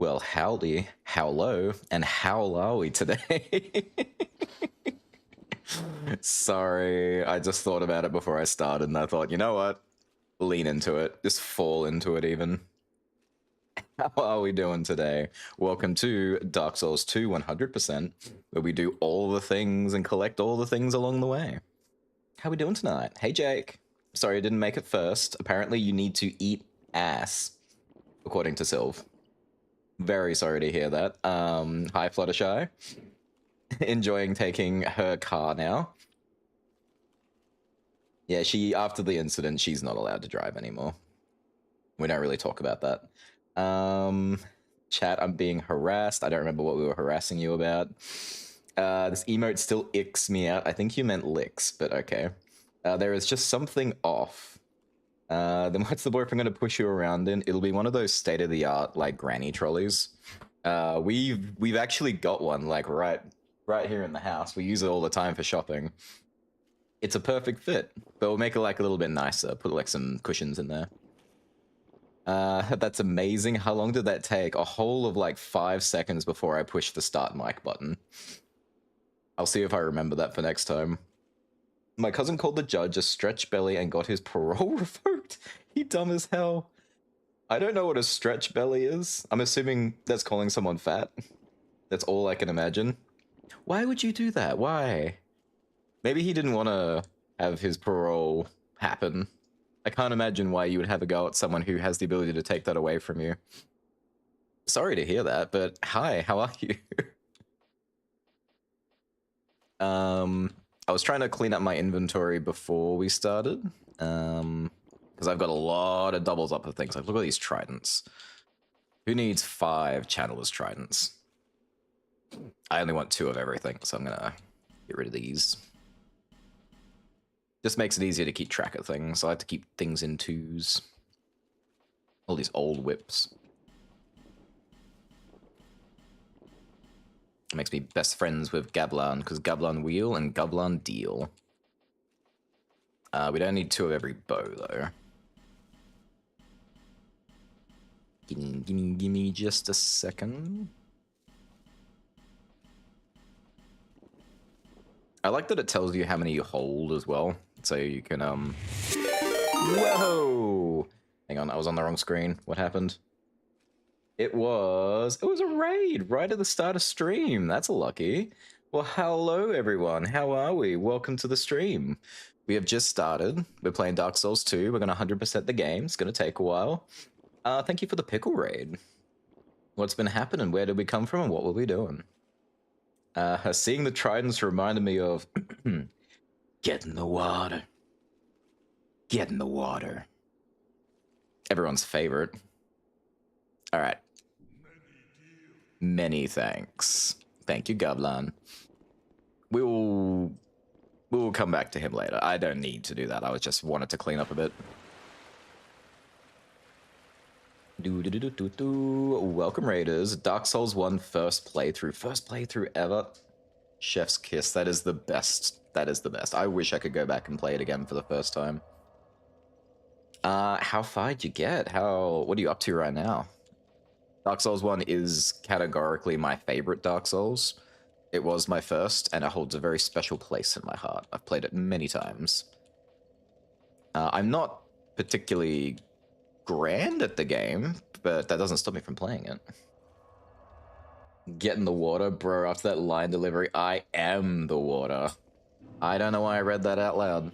Well, howdy, howlo, and how are we today? Sorry, I just thought about it before I started, and I thought, you know what? Lean into it. Just fall into it, even. How are we doing today? Welcome to Dark Souls 2 100%, where we do all the things and collect all the things along the way. How we doing tonight? Hey, Jake. Sorry I didn't make it first. Apparently you need to eat ass, according to Sylv. Very sorry to hear that. Hi, Fluttershy. Enjoying taking her car now. Yeah, after the incident, she's not allowed to drive anymore. We don't really talk about that. Chat, I'm being harassed. I don't remember what we were harassing you about. This emote still icks me out. I think you meant licks, but okay. There is just something off. Then what's the boyfriend going to push you around in? It'll be one of those state-of-the-art, like, granny trolleys. We've actually got one, like, right here in the house. We use it all the time for shopping. It's a perfect fit, but we'll make it, like, a little bit nicer. Put, like, some cushions in there. That's amazing. How long did that take? A whole of, like, 5 seconds before I pushed the start mic button. I'll see if I remember that for next time. My cousin called the judge a stretch belly and got his parole revoked. He dumb as hell. I don't know what a stretch belly is. I'm assuming that's calling someone fat. That's all I can imagine. Why would you do that? Why? Maybe he didn't want to have his parole happen. I can't imagine why you would have a go at someone who has the ability to take that away from you. Sorry to hear that, but hi, how are you? I was trying to clean up my inventory before we started, because I've got a lot of doubles up of things. Like, look at these tridents. Who needs 5 Channeler's tridents? I only want 2 of everything, so I'm gonna get rid of these. Just makes it easier to keep track of things. I like to keep things in 2s. All these old whips. It makes me best friends with Gablan, because Gablan wheel and Gablan deal. We don't need 2 of every bow, though. Gimme just a second. I like that it tells you how many you hold as well, so you can, Whoa! Hang on, I was on the wrong screen. What happened? It was a raid right at the start of stream. That's lucky. Well, hello everyone. How are we? Welcome to the stream. We have just started. We're playing Dark Souls 2. We're gonna 100% the game. It's gonna take a while. Thank you for the pickle raid. What's been happening? Where did we come from and what were we doing? Seeing the tridents reminded me of get in the water. Get in the water. Everyone's favorite. All right. Many thanks. Thank you, Gablan. We will come back to him later. I don't need to do that. I was just wanted to clean up a bit. Welcome, Raiders. Dark Souls 1 first playthrough. First playthrough ever. Chef's kiss. That is the best. That is the best. I wish I could go back and play it again for the first time. How far did you get? What are you up to right now? Dark Souls 1 is categorically my favorite Dark Souls. It was my first, and it holds a very special place in my heart. I've played it many times. I'm not particularly grand at the game, but that doesn't stop me from playing it. Get in the water, bro. After that line delivery, I am the water. I don't know why I read that out loud.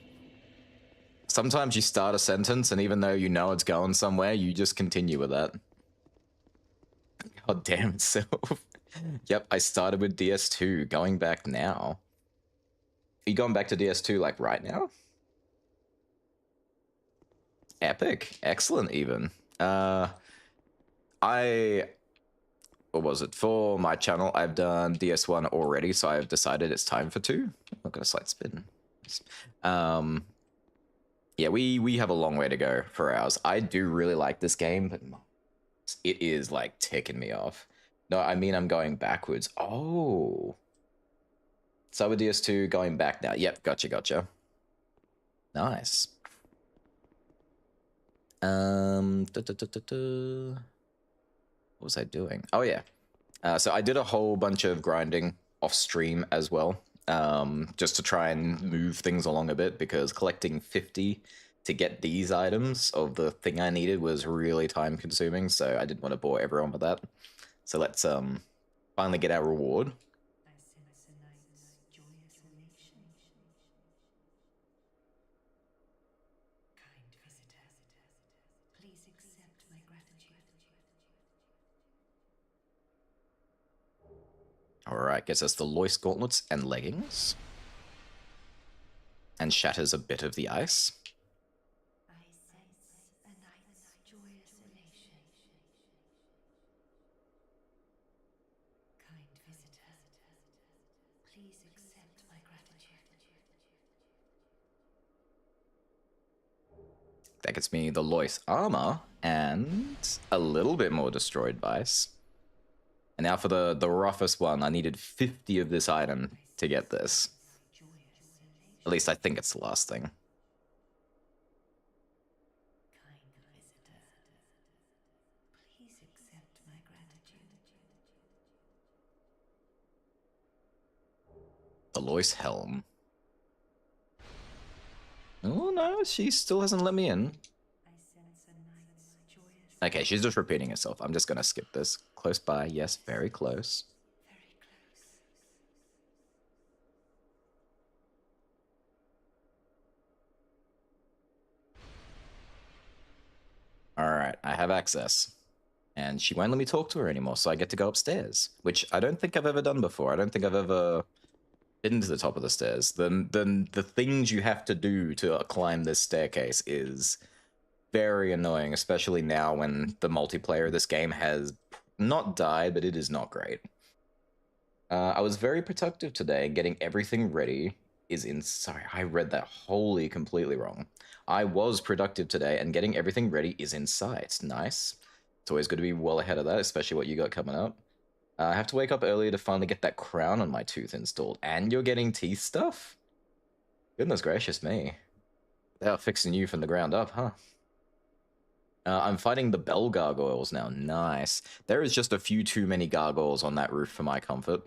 Sometimes you start a sentence, and even though you know it's going somewhere, you just continue with that. God damn itself. Yep, I started with DS2, going back now. Are you going back to DS2, like, right now? Epic. Excellent, even. What was it? For my channel, I've done DS1 already, so I've decided it's time for 2. I've got a slight spin. Yeah, we have a long way to go for ours. I do really like this game, but it is, like, ticking me off. No, I mean I'm going backwards. Oh. So with DS2 going back now. Yep, gotcha. Nice. What was I doing? Oh yeah. So I did a whole bunch of grinding off stream as well, just to try and move things along a bit, because collecting 50 to get these items of the thing I needed was really time consuming, so I didn't want to bore everyone with that. So let's finally get our reward. I sense a night's joyous elation. Kind visitor, please accept my gratitude. Alright, gets us the Lois gauntlets and leggings. And shatters a bit of the ice. I sense a night's joyous elation. Kind visitor, please accept my gratitude. That gets me the Lois armor and a little bit more destroyed vice. And now for the roughest one, I needed 50 of this item to get this. At least I think it's the last thing. Kind visitor, please accept my gratitude. The Lois helm. Oh no, she still hasn't let me in. I sense a night's joyous. Okay, she's just repeating herself. I'm just gonna skip this. Close by, yes, very close. Very close. Alright, I have access. And she won't let me talk to her anymore, so I get to go upstairs. Which I don't think I've ever done before. I don't think I've ever been to the top of the stairs. The things you have to do to climb this staircase is very annoying, especially now when the multiplayer of this game has not died, but it is not great. I was very productive today, getting everything ready is in... Sorry, I read that wholly completely wrong. I was productive today, and getting everything ready is in sight. Nice. It's always good to be well ahead of that, especially what you got coming up. I have to wake up earlier to finally get that crown on my tooth installed. And you're getting teeth stuff? Goodness gracious me. They are fixing you from the ground up, huh? I'm fighting the bell gargoyles now. Nice. There is just a few too many gargoyles on that roof for my comfort.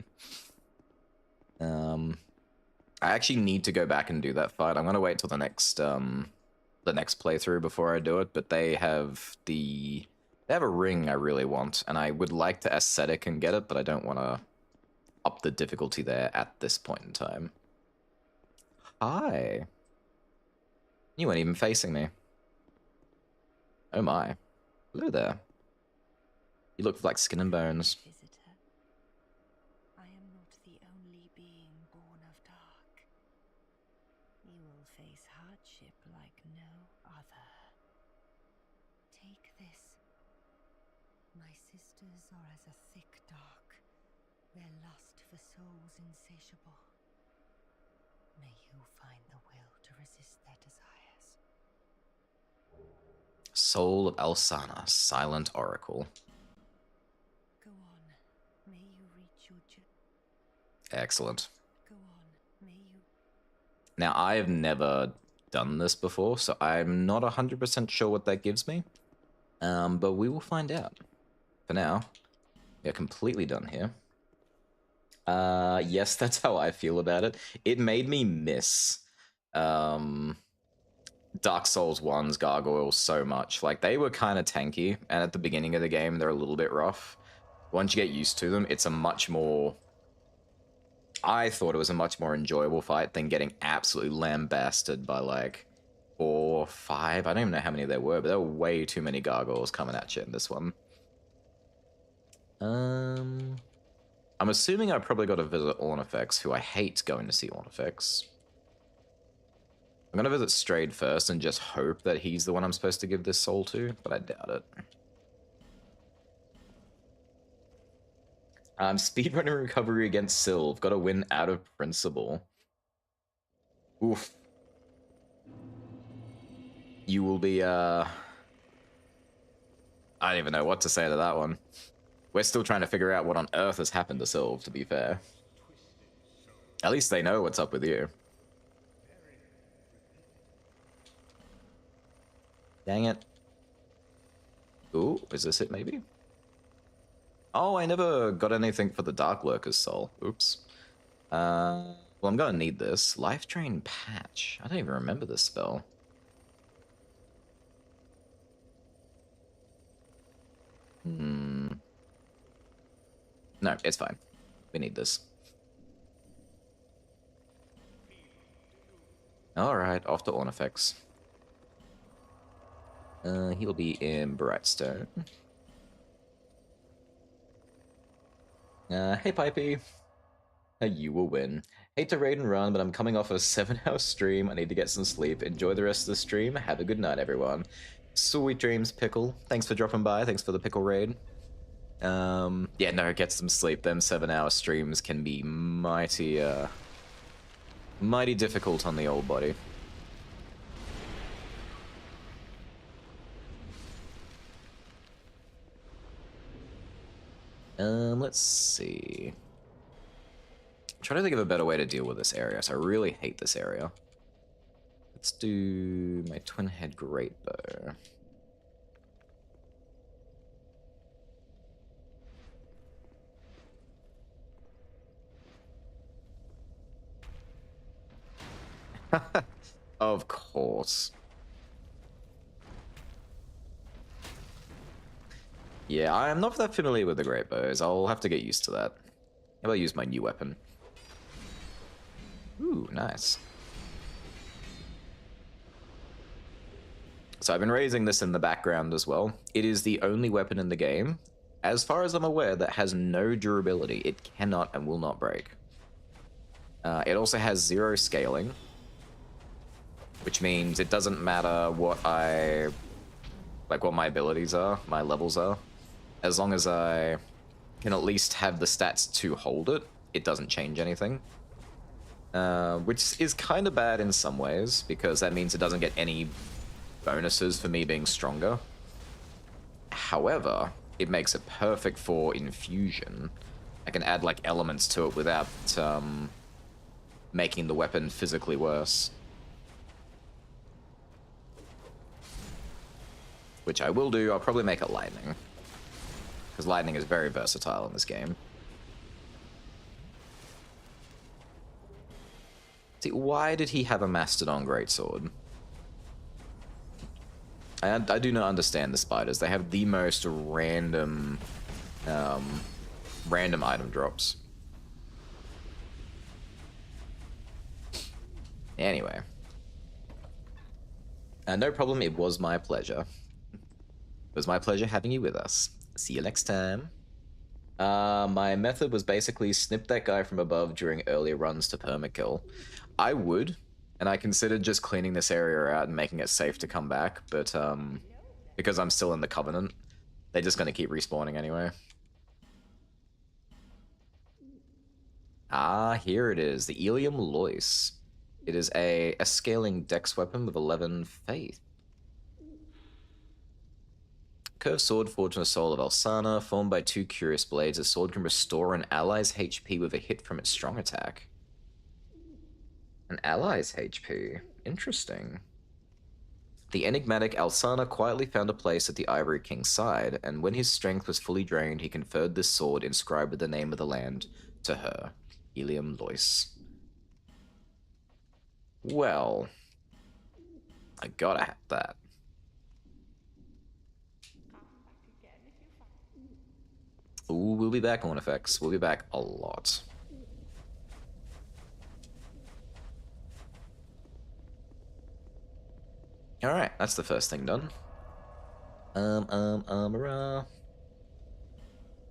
I actually need to go back and do that fight. I'm gonna wait till the next playthrough before I do it, but they have a ring I really want, and I would like to aesthetic and get it, but I don't want to up the difficulty there at this point in time. Hi. You weren't even facing me. Oh my. Hello there. You look like skin and bones. Visitor, I am not the only being born of dark. You will face hardship like no other. Take this. My sisters are as a thick dark, their lust for souls insatiable. May you find the will to resist their desires. Soul of Alsana, Silent Oracle. Go on, may you reach your Excellent. Go on, may you... Now, I have never done this before, so I'm not 100% sure what that gives me. But we will find out. For now, we are completely done here. Yes, that's how I feel about it. It made me miss Dark Souls 1's gargoyles so much. Like, they were kind of tanky, and at the beginning of the game, they're a little bit rough. Once you get used to them, it's a much more... I thought it was a much more enjoyable fight than getting absolutely lambasted by, like, 4 or 5. I don't even know how many there were, but there were way too many gargoyles coming at you in this one. I'm assuming I probably got to visit Ornifex, who I hate going to see Ornifex. I'm going to visit Strayed first and just hope that he's the one I'm supposed to give this soul to, but I doubt it. Speedrunning recovery against Sylve. Got to win out of principle. Oof. You will be, I don't even know what to say to that one. We're still trying to figure out what on earth has happened to Sylve, to be fair. At least they know what's up with you. Dang it. Ooh, is this it maybe? Oh, I never got anything for the Dark Lurker's soul. Oops. Well, I'm gonna need this. Life Drain Patch. I don't even remember this spell. Hmm. No, it's fine. We need this. Alright, off to Ornifex. He'll be in Brightstone. Hey Pipey. You will win. Hate to raid and run, but I'm coming off a 7-hour stream. I need to get some sleep. Enjoy the rest of the stream. Have a good night, everyone. Sweet dreams, Pickle. Thanks for dropping by. Thanks for the Pickle raid. Yeah, no, get some sleep. Them 7-hour streams can be mighty, mighty difficult on the old body. Let's see. I'm trying to think of a better way to deal with this area, so I really hate this area. Let's do my twin head great bow. Of course. Yeah, I am not that familiar with the great bows. I'll have to get used to that. How about I use my new weapon? Ooh, nice. So I've been raising this in the background as well. It is the only weapon in the game, as far as I'm aware, that has no durability. It cannot and will not break. It also has 0 scaling, which means it doesn't matter what what my abilities are, my levels are. As long as I can at least have the stats to hold it, it doesn't change anything. Which is kind of bad in some ways, because that means it doesn't get any bonuses for me being stronger. However, it makes it perfect for infusion. I can add like elements to it without making the weapon physically worse. Which I will do. I'll probably make it lightning, because lightning is very versatile in this game. See, why did he have a Mastodon Greatsword? I do not understand the spiders. They have the most random item drops. Anyway. No problem, it was my pleasure. It was my pleasure having you with us. See you next time. My method was basically snip that guy from above during earlier runs to permakill. I would, and I considered just cleaning this area out and making it safe to come back, but because I'm still in the Covenant, they're just going to keep respawning anyway. Ah, here it is, the Ilium Lois. It is a scaling dex weapon with 11 faith. Curved sword forged from the soul of Alsana, formed by 2 curious blades. The sword can restore an ally's HP with a hit from its strong attack. An ally's HP? Interesting. The enigmatic Alsana quietly found a place at the Ivory King's side, and when his strength was fully drained, he conferred this sword inscribed with the name of the land to her, Ilium Lois. Well, I gotta have that. Ooh, we'll be back on effects. We'll be back a lot. Alright, that's the first thing done.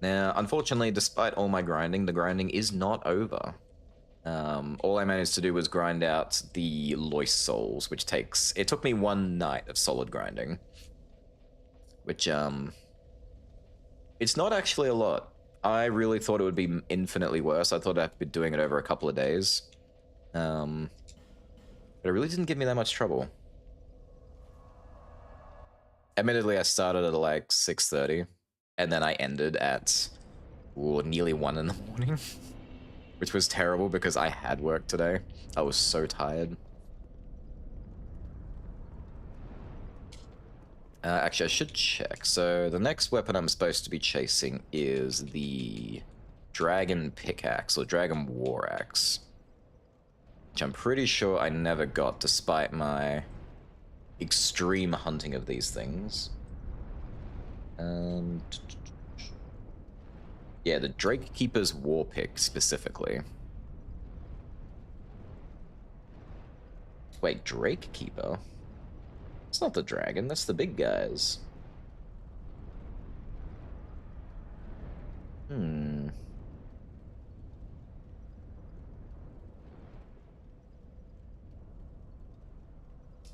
Now, unfortunately, despite all my grinding, the grinding is not over. All I managed to do was grind out the Lois souls, which it took me 1 night of solid grinding. Which, it's not actually a lot. I really thought it would be infinitely worse. I thought I'd be doing it over a couple of days. But it really didn't give me that much trouble. Admittedly, I started at like 6:30, and then I ended at nearly 1 in the morning, which was terrible because I had work today. I was so tired. Actually, I should check. So the next weapon I'm supposed to be chasing is the Dragon Pickaxe or Dragon War Axe, which I'm pretty sure I never got despite my extreme hunting of these things. Yeah, the Drake Keeper's War Pick specifically. Wait, Drake Keeper? It's not the dragon, that's the big guys.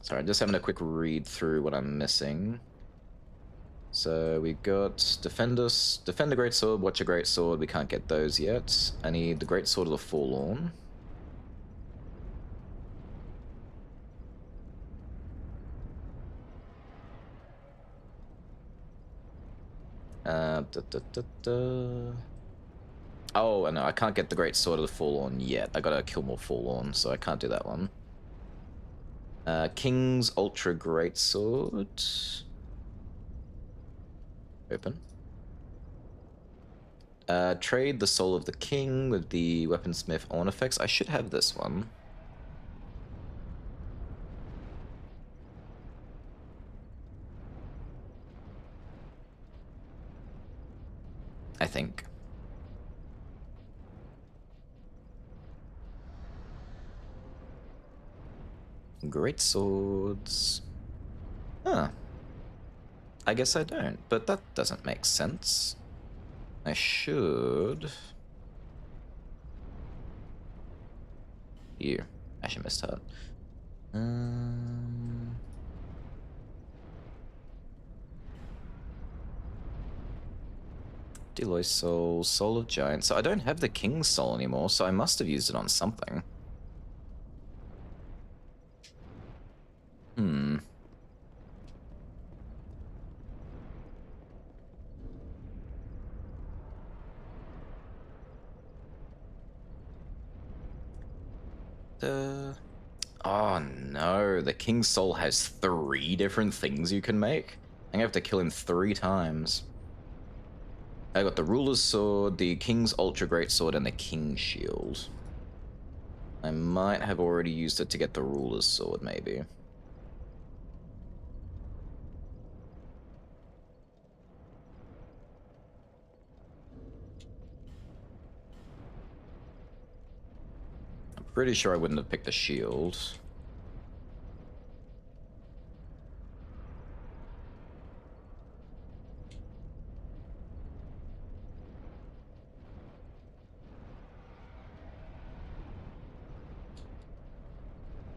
Sorry, just having a quick read through what I'm missing. So we got Defend a Great Sword, Watch a Great Sword. We can't get those yet. I need the Great Sword of the Forlorn. Oh, no, I can't get the Great Sword of the Forlorn yet. I gotta kill more Forlorn, so I can't do that one. King's Ultra Great Sword. Open. Trade the Soul of the King with the Weaponsmith Ornifex. I should have this one. I think. Great swords. Huh. I guess I don't, but that doesn't make sense. I should. You. Ashen Mist Heart. Deloy Soul, Soul of Giants. So I don't have the King's Soul anymore, so I must have used it on something. Oh no, the King's Soul has 3 different things you can make? I'm gonna have to kill him 3 times. I got the Ruler's Sword, the King's Ultra Great Sword, and the King's Shield. I might have already used it to get the Ruler's Sword, maybe. I'm pretty sure I wouldn't have picked the Shield.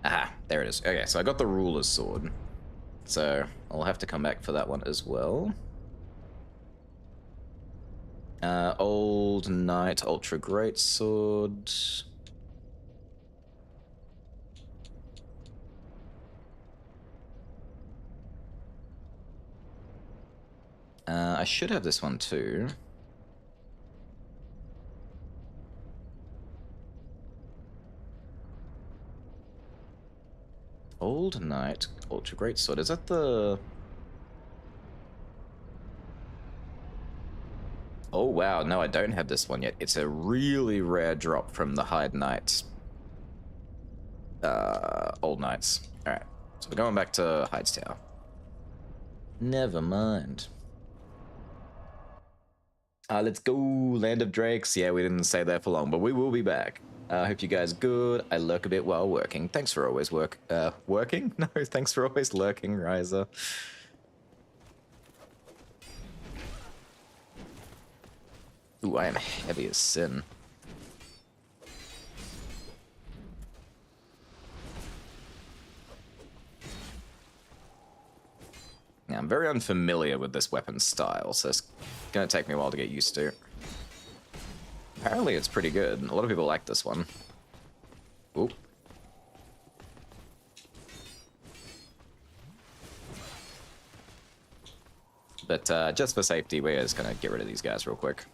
Aha, there it is. Okay, so I got the Ruler's Sword. So I'll have to come back for that one as well. Old Knight Ultra Great Sword. I should have this one too. Old Knight Ultra Great Sword. Is that the... Oh wow, no, I don't have this one yet. It's a really rare drop from the Hyde Knight. Old Knights. Alright, so we're going back to Hyde's Tower. Never mind. Let's go, Land of Drakes. Yeah, we didn't stay there for long, but we will be back. I hope you guys are good. I lurk a bit while working. Thanks for always working? No, thanks for always lurking, Ryza. Ooh, I am heavy as sin. Yeah, I'm very unfamiliar with this weapon style, so it's gonna take me a while to get used to. Apparently it's pretty good. A lot of people like this one. Ooh. But just for safety, we're just gonna get rid of these guys real quick.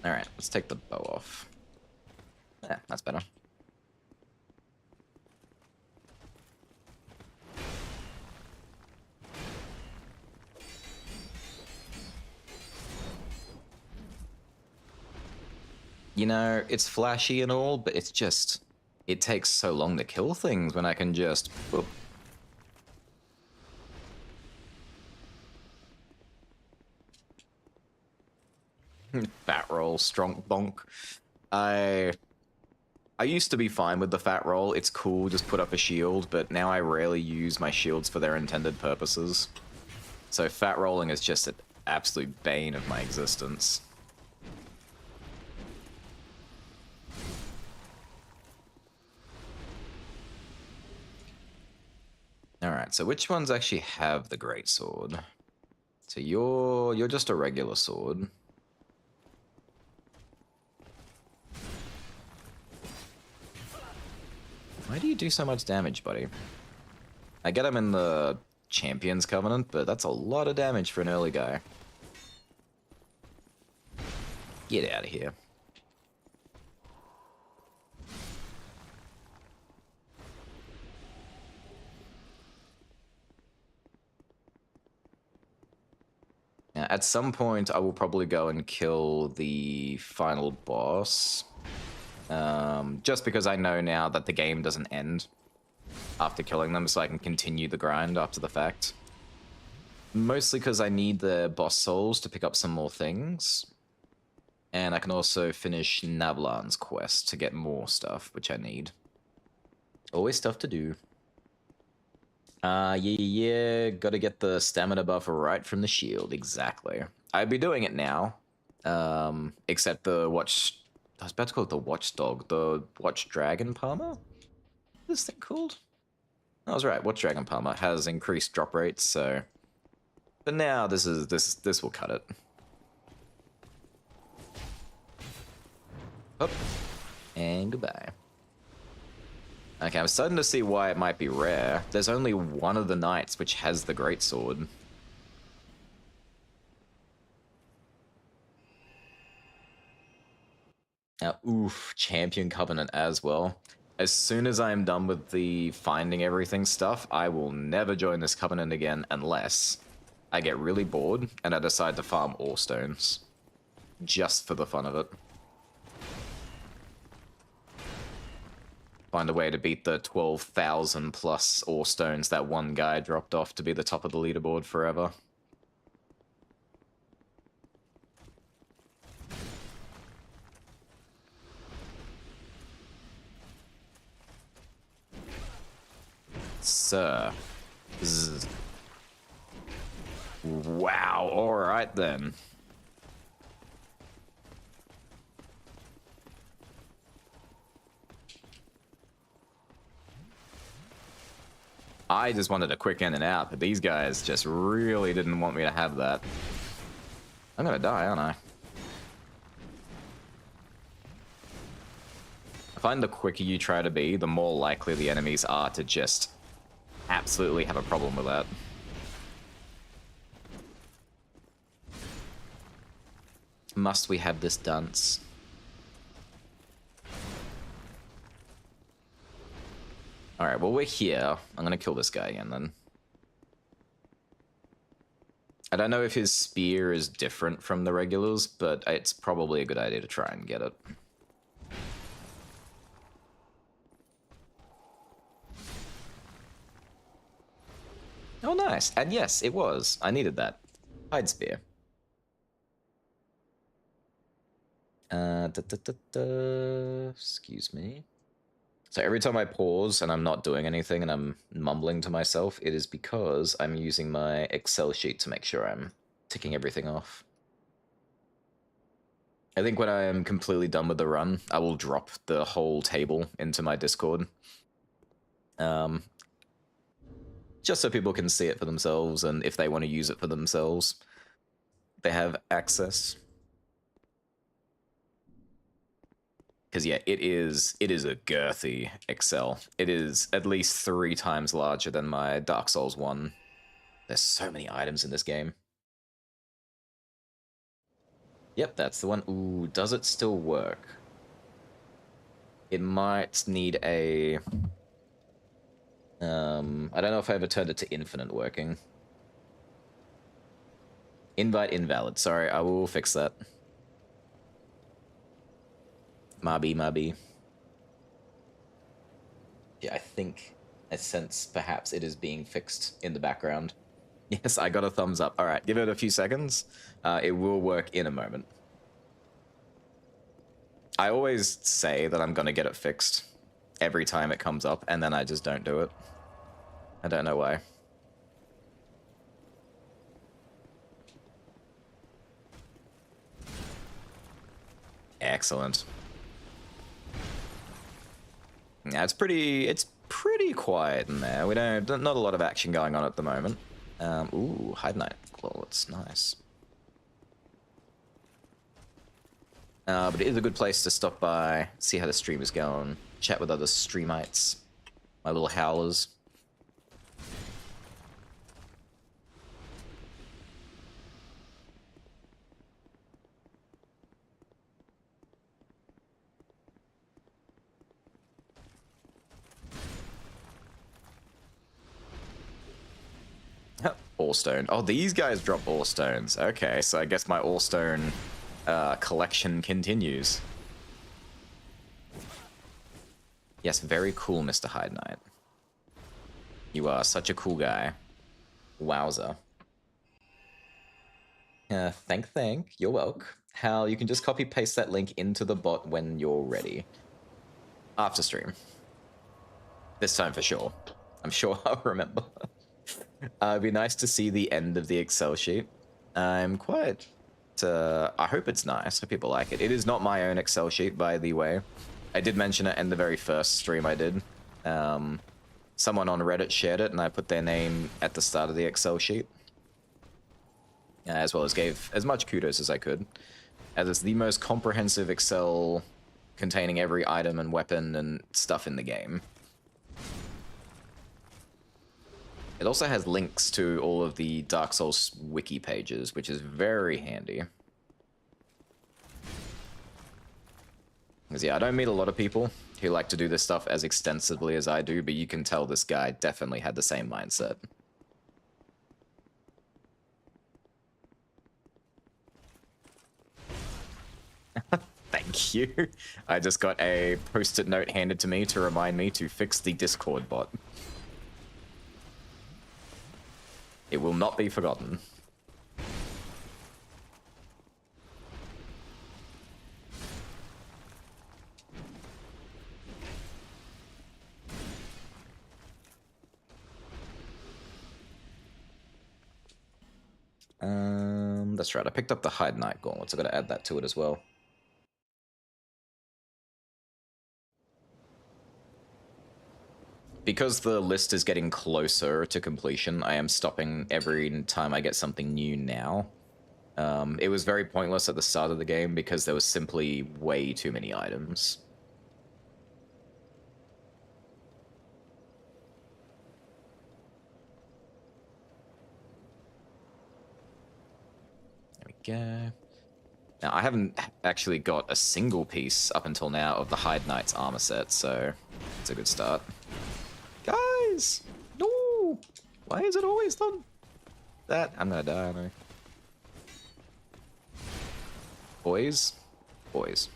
Alright, let's take the bow off. Yeah, that's better. You know, it's flashy and all, but it's just... It takes so long to kill things when I can just... Whoop. Fat roll, strong bonk. I used to be fine with the fat roll. It's cool, just put up a shield, but now I rarely use my shields for their intended purposes. So fat rolling is just an absolute bane of my existence. Alright, so which ones actually have the greatsword? So you're just a regular sword. Why do you do so much damage, buddy? I get him in the Champions Covenant, but that's a lot of damage for an early guy. Get out of here. Now, at some point, I will probably go and kill the final boss. Just because I know now that the game doesn't end after killing them, so I can continue the grind after the fact. Mostly because I need the boss souls to pick up some more things. And I can also finish Navlan's quest to get more stuff, which I need. Always stuff to do. Yeah, gotta get the stamina buff right from the shield, exactly. I'd be doing it now, except the watch... I was about to call it the watchdog, the watch dragon palmer? What's this thing called? I was right, watch dragon palmer has increased drop rates, so... But now this will cut it. Up, and goodbye. Okay, I'm starting to see why it might be rare. There's only one of the knights which has the greatsword. Now, oof, Champion Covenant as well. As soon as I am done with the finding everything stuff, I will never join this Covenant again unless I get really bored and I decide to farm ore stones. Just for the fun of it. Find a way to beat the 12,000 plus ore stones that one guy dropped off to be the top of the leaderboard forever. Sir. Zzz. Wow, alright then. I just wanted a quick in and out, but these guys just really didn't want me to have that. I'm gonna die, aren't I? I find the quicker you try to be, the more likely the enemies are to just absolutely have a problem with that. Must we have this dance? Alright, well, we're here. I'm gonna kill this guy again, then. I don't know if his spear is different from the regulars, but it's probably a good idea to try and get it. Oh, nice. And yes, it was. I needed that. Hide spear. Excuse me. So every time I pause and I'm not doing anything and I'm mumbling to myself, it is because I'm using my Excel sheet to make sure I'm ticking everything off. I think when I am completely done with the run, I will drop the whole table into my Discord. Just so people can see it for themselves, and if they want to use it for themselves, they have access. Because yeah, it is a girthy Excel. It is at least 3 times larger than my Dark Souls 1. There's so many items in this game. Yep, that's the one. Ooh, does it still work? It might need a... I don't know if I ever turned it to infinite working. Invite invalid. Sorry, I will fix that. Mabi. Yeah, I think I sense perhaps it is being fixed in the background. Yes, I got a thumbs up. All right, give it a few seconds. It will work in a moment. I always say that I'm gonna get it fixed every time it comes up, and then I just don't do it. I don't know why. Excellent. Yeah, it's pretty quiet in there. We not a lot of action going on at the moment. Ooh, Hide Night Claw, it's nice. But it is a good place to stop by, see how the stream is going, chat with other streamites, my little howlers. Allstone. Oh, these guys drop Allstones. Okay, so I guess my Allstone collection continues. Yes, very cool, Mr. Hide Knight. You are such a cool guy. Wowza. Thank. You're welcome. Hal, you can just copy paste that link into the bot when you're ready. After stream. This time for sure. I'm sure I'll remember. It'd be nice to see the end of the Excel sheet. I'm quite... I hope it's nice. I hope people like it. It is not my own Excel sheet, by the way. I did mention it in the very first stream I did. Someone on Reddit shared it, and I put their name at the start of the Excel sheet. As well as gave as much kudos as I could. As it's the most comprehensive Excel containing every item and weapon and stuff in the game. It also has links to all of the Dark Souls wiki pages, which is very handy. Because yeah, I don't meet a lot of people who like to do this stuff as extensively as I do, but you can tell this guy definitely had the same mindset. Thank you. I just got a post-it note handed to me to remind me to fix the Discord bot. It will not be forgotten. That's right. I picked up the Hide Night Gauntlet, so I gotta add that to it as well. Because the list is getting closer to completion, I am stopping every time I get something new now. It was very pointless at the start of the game because there was simply way too many items. There we go. Now, I haven't actually got a single piece up until now of the Hide Knight's armor set, so it's a good start. Guys! No! Why is it always done that? I'm gonna die, I know. Boys? Boys.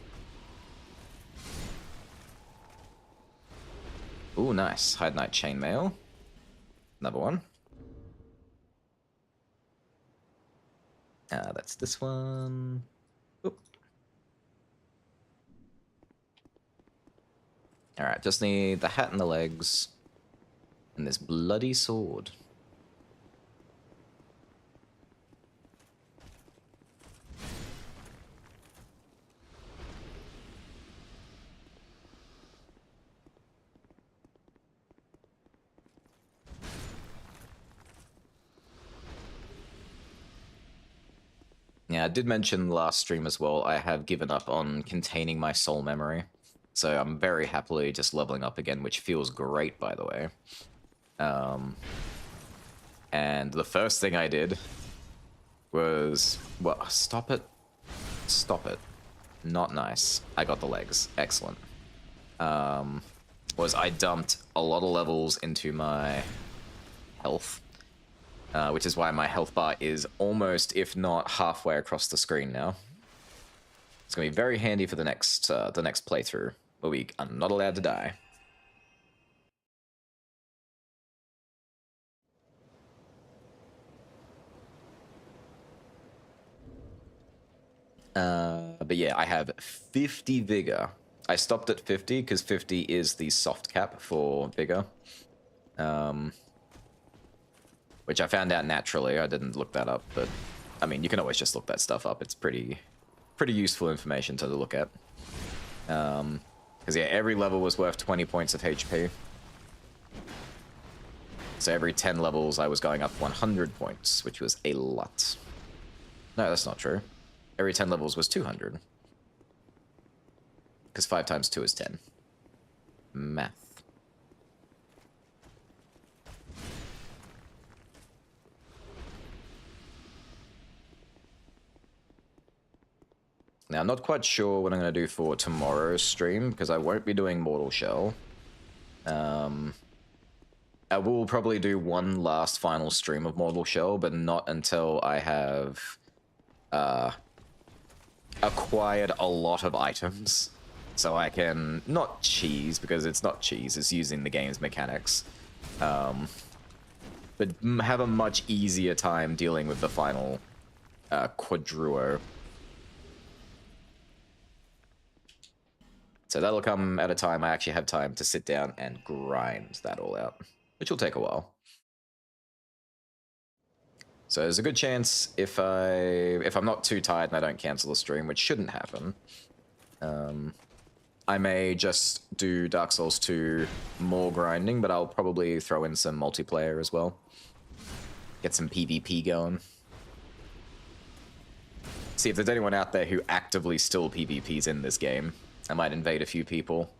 Ooh, nice. Hide Knight Chainmail. Another one. That's this one. Oop. Alright, just need the hat and the legs. And this bloody sword. Yeah, I did mention last stream as well, I have given up on containing my soul memory. So I'm very happily just leveling up again, which feels great, by the way. And the first thing I did was... Well, stop it. Stop it. Not nice. I got the legs. Excellent. was I dumped a lot of levels into my health, which is why my health bar is almost, if not halfway across the screen now. It's gonna be very handy for the next playthrough, where we are not allowed to die. But yeah, I have 50 vigor. I stopped at 50 because 50 is the soft cap for vigor. Which I found out naturally. I didn't look that up, but I mean, you can always just look that stuff up. It's pretty useful information to look at. Because yeah, every level was worth 20 points of HP. So every 10 levels, I was going up 100 points, which was a lot. No, that's not true. Every 10 levels was 200. Because 5 times 2 is 10. Math. Now, I'm not quite sure what I'm going to do for tomorrow's stream, because I won't be doing Mortal Shell. I will probably do one last final stream of Mortal Shell, but not until I have acquired a lot of items. So I can, not cheese, because it's not cheese, it's using the game's mechanics. But have a much easier time dealing with the final quadruo. So that'll come at a time I actually have time to sit down and grind that all out, which will take a while. So there's a good chance if I'm not too tired and I don't cancel the stream, which shouldn't happen, I may just do Dark Souls 2 more grinding, but I'll probably throw in some multiplayer as well. Get some PvP going. See if there's anyone out there who actively still PvPs in this game. I might invade a few people.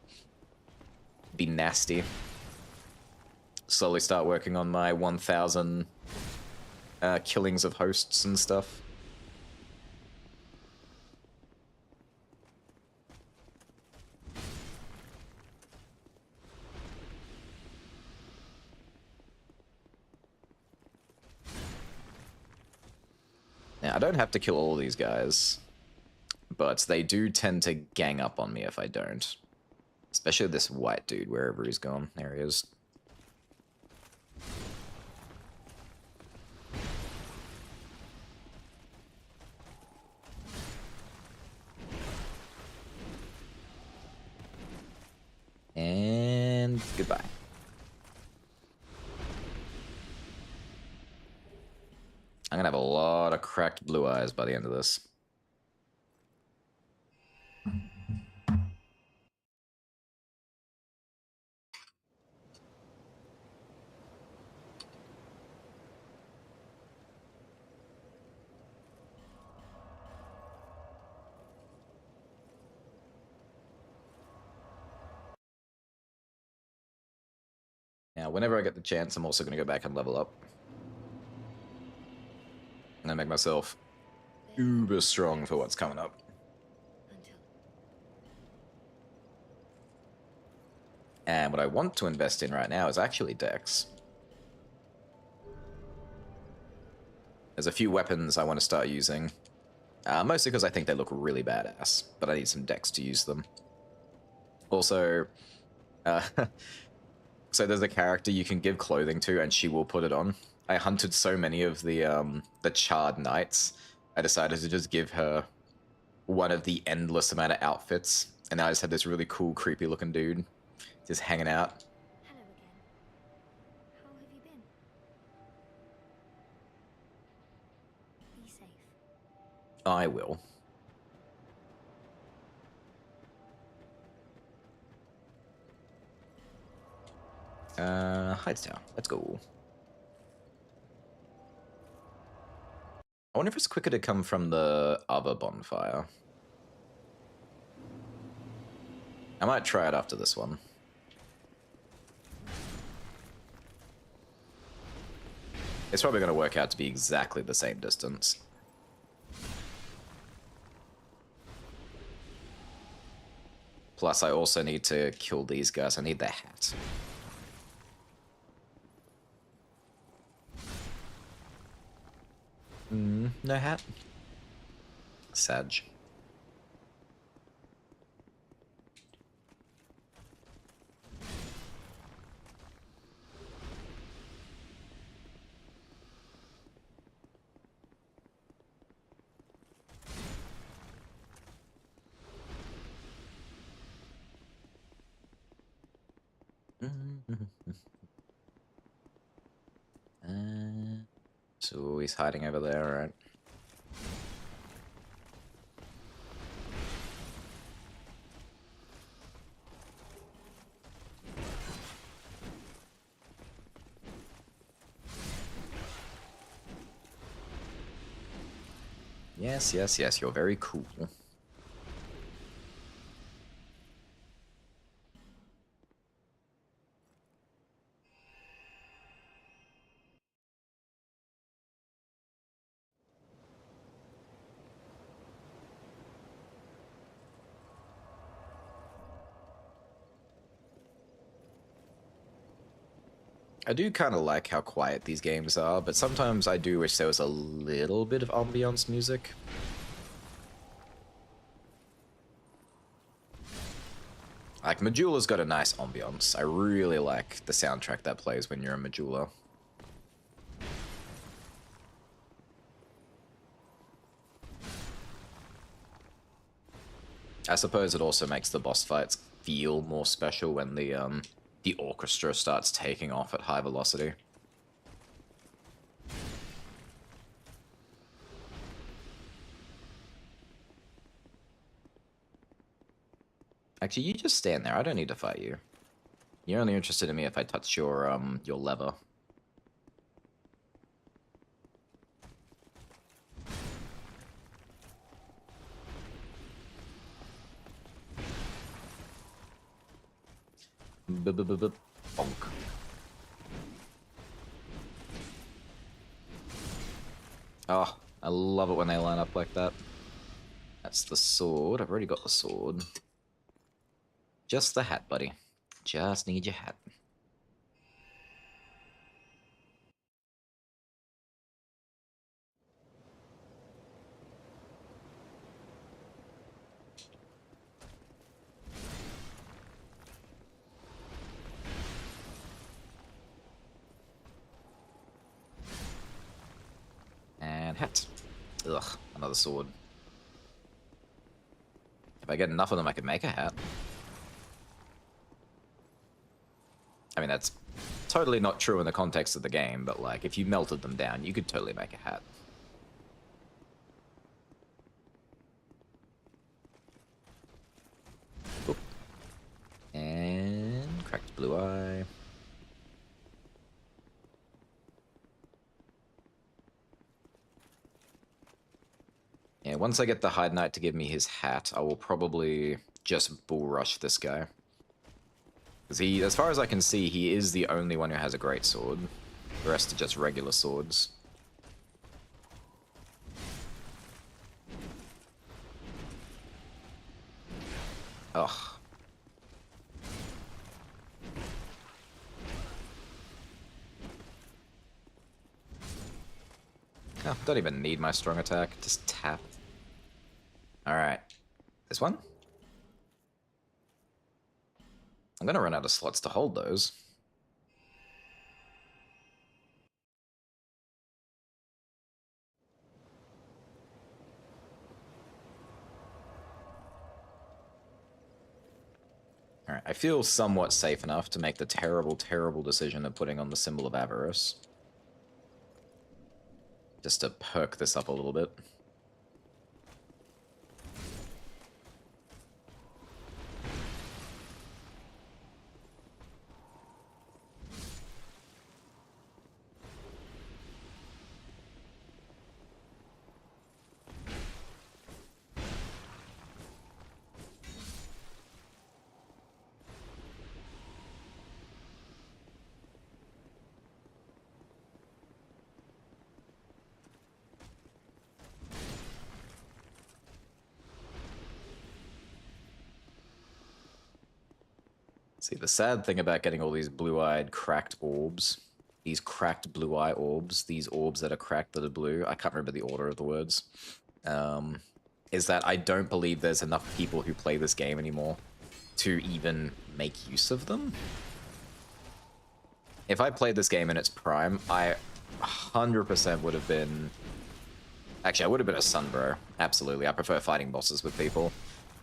Be nasty. Slowly start working on my 1,000 killings of hosts and stuff. Now, I don't have to kill all these guys, but they do tend to gang up on me if I don't. Especially this white dude, wherever he's gone. There he is. And goodbye. I'm gonna have a lot of cracked blue eyes by the end of this. Now, whenever I get the chance, I'm also gonna go back and level up. I'm gonna make myself uber strong for what's coming up. And what I want to invest in right now is actually Dex. There's a few weapons I want to start using. Mostly because I think they look really badass, but I need some Dex to use them. Also, so there's a character you can give clothing to and she will put it on. I hunted so many of the Charred Knights, I decided to just give her one of the endless amount of outfits, and I just had this really cool, creepy looking dude just hanging out. Hello again. How have you been? Be safe. I will. Hidestown. Let's go. I wonder if it's quicker to come from the other bonfire. I might try it after this one. It's probably going to work out to be exactly the same distance. Plus, I also need to kill these guys. I need their hat. No hat. Sag. So he's hiding over there, right? Yes, yes, yes, you're very cool. I do kind of like how quiet these games are, but sometimes I do wish there was a little bit of ambiance music. Like, Majula's got a nice ambiance. I really like the soundtrack that plays when you're in Majula. I suppose it also makes the boss fights feel more special when the orchestra starts taking off at high velocity. Actually, you just stand there. I don't need to fight you. You're only interested in me if I touch your lever. Bonk. Oh, I love it when they line up like that. That's the sword. I've already got the sword. Just the hat, buddy. Just need your hat. And hat. Ugh, another sword. If I get enough of them, I could make a hat. I mean, that's totally not true in the context of the game, but like, if you melted them down, you could totally make a hat. Oop. And cracked blue eye. Yeah, once I get the Hyde Knight to give me his hat, I will probably just bull rush this guy. Because he, as far as I can see, he is the only one who has a great sword. The rest are just regular swords. Ugh. Oh, don't even need my strong attack, just tap. Alright. This one? I'm gonna run out of slots to hold those. Alright, I feel somewhat safe enough to make the terrible, terrible decision of putting on the Symbol of Avarice. Just to perk this up a little bit. See, the sad thing about getting all these blue-eyed cracked orbs, these cracked blue-eye orbs, these orbs that are cracked that are blue, I can't remember the order of the words, is that I don't believe there's enough people who play this game anymore to even make use of them. If I played this game in its prime, I 100% would have been... Actually, I would have been a Sunbro. Absolutely. I prefer fighting bosses with people.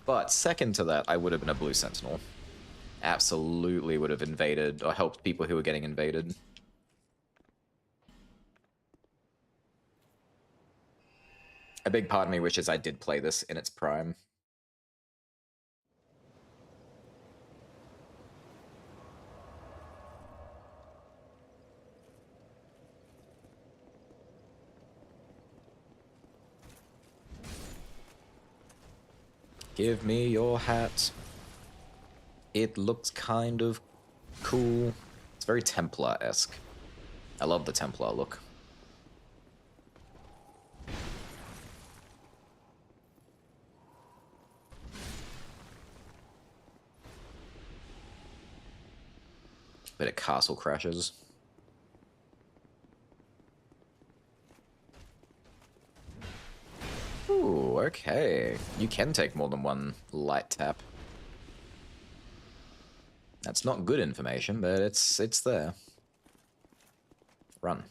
But second to that, I would have been a Blue Sentinel. Absolutely would have invaded or helped people who were getting invaded. A big part of me wishes I did play this in its prime. Give me your hat. It looks kind of cool. It's very Templar-esque. I love the Templar look. Bit of castle crashes. Ooh, okay. You can take more than one light tap. That's not good information, but it's there. Run.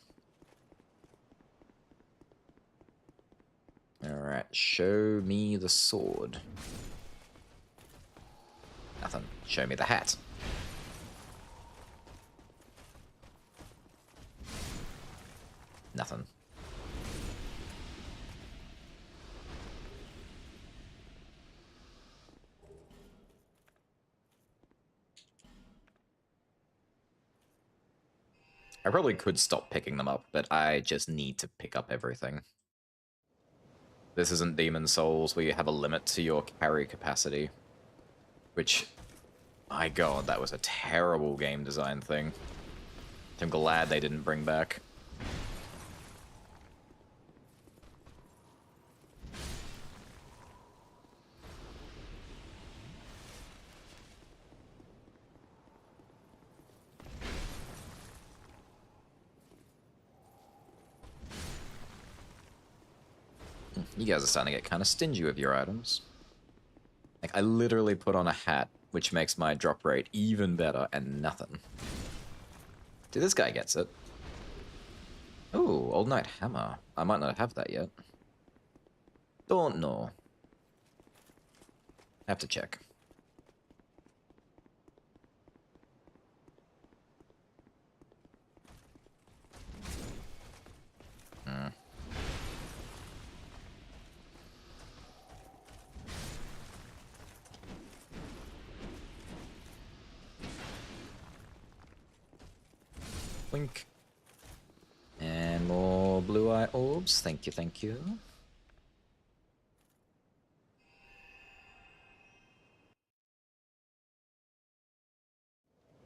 Alright, show me the sword. Nothing. Show me the hat. Nothing. I probably could stop picking them up, but I just need to pick up everything. This isn't Demon Souls where you have a limit to your carry capacity. Which, my god, that was a terrible game design thing. I'm glad they didn't bring back. You guys are starting to get kind of stingy with your items. Like, I literally put on a hat, which makes my drop rate even better, and nothing. Dude, this guy gets it. Ooh, Old Knight Hammer. I might not have that yet. Don't know. Have to check. Hmm. Wink. And more blue-eye orbs. Thank you, thank you.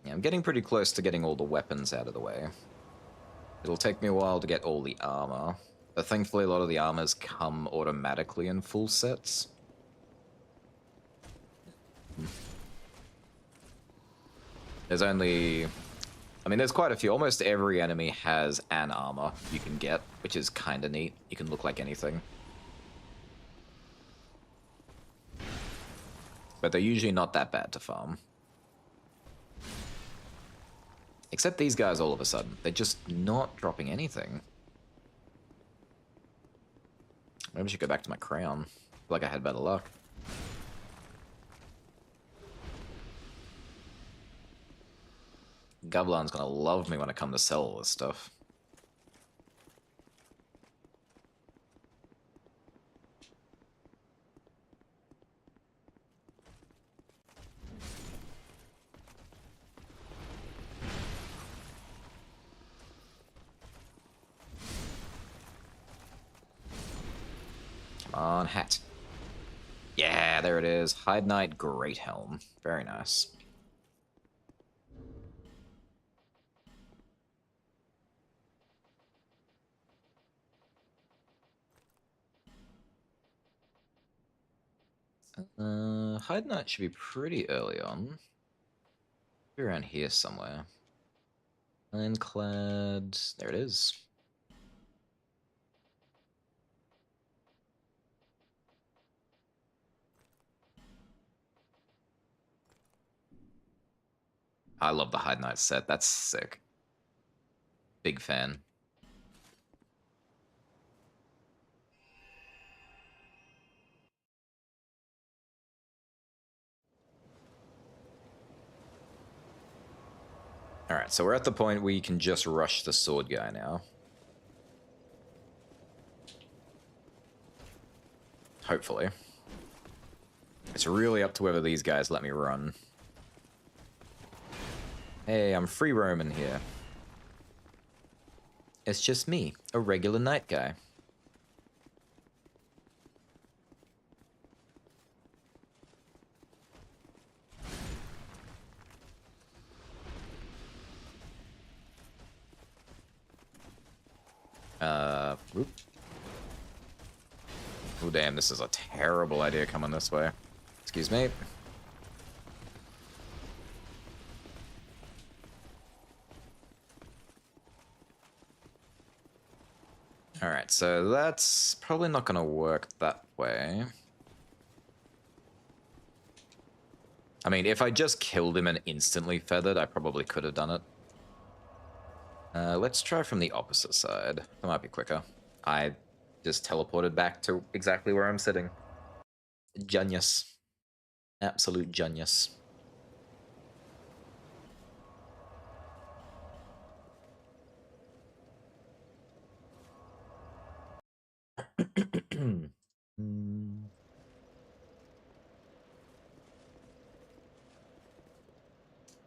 Yeah, I'm getting pretty close to getting all the weapons out of the way. It'll take me a while to get all the armor, but thankfully a lot of the armors come automatically in full sets. There's only... I mean, there's quite a few. Almost every enemy has an armor you can get, which is kind of neat. You can look like anything. But they're usually not that bad to farm. Except these guys all of a sudden. They're just not dropping anything. Maybe I should go back to my crown. I feel like I had better luck. Goblin's gonna love me when I come to sell all this stuff. Come on, hat. Yeah, there it is. Hide Knight Great Helm. Very nice. Hide Knight should be pretty early on. Be around here somewhere. Ironclad. There it is. I love the Hide Knight set. That's sick. Big fan. Alright, so we're at the point where you can just rush the sword guy now. Hopefully. It's really up to whether these guys let me run. Hey, I'm free roaming here. It's just me, a regular knight guy. Whoop. Oh damn, this is a terrible idea coming this way. Excuse me. Alright, so that's probably not gonna work that way. I mean, if I just killed him and instantly feathered, I probably could have done it. Let's try from the opposite side. That might be quicker. I just teleported back to exactly where I'm sitting. Genius. Absolute genius.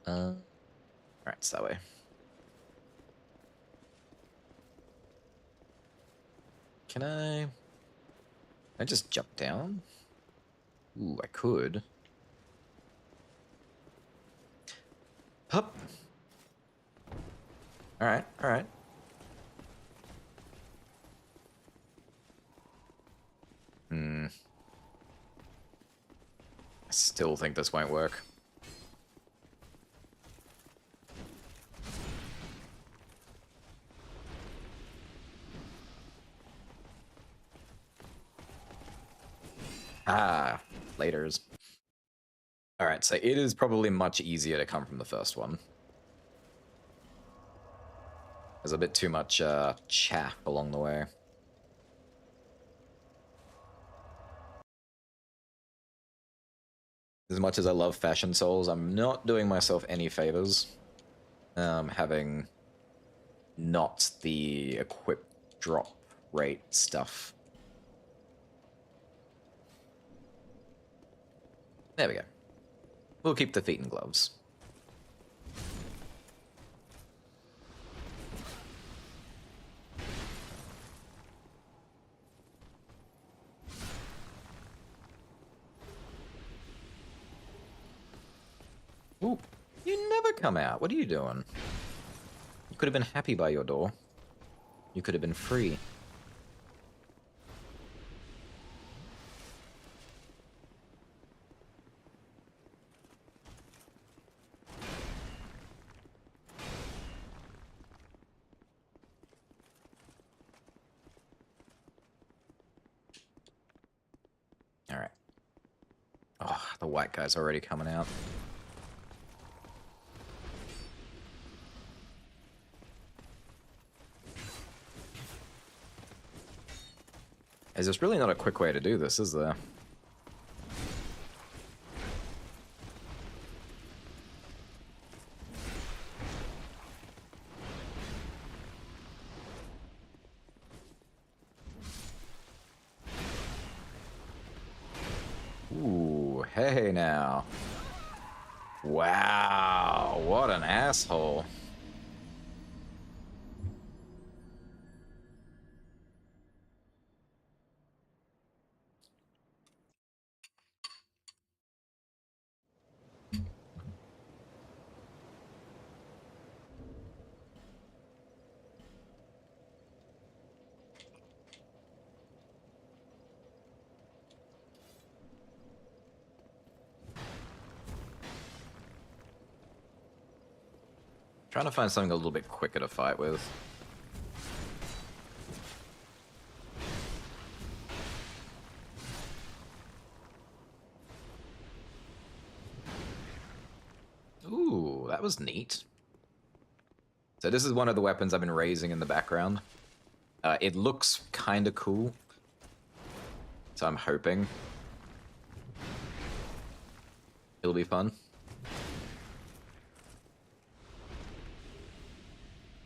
Alright, it's that way. Can I just jump down? Ooh, I could. Hup. Alright, alright. I still think this won't work. Ah, laters. Alright, so it is probably much easier to come from the first one. There's a bit too much chaff along the way. As much as I love Fashion Souls, I'm not doing myself any favors. Having not the equip drop rate stuff. There we go. We'll keep the feet and gloves. Ooh, you never come out. What are you doing? You could have been happy by your door. You could have been free. Alright. Oh, the white guy's already coming out. There's just really not a quick way to do this, is there? Ooh, hey now. Wow, what an asshole. Trying to find something a little bit quicker to fight with. Ooh, that was neat. So this is one of the weapons I've been raising in the background. It looks kind of cool. So I'm hoping it'll be fun.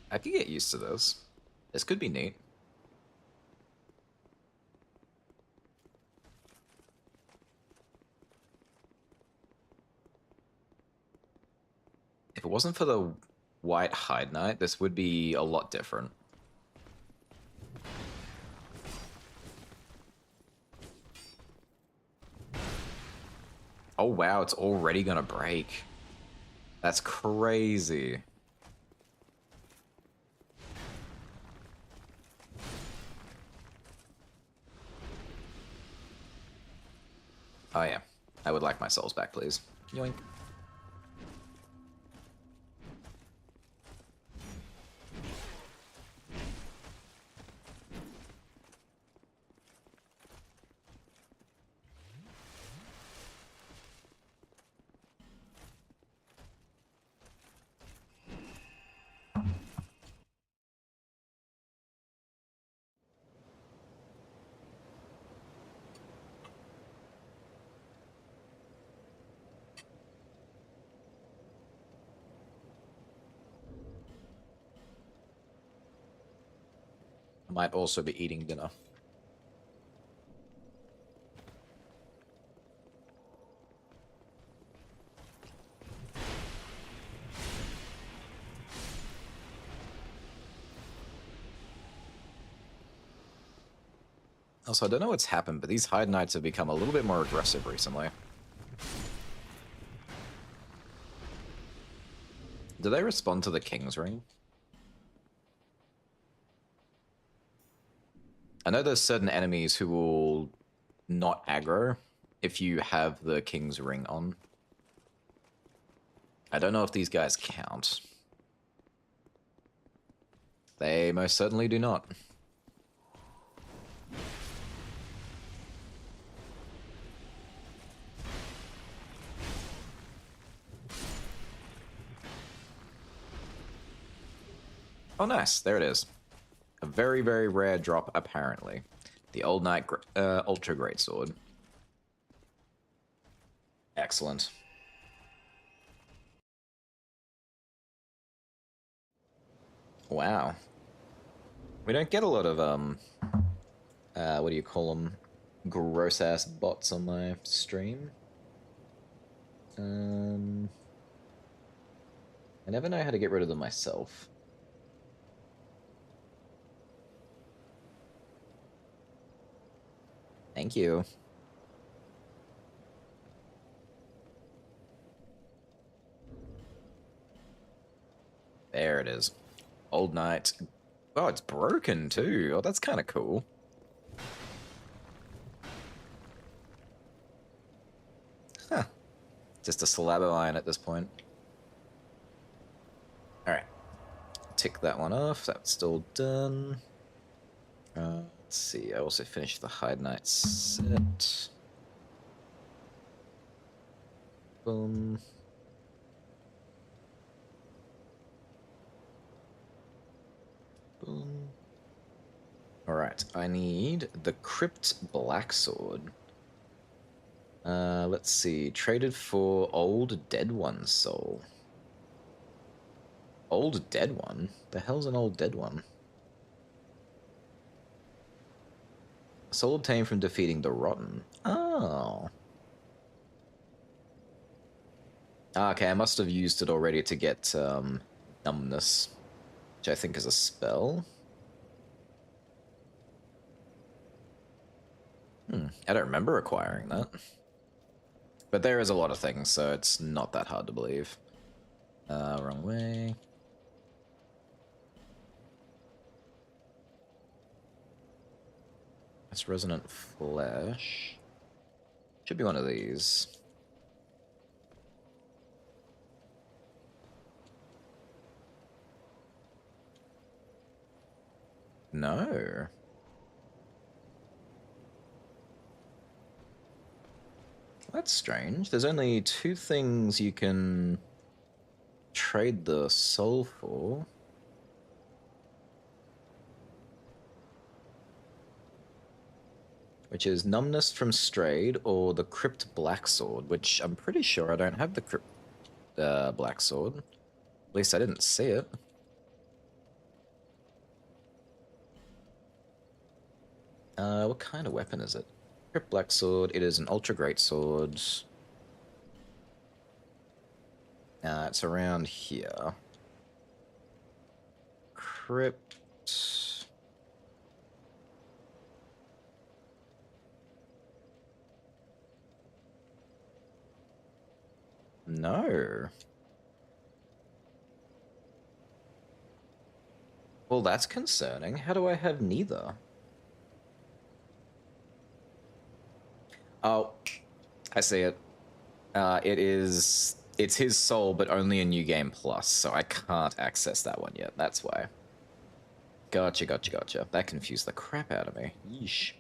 I could get used to this. This could be neat. If it wasn't for the White Hide Knight, this would be a lot different. Oh wow, it's already gonna break. That's crazy. Oh yeah, I would like my souls back, please. Yoink. I might also be eating dinner. Also, I don't know what's happened, but these Hide Knights have become a little bit more aggressive recently. Do they respond to the King's Ring? I know there's certain enemies who will not aggro if you have the King's Ring on. I don't know if these guys count. They most certainly do not. Oh nice, there it is. A very, very rare drop, apparently. The Old Knight Ultra Greatsword. Excellent. Wow. We don't get a lot of, what do you call them? Gross-ass bots on my stream. I never know how to get rid of them myself. Thank you. There it is. Old Knight. Oh, it's broken too. Oh, that's kind of cool. Huh. Just a slab of iron at this point. Alright. Tick that one off. That's still done. Let's see. I also finished the Hide Knight set. Boom. Boom. Alright, I need the Crypt Blacksword. Let's see. Traded for Old Dead One's soul. Old Dead One? The hell's an Old Dead One? Soul obtained from defeating the Rotten. Oh. Okay, I must have used it already to get Numbness, which I think is a spell. I don't remember acquiring that. But there is a lot of things, so it's not that hard to believe. Wrong way. That's Resonant Flesh. Should be one of these. No. That's strange. There's only 2 things you can trade the soul for. Which is Numbness from Strayed or the Crypt Black Sword, which I'm pretty sure I don't have the Crypt Black Sword. At least I didn't see it. What kind of weapon is it? Crypt Black Sword. It is an ultra great sword. It's around here. Crypt. No. Well, that's concerning. How do I have neither? Oh, I see it. It's his soul, but only in New Game Plus, so I can't access that one yet. That's why. Gotcha, gotcha, gotcha. That confused the crap out of me. Yeesh.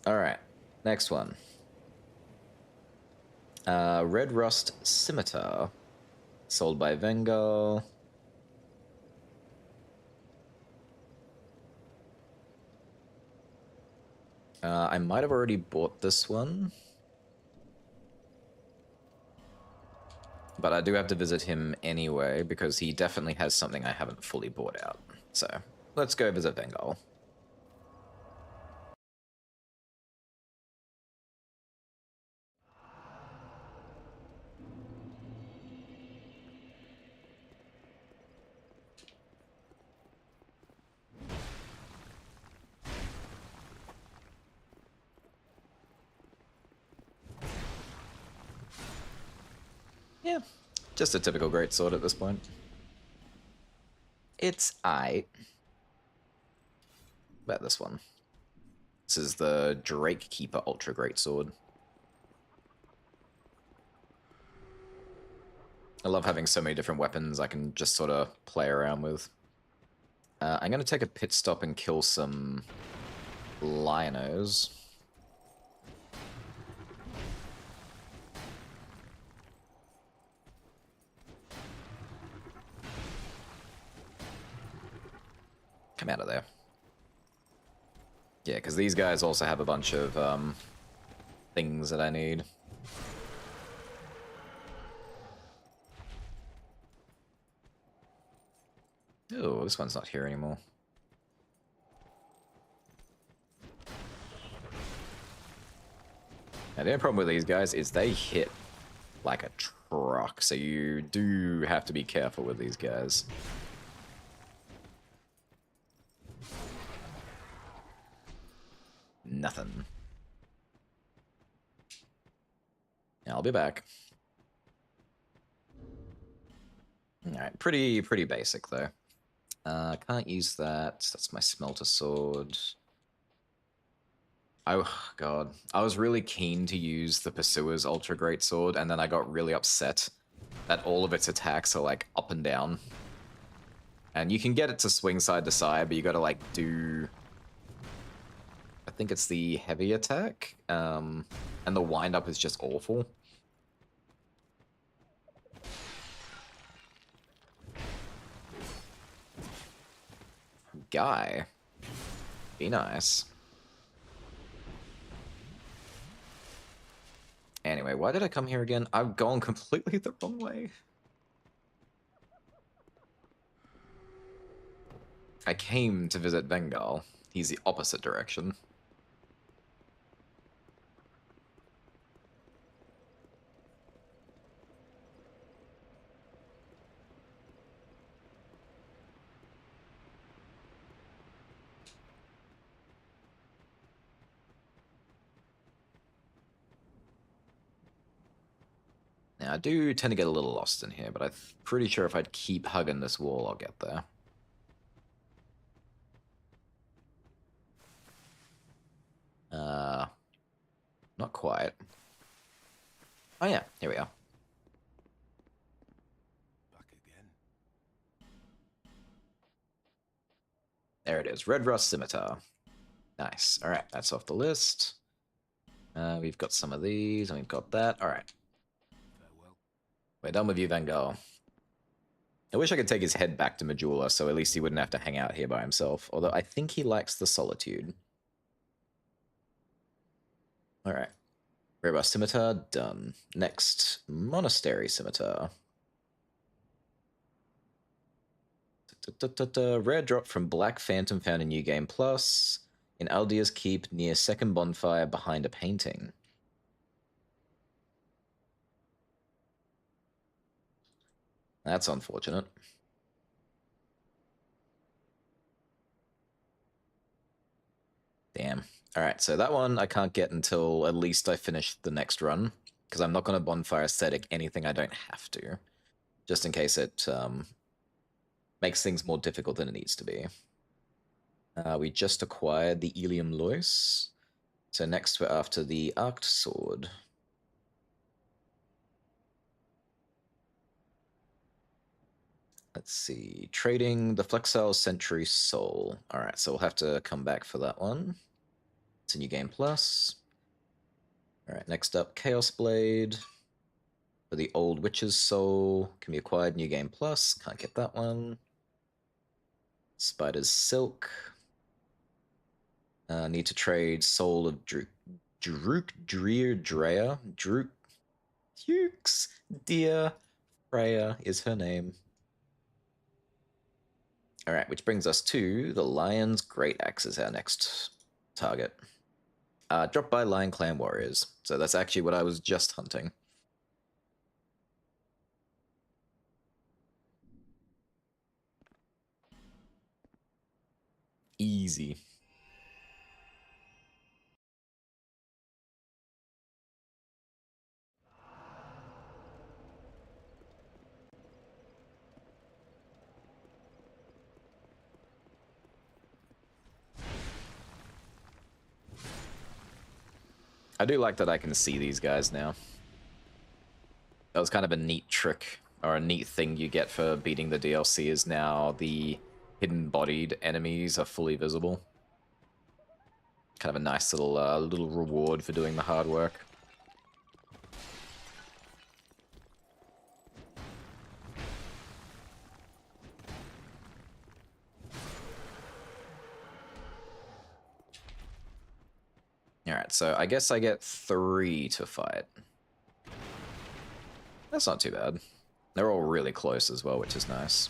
Alright, next one. Red Rust Scimitar. Sold by Vengal. I might have already bought this one. But I do have to visit him anyway, because he definitely has something I haven't fully bought out. So, let's go visit Vengal. Yeah, just a typical greatsword at this point. It's aight. About this one. This is the Drake Keeper Ultra Greatsword. I love having so many different weapons I can just sort of play around with. I'm going to take a pit stop and kill some Lionos. Come out of there. Yeah, because these guys also have a bunch of things that I need. Oh, this one's not here anymore. Now, the only problem with these guys is they hit like a truck, so you do have to be careful with these guys. Nothing. I'll be back. Alright, pretty basic though. Can't use that. That's my smelter sword. Oh god. I was really keen to use the Pursuer's Ultra Great Sword, and then I got really upset that all of its attacks are like up and down. And you can get it to swing side to side, but you gotta like do... I think it's the heavy attack. And the wind up is just awful. Guy. Be nice. Anyway, why did I come here again? I've gone completely the wrong way. I came to visit Vengal. He's the opposite direction. Now, I do tend to get a little lost in here, but I'm pretty sure if I'd keep hugging this wall, I'll get there. Not quite. Oh yeah, here we are. Back again. There it is. Red Rust Scimitar. Nice. All right, that's off the list. We've got some of these, and we've got that. All right. Farewell. We're done with you, Van Gogh. I wish I could take his head back to Majula, so at least he wouldn't have to hang out here by himself. Although I think he likes the solitude. All right. Red Rust Scimitar, done. Next, Monastery Scimitar. Rare drop from Black Phantom found in New Game Plus. In Aldea's Keep near second bonfire behind a painting. That's unfortunate. Damn. Alright, so that one I can't get until at least I finish the next run, because I'm not going to bonfire aesthetic anything I don't have to, just in case it makes things more difficult than it needs to be. We just acquired the Ilium Lois, so next we're after the Arced Sword. Let's see, trading the Flexile Century Soul. Alright, so we'll have to come back for that one. It's a New Game Plus. Alright, next up, Chaos Blade. For the Old Witch's Soul. Can be acquired, New Game Plus. Can't get that one. Spider's Silk. Need to trade Soul of Druk Dreer Drea. Dukes Dear Freya is her name. Alright, which brings us to the Lion's Great Axe as our next target. Dropped by Lion Clan Warriors. So that's actually what I was just hunting. Easy. I do like that I can see these guys now. That was kind of a neat trick, or a neat thing you get for beating the DLC, is now the hidden-bodied enemies are fully visible. Kind of a nice little reward for doing the hard work. Alright, so I guess I get 3 to fight. That's not too bad. They're all really close as well, which is nice.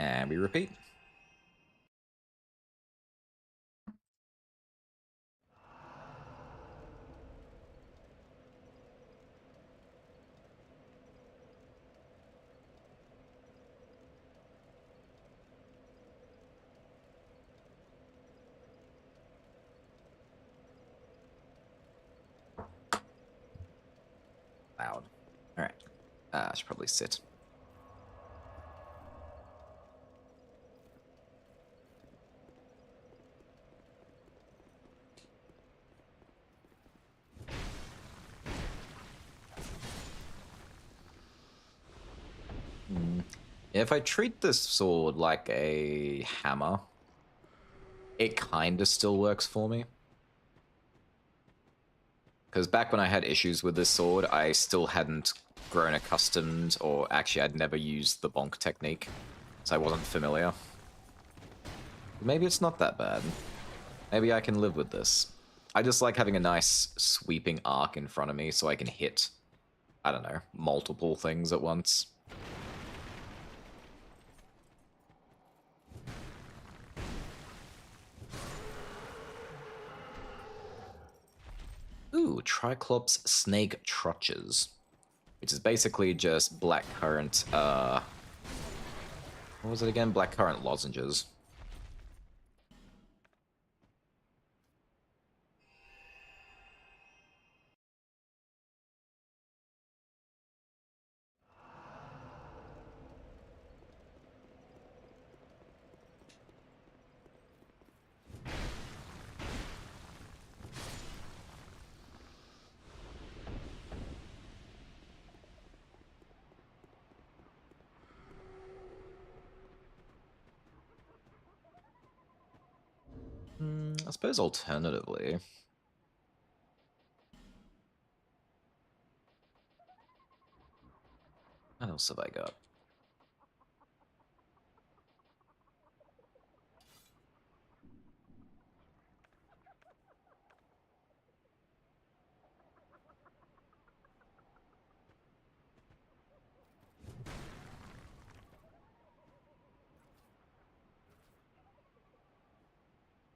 And we repeat. Loud. Alright. I should probably sit. If I treat this sword like a hammer, it kind of still works for me. Because back when I had issues with this sword, I still hadn't grown accustomed, or actually I'd never used the bonk technique, so I wasn't familiar. Maybe it's not that bad. Maybe I can live with this. I just like having a nice sweeping arc in front of me so I can hit, I don't know, multiple things at once. Ooh, Triclops Snake Trotches. Which is basically just blackcurrant, what was it again? Blackcurrant lozenges. I suppose alternatively. What else have I got?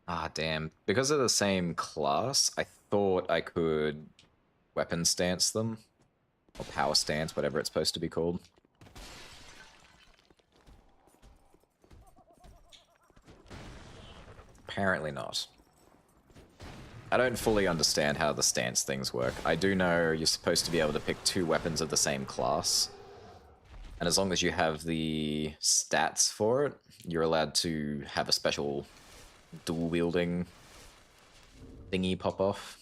Ah, damn. Because they're the same class, I thought I could weapon stance them. Or power stance, whatever it's supposed to be called. Apparently not. I don't fully understand how the stance things work. I do know you're supposed to be able to pick 2 weapons of the same class. And as long as you have the stats for it, you're allowed to have a special dual wielding thingy pop off.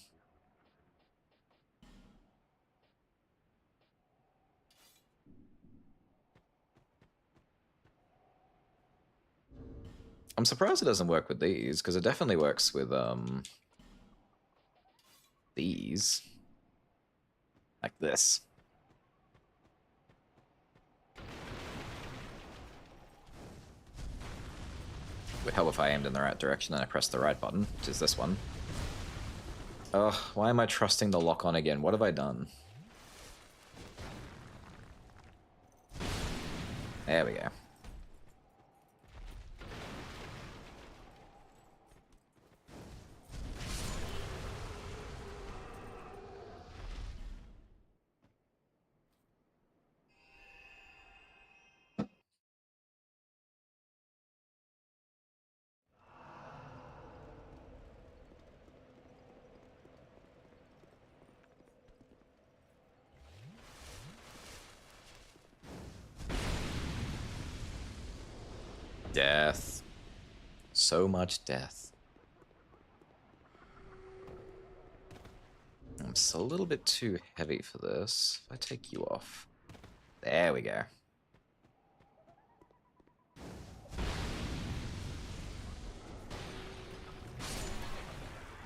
I'm surprised it doesn't work with these, because it definitely works with these. Like this. Would help if I aimed in the right direction and I pressed the right button, which is this one. Ugh, why am I trusting the lock-on again? What have I done? There we go. Death. So much death. I'm just a little bit too heavy for this. If I take you off. There we go.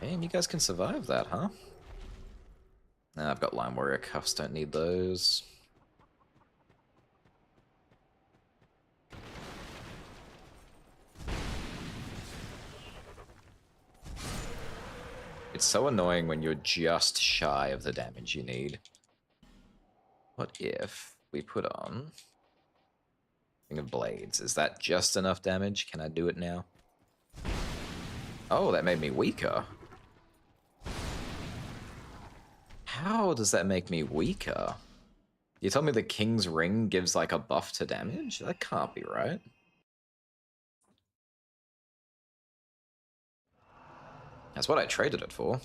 Damn, you guys can survive that, huh? Nah, I've got Lime Warrior cuffs, don't need those. It's so annoying when you're just shy of the damage you need. What if we put on Ring of Blades? Is that just enough damage? Can I do it now? Oh, that made me weaker. How does that make me weaker? You told me the King's Ring gives like a buff to damage? That can't be right. That's what I traded it for.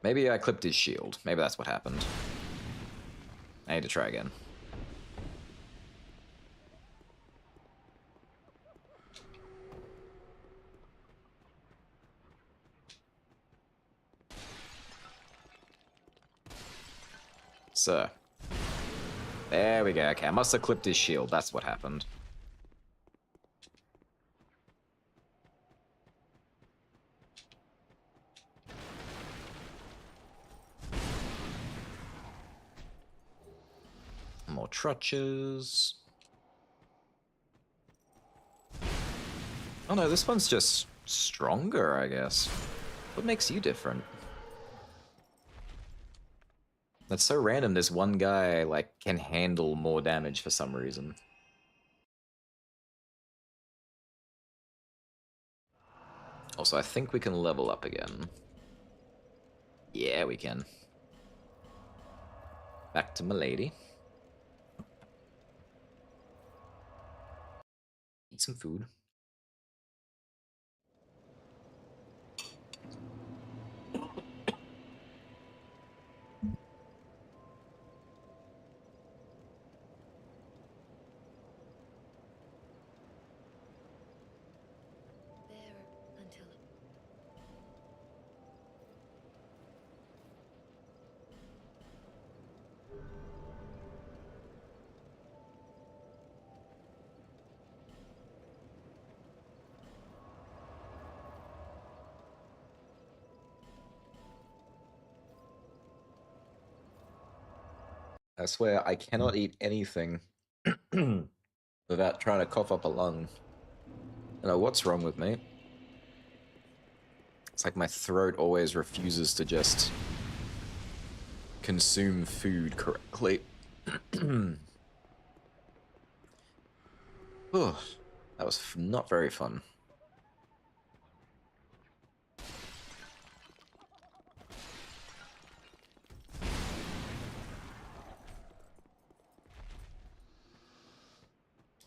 Maybe I clipped his shield. Maybe that's what happened. I need to try again. So. There we go. Okay, I must have clipped his shield. That's what happened. More trutches. Oh no, this one's just stronger, I guess. What makes you different? That's so random. This one guy, like, can handle more damage for some reason. Also, I think we can level up again. Yeah, we can. Back to Milady. Eat some food. There until I swear I cannot eat anything without trying to cough up a lung. I don't know what's wrong with me. It's like my throat always refuses to just consume food correctly. Oh, that was not very fun.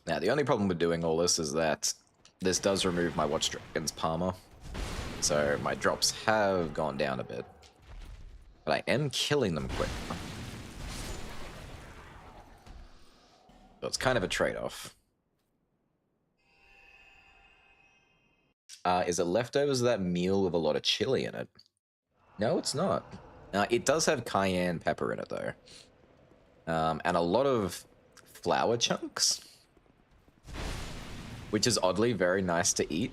Now, the only problem with doing all this is that this does remove my Watch Dragon's Palmer, so my drops have gone down a bit. But I am killing them quick. So it's kind of a trade-off. Is it leftovers of that meal with a lot of chili in it? No, it's not. It does have cayenne pepper in it, though. And a lot of flour chunks, which is oddly very nice to eat.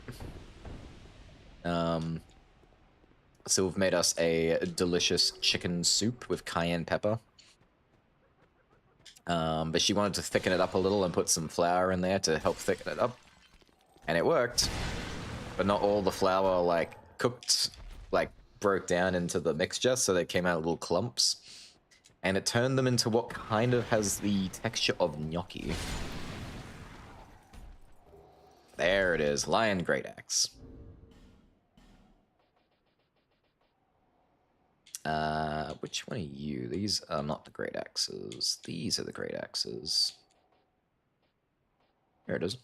So we've made us a delicious chicken soup with cayenne pepper. But she wanted to thicken it up a little and put some flour in there to help thicken it up. And it worked. But not all the flour, like, cooked, like, broke down into the mixture, so they came out little clumps. And it turned them into what kind of has the texture of gnocchi. There it is, Lion Great Axe. Which one are you? These are not the Great Axes. These are the Great Axes. There it is.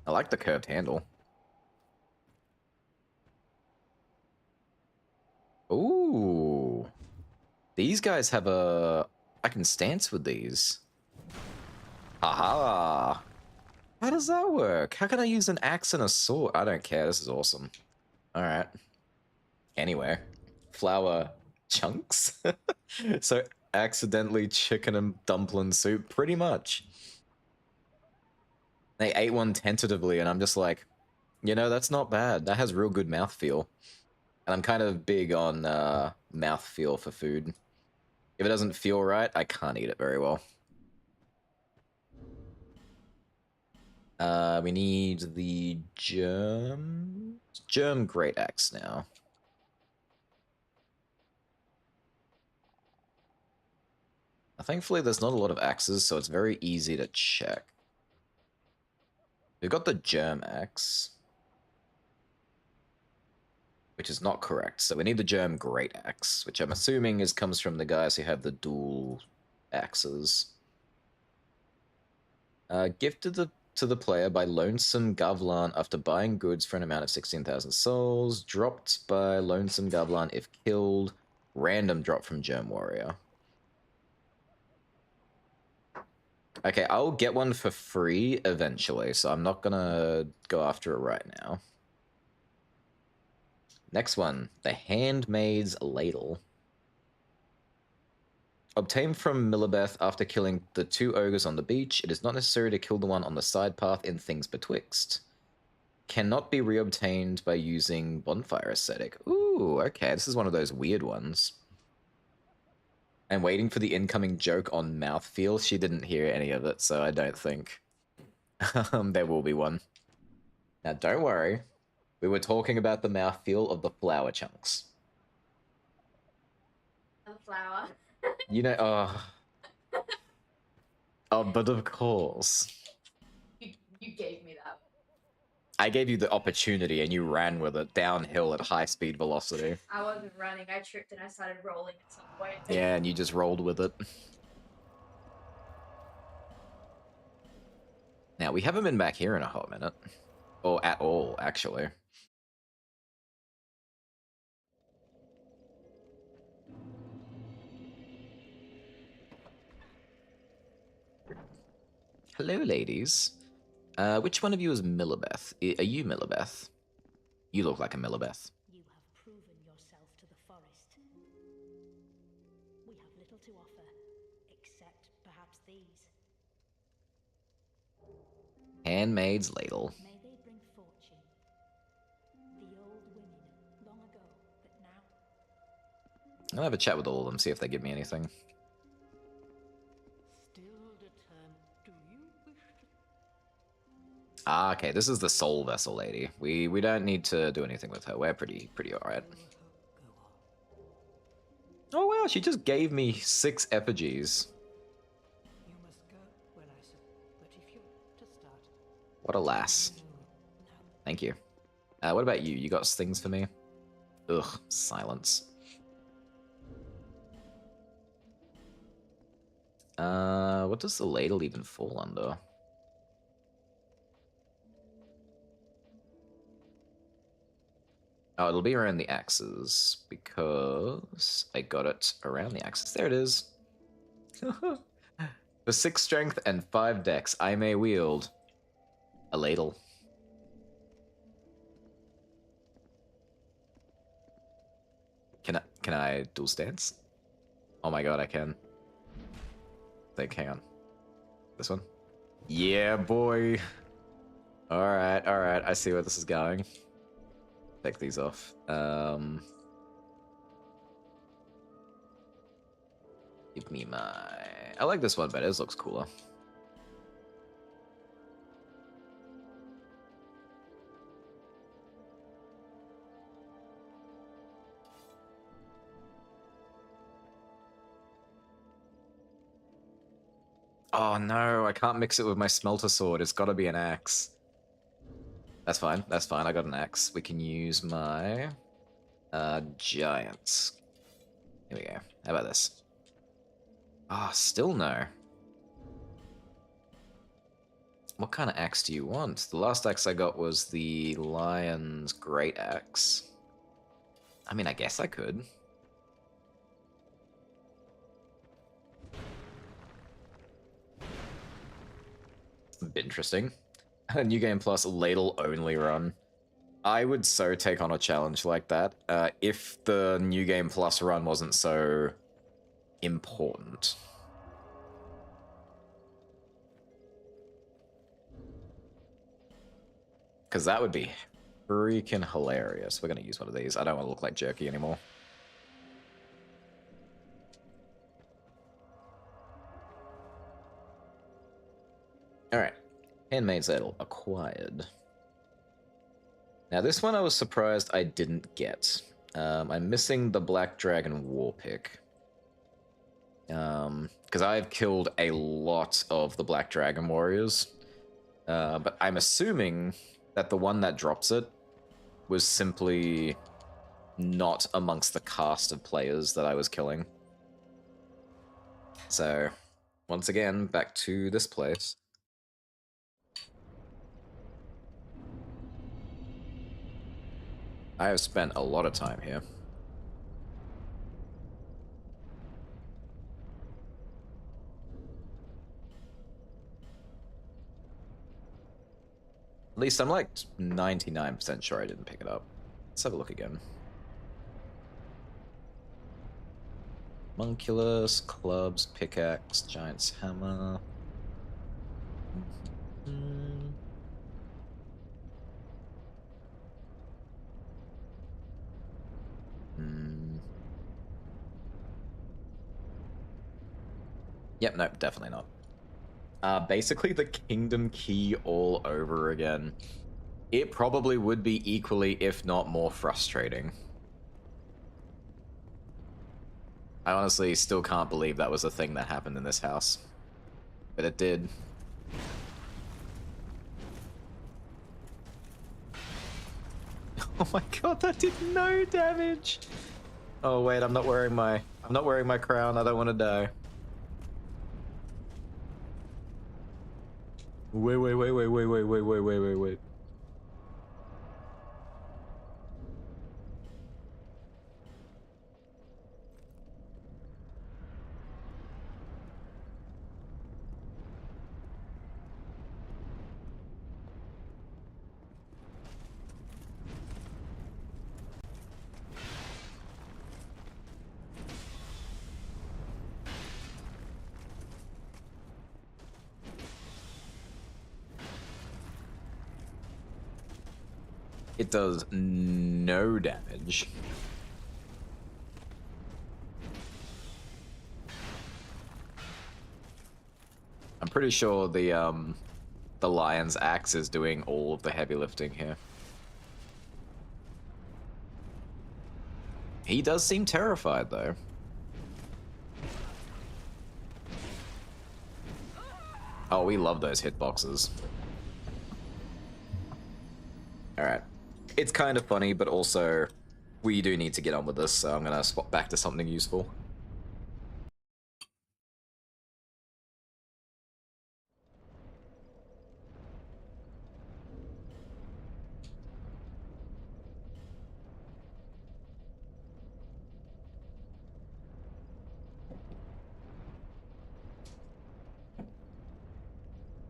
I like the curved handle. Ooh. These guys have a... I can stance with these. Aha! How does that work? How can I use an axe and a sword? I don't care, this is awesome. Alright. Anyway. Flour chunks? So accidentally chicken and dumpling soup, pretty much. They ate one tentatively and I'm just like, you know, that's not bad. That has real good mouthfeel. And I'm kind of big on mouthfeel for food. If it doesn't feel right, I can't eat it very well. We need the germ Great Axe now. Thankfully, there's not a lot of axes, so it's very easy to check. We've got the germ axe, which is not correct. So we need the germ Great Axe, which I'm assuming comes from the guys who have the dual axes. Gifted to the player by Lonesome Gavlan after buying goods for an amount of 16,000 souls. Dropped by Lonesome Gavlan if killed. Random drop from Germ Warrior. Okay, I'll get one for free eventually, so I'm not gonna go after it right now. Next one, the Handmaid's Ladle. Obtained from Millibeth after killing the 2 ogres on the beach. It is not necessary to kill the one on the side path in Things Betwixt. Cannot be reobtained by using Bonfire Ascetic. Ooh, okay, this is one of those weird ones. And waiting for the incoming joke on mouthfeel. She didn't hear any of it, so I don't think there will be one. Now, don't worry. We were talking about the mouthfeel of the flour chunks. The flour. You know, oh, but of course. You gave me that. I gave you the opportunity and you ran with it downhill at high speed velocity. I wasn't running. I tripped and I started rolling at some point. Yeah, and you just rolled with it. Now, we haven't been back here in a hot minute. Or at all, actually. Hello, ladies. Which one of you is Millibeth? Are you Millibeth? You look like a Millibeth. You have proven yourself to the forest. We have little to offer, except perhaps these. Handmaid's Ladle. May they bring fortune. The old women, long ago, but I'll have a chat with all of them, see if they give me anything. Still determined. Do you wish to Ah, okay, this is the soul vessel lady. We don't need to do anything with her. We're pretty alright. Oh wow, she just gave me 6 effigies. You must go when I say. But if you're to start. What a lass. No. Thank you. What about you? You got things for me? Ugh, silence. What does the ladle even fall under? Oh, it'll be around the axes, because I got it around the axes. There it is. For 6 strength and 5 dex, I may wield a ladle. Can I dual stance? Oh my god, I can. Hang on. This one? Yeah, boy. Alright, I see where this is going. Take these off. Give me my... I like this one better, this looks cooler. Oh no, I can't mix it with my smelter sword. It's gotta be an axe. That's fine, I got an axe. We can use my giants. Here we go. How about this? Ah, still no. What kind of axe do you want? The last axe I got was the Lion's Great Axe. I mean, I guess I could. Interesting. New Game Plus ladle only run. I would so take on a challenge like that if the New Game Plus run wasn't so important. Because that would be freaking hilarious. We're going to use one of these. I don't want to look like Jerky anymore. Alright. Handmaid's Idol acquired. Now this one I was surprised I didn't get. I'm missing the Black Dragon War Pick. Because I've killed a lot of the Black Dragon Warriors. But I'm assuming that the one that drops it was simply not amongst the cast of players that I was killing. So, once again, back to this place. I have spent a lot of time here. At least I'm like 99% sure I didn't pick it up. Let's have a look again. Monculus, clubs, pickaxe, giant's hammer. Yep, nope, definitely not. Basically the Kingdom Key all over again. It probably would be equally, if not more, frustrating. I honestly still can't believe that was a thing that happened in this house. But it did. Oh my god, that did no damage! Oh wait, I'm not wearing my crown, I don't want to die. Wait. It does no damage. pretty sure the lion's axe is doing all of the heavy lifting here. He does seem terrified, though. Oh, we love those hitboxes. Alright. It's kind of funny, but also we do need to get on with this, so I'm gonna swap back to something useful.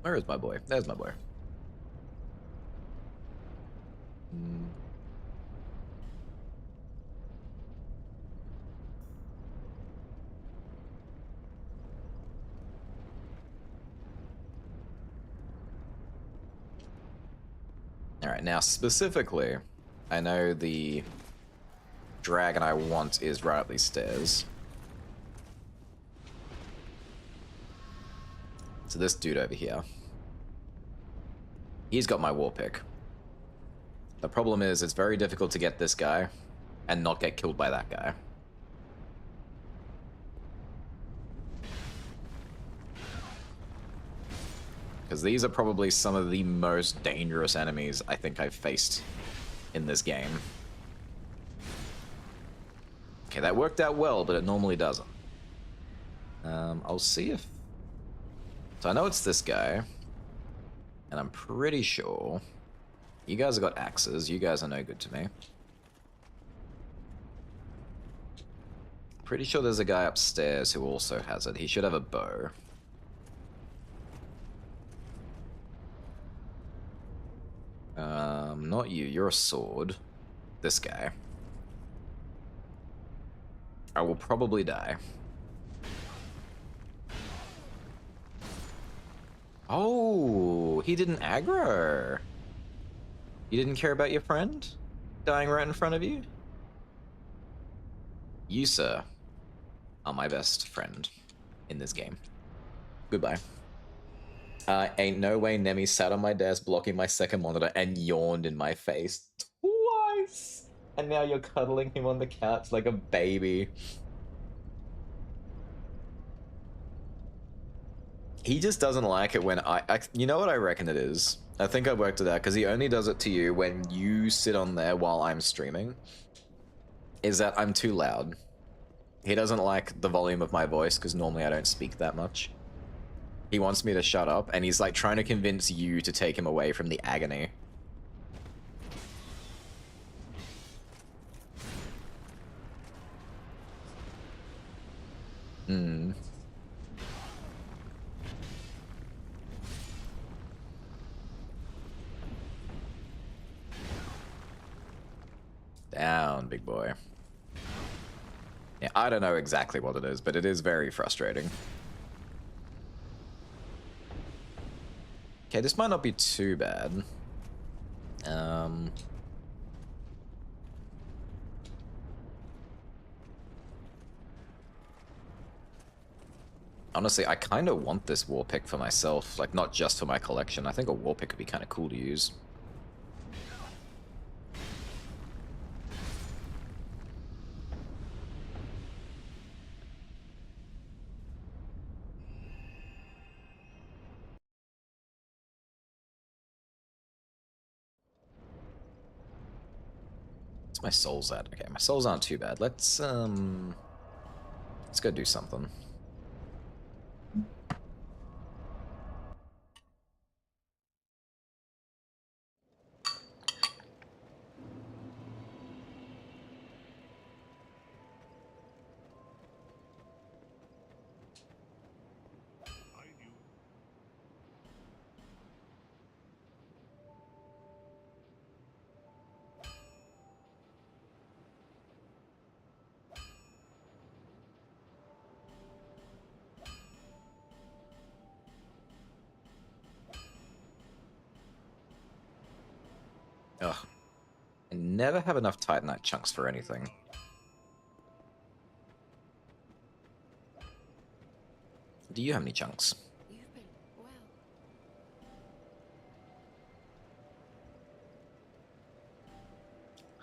Where is my boy? There's my boy. Alright, now specifically, I know the dragon I want is right up these stairs. So this dude over here. He's got my war pick. The problem is, it's very difficult to get this guy and not get killed by that guy. Because these are probably some of the most dangerous enemies I think I've faced in this game. Okay, that worked out well, but it normally doesn't. I'll see if... So I know it's this guy. And I'm pretty sure... You guys have got axes. You guys are no good to me. Pretty sure there's a guy upstairs who also has it. He should have a bow. Not you. You're a sword. This guy. I will probably die. Oh, he didn't aggro. You didn't care about your friend dying right in front of you? You, sir, are my best friend in this game. Goodbye. Ain't no way Nemi sat on my desk blocking my second monitor and yawned in my face twice. And now you're cuddling him on the couch like a baby. He just doesn't like it when you know what I reckon it is? I think I worked it out, because he only does it to you when you sit on there while I'm streaming. Is that I'm too loud. He doesn't like the volume of my voice, because normally I don't speak that much. He wants me to shut up, and he's like trying to convince you to take him away from the agony. Hmm. Down, big boy. Yeah, I don't know exactly what it is, but it is very frustrating. Okay, this might not be too bad. Honestly, I kind of want this war pick for myself, like not just for my collection. I think a war pick would be kind of cool to use. What's my souls at? Okay, my souls aren't too bad. Let's go do something. Ugh. I never have enough Titanite chunks for anything. Do you have any chunks? You've been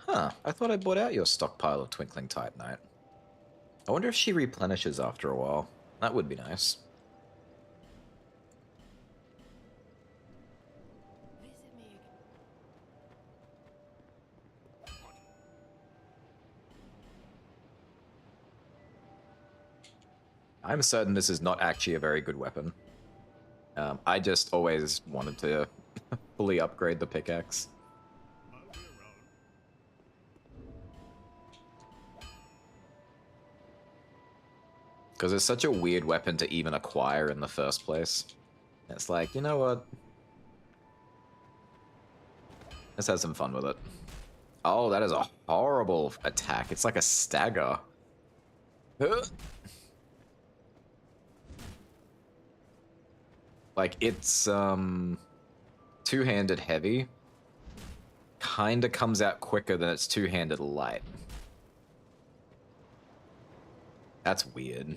Huh, I thought I bought out your stockpile of Twinkling Titanite. I wonder if she replenishes after a while. That would be nice. Visit me again. I'm certain this is not actually a very good weapon. I just always wanted to fully upgrade the pickaxe. Because it's such a weird weapon to even acquire in the first place. It's like, you know what? Let's have some fun with it. Oh, that is a horrible attack. It's like a stagger. Like, it's, two-handed heavy. Kinda comes out quicker than its two-handed light. That's weird.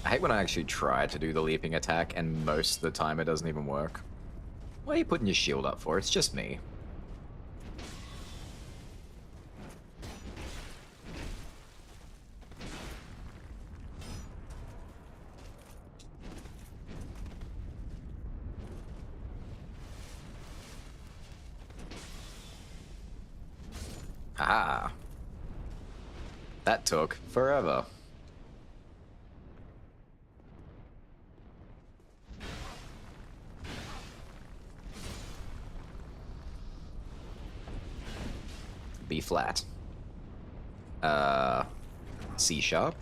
I hate when I actually try to do the leaping attack and most of the time it doesn't even work. What are you putting your shield up for? It's just me. Ah. That took forever. B flat. C sharp.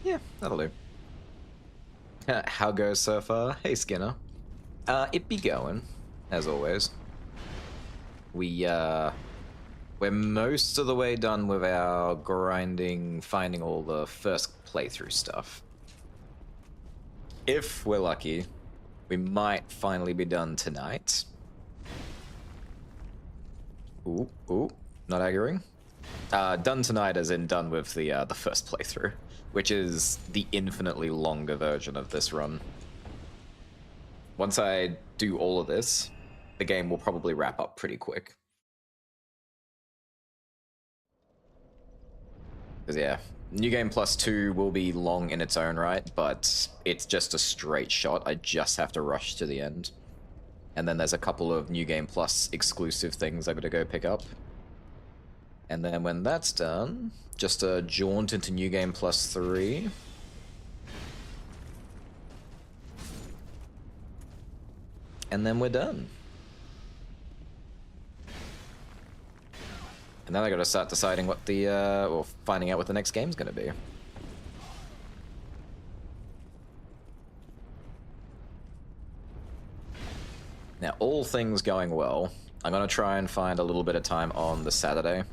Yeah, that'll do. How goes so far? Hey Skinner. It be going, as always. We're most of the way done with our grinding, finding all the first playthrough stuff. If we're lucky, we might finally be done tonight. Ooh, not aggroing. Done tonight as in done with the first playthrough, which is the infinitely longer version of this run. Once I do all of this, the game will probably wrap up pretty quick. Because yeah, New Game Plus 2 will be long in its own right, but it's just a straight shot. I just have to rush to the end. And then there's a couple of New Game Plus exclusive things I've got to go pick up. And then when that's done, just a jaunt into New Game Plus 3. And then we're done. And then I gotta start deciding what the, or finding out what the next game's gonna be. Now, all things going well, I'm gonna try and find a little bit of time on the Saturday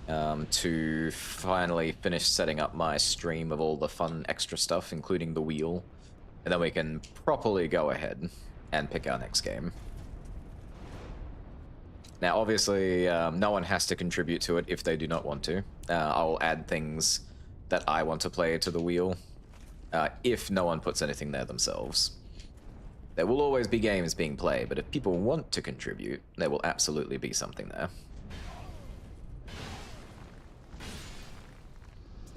to finally finish setting up my stream of all the fun extra stuff, including the wheel. And then we can properly go ahead and pick our next game. Now, obviously, no one has to contribute to it if they do not want to. I'll add things that I want to play to the wheel, if no one puts anything there themselves. There will always be games being played, but if people want to contribute, there will absolutely be something there.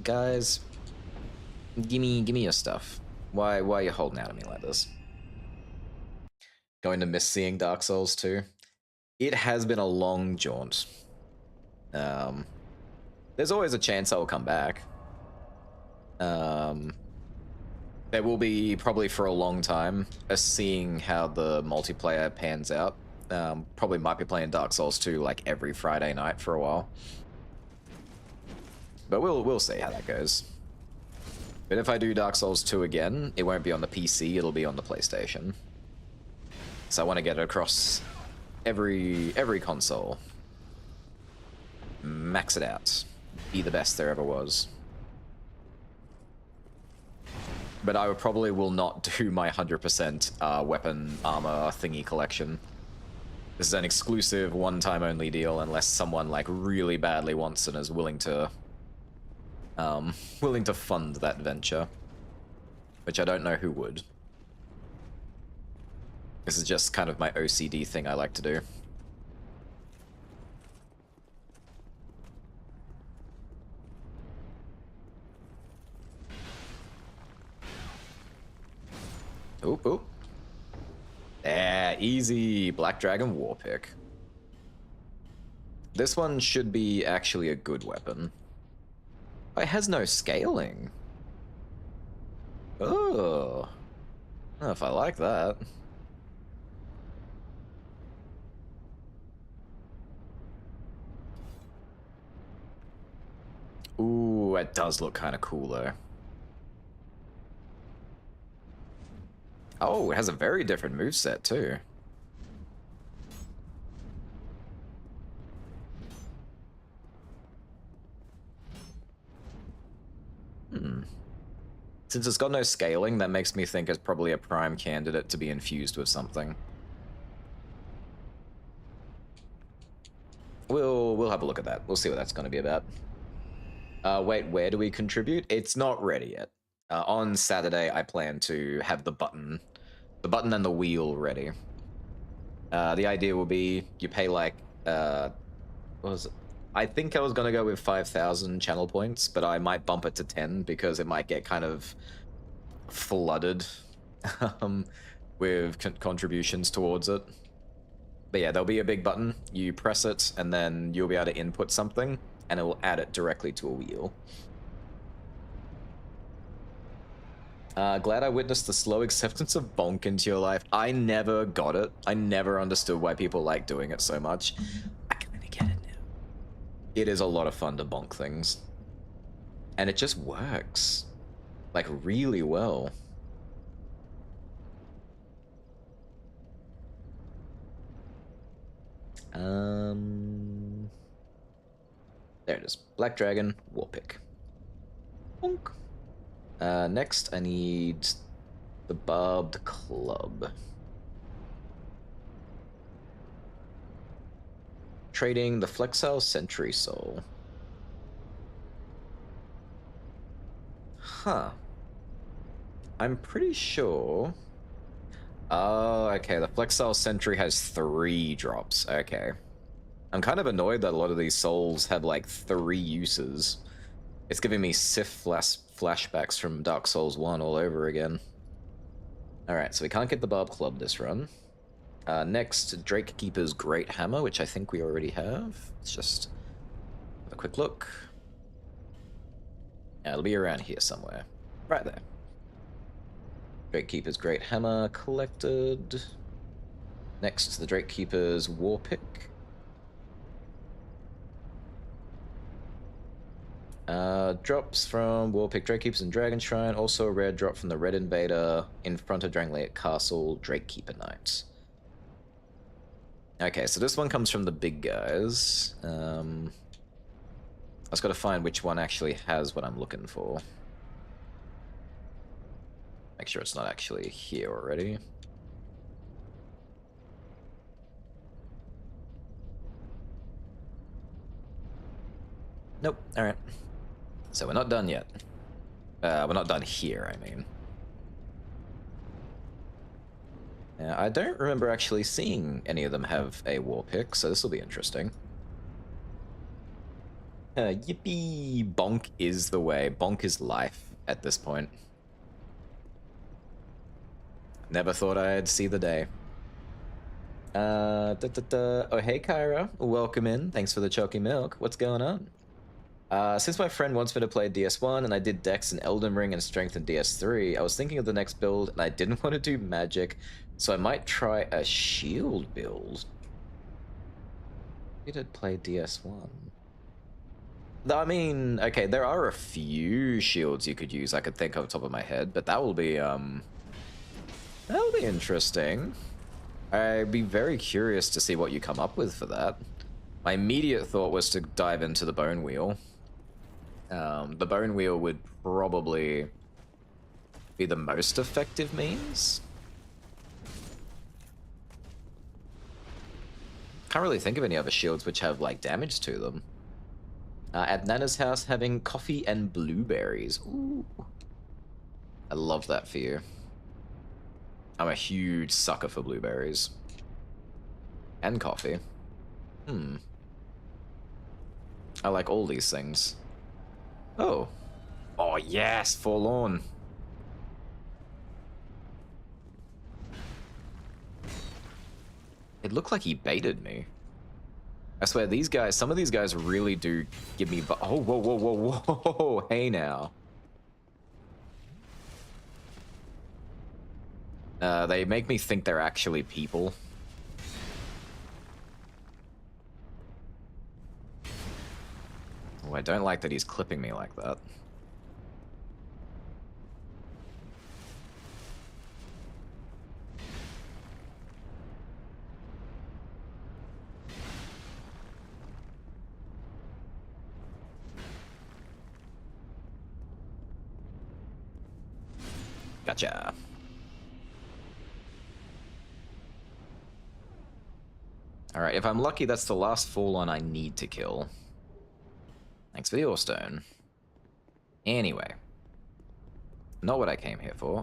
Guys, gimme your stuff. Why are you holding out at me like this? Going to miss seeing Dark Souls 2? It has been a long jaunt. There's always a chance I will come back. There will be, probably for a long time, seeing how the multiplayer pans out. Probably might be playing Dark Souls 2 like every Friday night for a while. But we'll see how that goes. But if I do Dark Souls 2 again, it won't be on the PC, it'll be on the PlayStation. So I want to get it across every console. Max it out. Be the best there ever was. But I probably will not do my 100% weapon armor thingy collection. This is an exclusive one-time only deal unless someone like really badly wants and is willing to fund that venture. Which I don't know who would. This is just kind of my OCD thing I like to do. Oop, oop. Yeah, easy. Black Dragon Warpick. This one should be actually a good weapon. Oh, it has no scaling. Oh. I don't know if I like that. Ooh, it does look kind of cool though. Oh, it has a very different moveset too. Since it's got no scaling, that makes me think it's probably a prime candidate to be infused with something. We'll have a look at that. We'll see what that's going to be about. Wait, where do we contribute? It's not ready yet. On Saturday, I plan to have the button and the wheel ready. The idea will be you pay like, what was it? I think I was gonna go with 5,000 channel points, but I might bump it to 10 because it might get kind of flooded with contributions towards it. But yeah, there'll be a big button. You press it, and then you'll be able to input something, and it will add it directly to a wheel. Glad I witnessed the slow acceptance of bonk into your life. I never got it. I never understood why people like doing it so much. I kind of get it now. It is a lot of fun to bonk things. And it just works. Like, really well. There it is. Black Dragon, Warpick. Bonk. Next, I need the Barbed Club. Trading the Flexile Sentry Soul. Huh. I'm pretty sure... Oh, okay, the Flexile Sentry has 3 drops. Okay. I'm kind of annoyed that a lot of these souls have like 3 uses. It's giving me Sith flashbacks from Dark Souls 1 all over again. Alright, so we can't get the Barb Club this run. Next, Drake Keeper's Great Hammer, which I think we already have. Let's just have a quick look. Yeah, it'll be around here somewhere. Right there. Drake Keeper's Great Hammer collected. Next, the Drake Keeper's Warpick. Drops from Warpick, Drake Keepers and Dragon Shrine. Also a rare drop from the Red Invader in front of Drangleic Castle, Drake Keeper Knight. Okay, so this one comes from the big guys. I just gotta find which one actually has what I'm looking for. Make sure it's not actually here already. Nope, alright. So we're not done yet. We're not done here, I mean. I don't remember actually seeing any of them have a Warpick, so this will be interesting. Yippee! Bonk is the way. Bonk is life at this point. Never thought I'd see the day. Oh, hey, Kyra. Welcome in. Thanks for the chalky milk. What's going on? Since my friend wants me to play DS1 and I did Dex in Elden Ring and Strength in DS3, I was thinking of the next build and I didn't want to do magic, so I might try a shield build. Did it play DS1? I mean, okay, there are a few shields you could use I could think off the top of my head, but that'll be interesting. I'd be very curious to see what you come up with for that. My immediate thought was to dive into the Bone Wheel. The Bone Wheel would probably be the most effective means. Can't really think of any other shields which have, like, damage to them. At Nana's house, having coffee and blueberries. Ooh. I love that for you. I'm a huge sucker for blueberries. And coffee. I like all these things. Oh. Oh, yes, Forlorn. It looked like he baited me. I swear, these guys, some of these guys really do give me... Oh, whoa, whoa, whoa, whoa, hey now. They make me think they're actually people. Oh, I don't like that he's clipping me like that. Gotcha. Alright, if I'm lucky, that's the last Fallen I need to kill. Thanks for the Ore Stone. Anyway. Not what I came here for.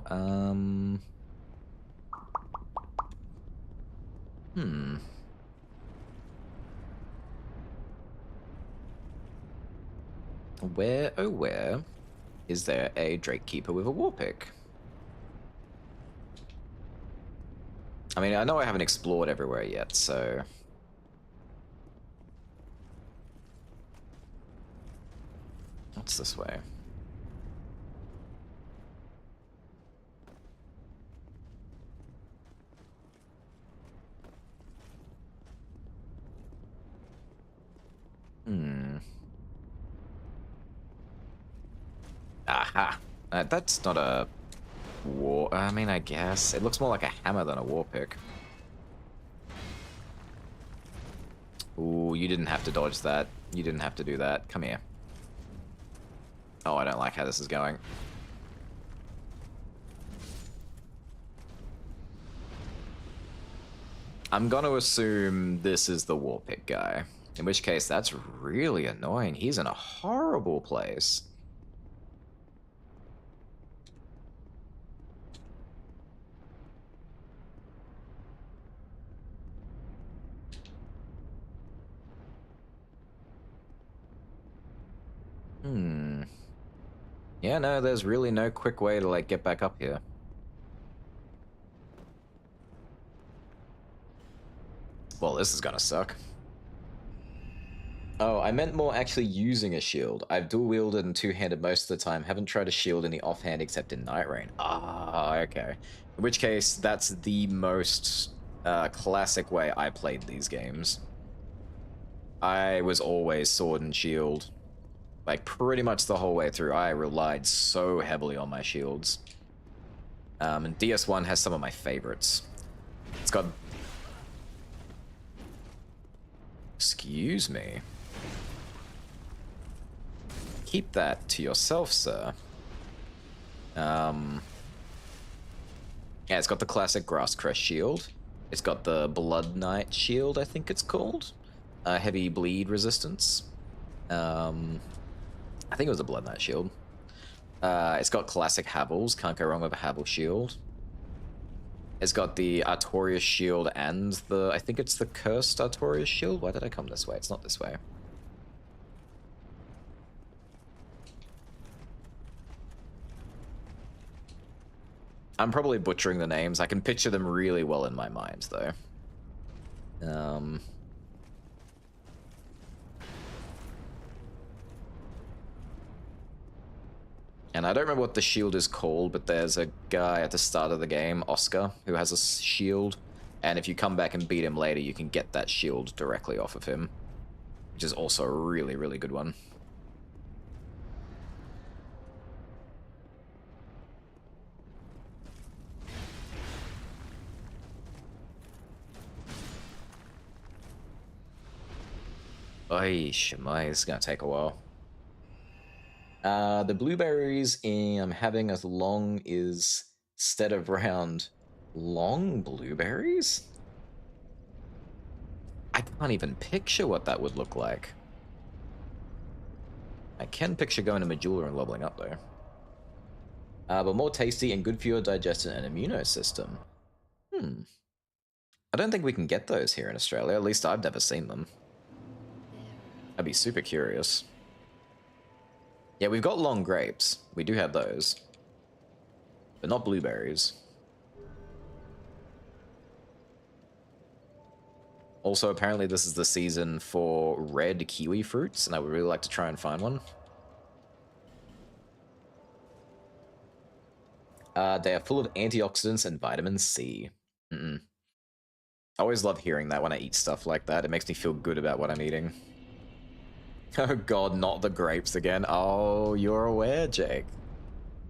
Where, oh where, is there a Drake Keeper with a War Pick? I mean, I know I haven't explored everywhere yet, so... What's this way? Aha! That's not a... war... I mean, I guess. It looks more like a hammer than a war pick. Ooh, you didn't have to dodge that. You didn't have to do that. Come here. Oh, I don't like how this is going. I'm gonna assume this is the war pick guy. In which case, that's really annoying. He's in a horrible place. Yeah, no, there's really no quick way to, like, get back up here. Well, this is gonna suck. Oh, I meant more actually using a shield. I've dual-wielded and two-handed most of the time. Haven't tried a shield in the offhand except in Night Rain. Ah, okay. In which case, that's the most classic way I played these games. I was always sword and shield. Like, pretty much the whole way through. I relied so heavily on my shields. And DS1 has some of my favorites. It's got... Excuse me. Keep that to yourself, sir. Yeah, it's got the classic Grasscrest shield. It's got the Blood Knight shield, I think it's called. Heavy bleed resistance. I think it was a Blood Knight shield. It's got classic Havels, can't go wrong with a Havel shield. It's got the Artorias shield and the... I think it's the Cursed Artorias shield? Why did I come this way? It's not this way. I'm probably butchering the names. I can picture them really well in my mind, though. And I don't remember what the shield is called, but there's a guy at the start of the game, Oscar, who has a shield. And if you come back and beat him later, you can get that shield directly off of him. Which is also a really, really good one. Oy, Shemai, this is gonna take a while. The blueberries I'm having as long is instead of round long blueberries? I can't even picture what that would look like. I can picture going to Majula and leveling up though. But more tasty and good for your digestion and immune system. I don't think we can get those here in Australia. At least I've never seen them. I'd be super curious. Yeah, we've got long grapes. We do have those. But not blueberries. Also, apparently this is the season for red kiwi fruits, and I would really like to try and find one. They are full of antioxidants and vitamin C. I always love hearing that when I eat stuff like that. It makes me feel good about what I'm eating. Oh god, not the grapes again. Oh, you're aware, Jake.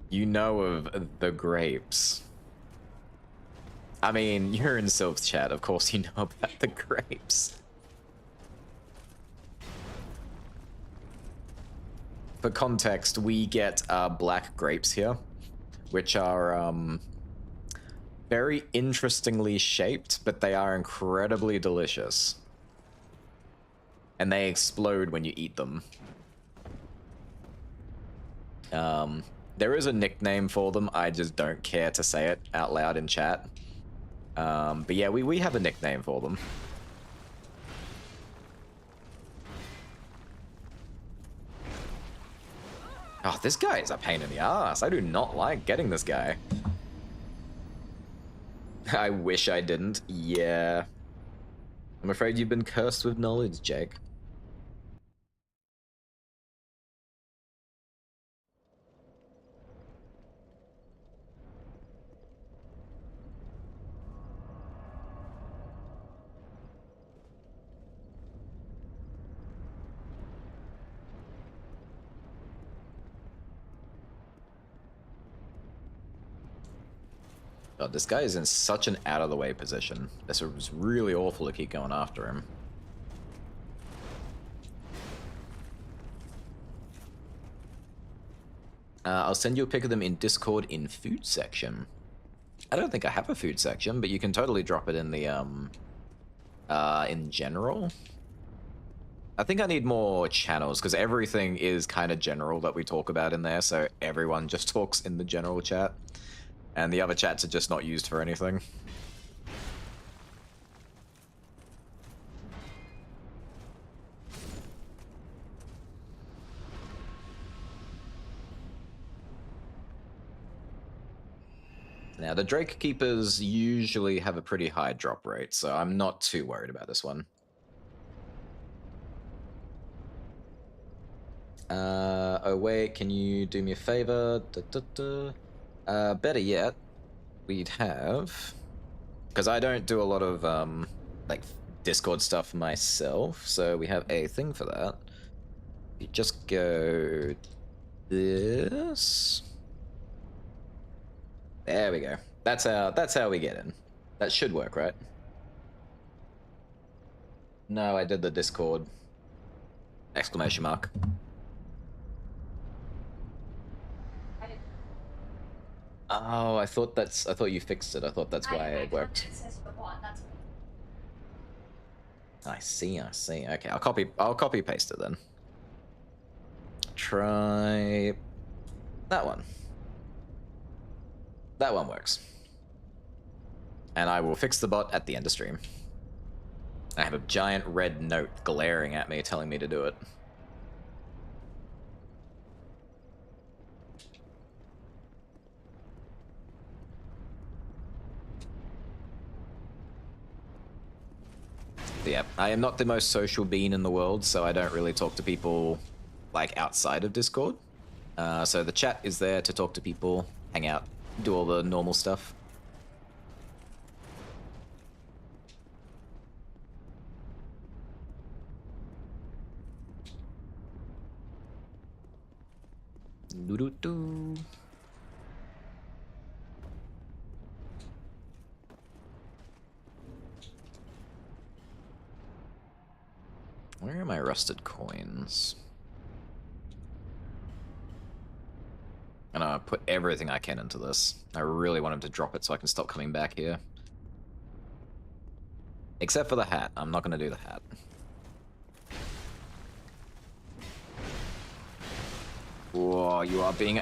You know of the grapes. I mean, you're in Sylph's chat, of course you know about the grapes. For context, we get black grapes here, which are very interestingly shaped, but they are incredibly delicious. And they explode when you eat them. There is a nickname for them, I just don't care to say it out loud in chat. But yeah, we have a nickname for them. Oh, this guy is a pain in the ass. I do not like getting this guy. I wish I didn't. Yeah. I'm afraid you've been cursed with knowledge, Jake. God, this guy is in such an out-of-the-way position. This was really awful to keep going after him. I'll send you a pic of them in Discord in food section. I don't think I have a food section, but you can totally drop it in the, in general. I think I need more channels, because everything is kind of general that we talk about in there, so everyone just talks in the general chat. And the other chats are just not used for anything. Now, the Drake Keepers usually have a pretty high drop rate, so I'm not too worried about this one. Oh wait, can you do me a favor? Better yet, we'd have... Because I don't do a lot of, like, Discord stuff myself, so we have a thing for that. You just go... this... There we go. That's how we get in. That should work, right? No, I did the Discord. Exclamation mark. Oh, I thought you fixed it. I thought that's why it worked. I see. Okay, I'll copy paste it then. Try that one. That one works. And I will fix the bot at the end of stream. I have a giant red note glaring at me telling me to do it. Yeah, I am not the most social being in the world, so I don't really talk to people, like, outside of Discord. So the chat is there to talk to people, hang out, do all the normal stuff. Doo-doo-doo. Where are my rusted coins? And I put everything I can into this. I really want him to drop it so I can stop coming back here. Except for the hat. I'm not going to do the hat. Whoa, you are being...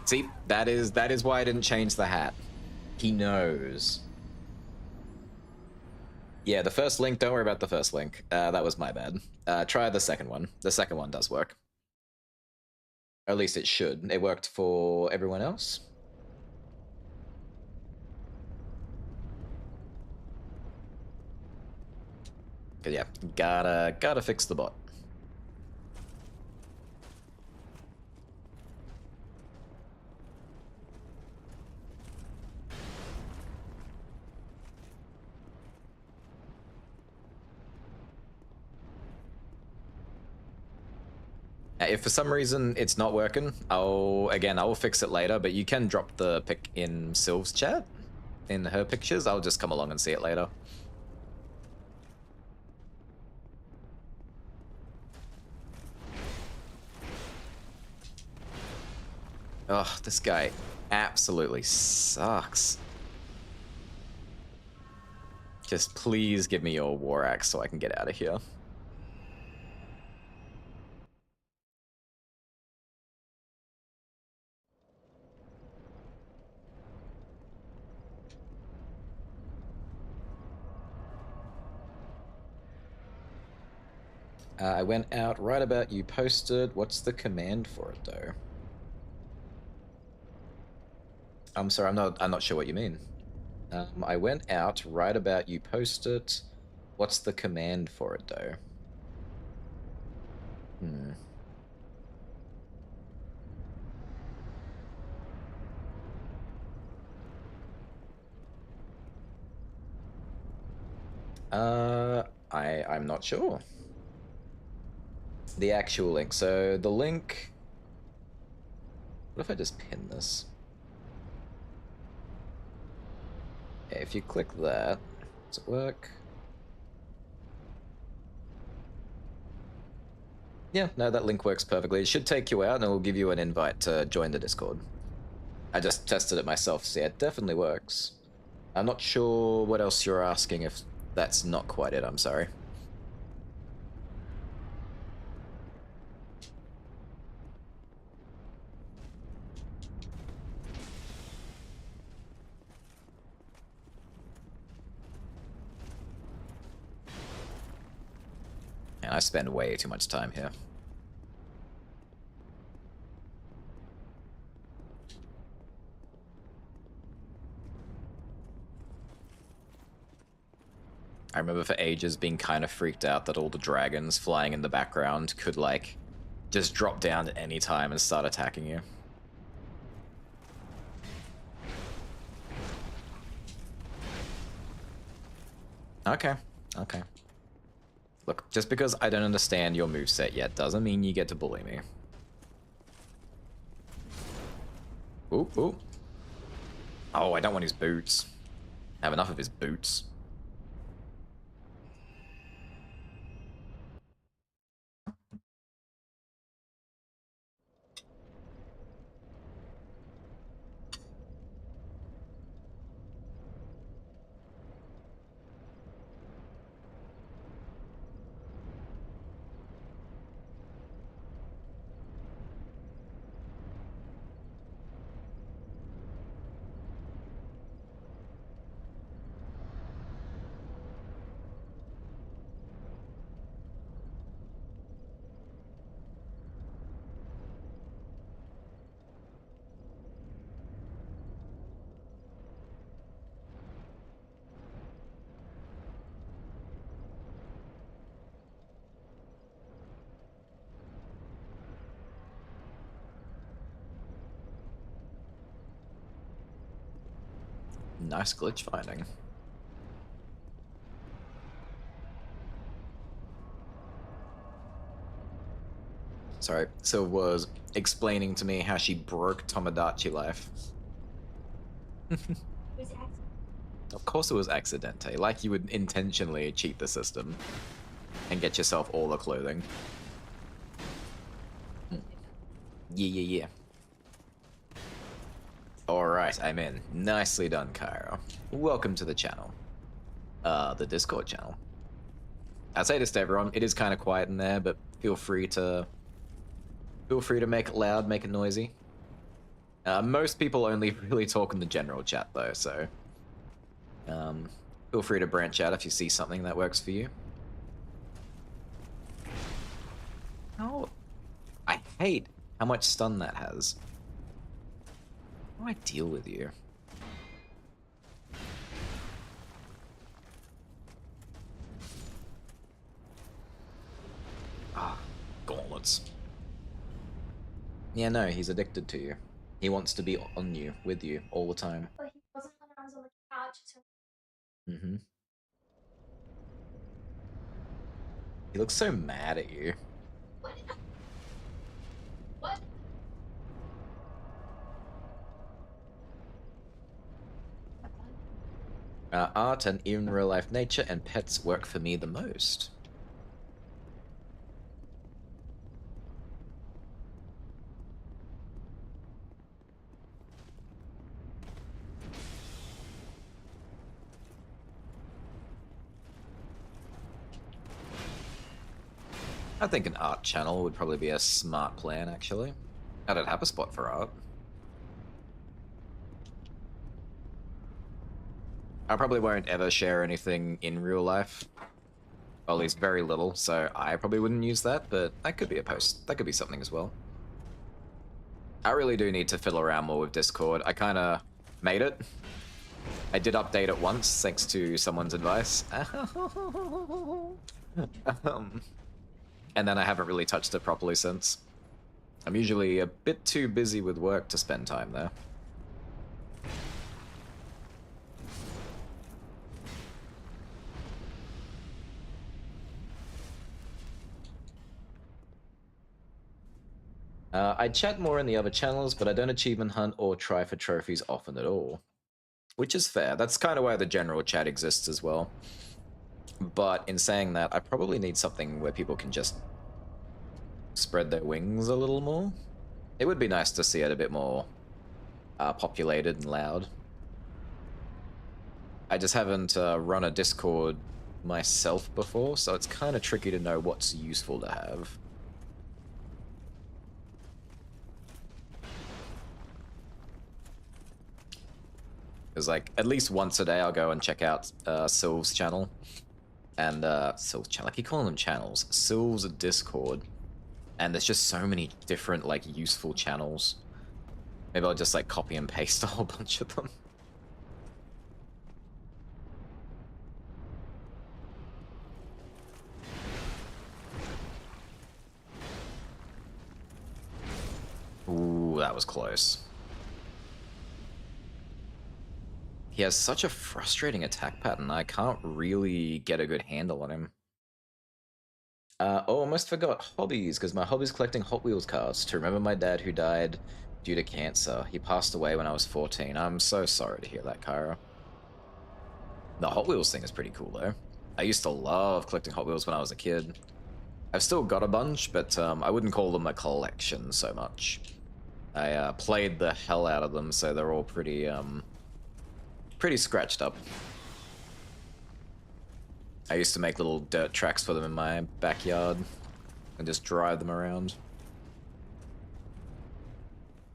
See, that is why I didn't change the hat. He knows. Yeah, the first link, don't worry about the first link. That was my bad. Try the second one. The second one does work. Or at least it should. It worked for everyone else. But yeah, gotta fix the bot. If for some reason it's not working, I will fix it later, but you can drop the pic in Sylv's chat, in her pictures. I'll just come along and see it later. Ugh, this guy absolutely sucks. Just please give me your war axe so I can get out of here. I went out right about you posted. What's the command for it though? I'm sorry, I'm not sure what you mean. I went out right about you posted. What's the command for it though? Hmm. I'm not sure. The actual link. So the link. What if I just pin this? Yeah, if you click that, does it work? Yeah, no, that link works perfectly. It should take you out and it will give you an invite to join the Discord. I just tested it myself, so yeah, it definitely works. I'm not sure what else you're asking if that's not quite it, I'm sorry. And I spend way too much time here. I remember for ages being kind of freaked out that all the dragons flying in the background could, like, just drop down at any time and start attacking you. Okay, okay. Look, just because I don't understand your moveset yet doesn't mean you get to bully me. Ooh, ooh. Oh, I don't want his boots. I have enough of his boots. nice glitch finding. Sorry, Syl was explaining to me how she broke Tomodachi Life. It was accident. Of course it was accidente, like you would intentionally cheat the system and get yourself all the clothing. Yeah. Alright, I'm in. Nicely done, Cairo. Welcome to the channel. The Discord channel. I say this to everyone, it is kind of quiet in there, but feel free to make it loud, make it noisy. Most people only really talk in the general chat though, so feel free to branch out if you see something that works for you. Oh, I hate how much stun that has. How do I deal with you? Ah, gauntlets. Yeah, no, he's addicted to you. He wants to be on you, with you, all the time. But he wasn't when I was on the couch. So Mm-hmm. He looks so mad at you. what? What? Art and in real life nature and pets work for me the most. I think an art channel would probably be a smart plan, actually. I don't have a spot for art. I probably won't ever share anything in real life. Or at least very little, so I probably wouldn't use that, but that could be a post. That could be something as well. I really do need to fiddle around more with Discord. I kind of made it. I did update it once, thanks to someone's advice. And then I haven't really touched it properly since. I'm usually a bit too busy with work to spend time there. I chat more in the other channels, but I don't achievement hunt or try for trophies often at all. Which is fair. That's kind of why the general chat exists as well. But in saying that, I probably need something where people can just spread their wings a little more. It would be nice to see it a bit more populated and loud. I just haven't run a Discord myself before, so it's kind of tricky to know what's useful to have. Because, like, at least once a day I'll go and check out Sylv's channel. And, Sylv's channel, I keep calling them channels. Sylv's Discord. And there's just so many different, like, useful channels. Maybe I'll just, like, copy and paste a whole bunch of them. Ooh, that was close. He has such a frustrating attack pattern, I can't really get a good handle on him. Oh, almost forgot hobbies, because my hobby's collecting Hot Wheels cars to remember my dad who died due to cancer. He passed away when I was 14. I'm so sorry to hear that, Kyra. The Hot Wheels thing is pretty cool, though. I used to love collecting Hot Wheels when I was a kid. I've still got a bunch, but I wouldn't call them a collection so much. I played the hell out of them, so they're all pretty scratched up. I used to make little dirt tracks for them in my backyard and just drive them around.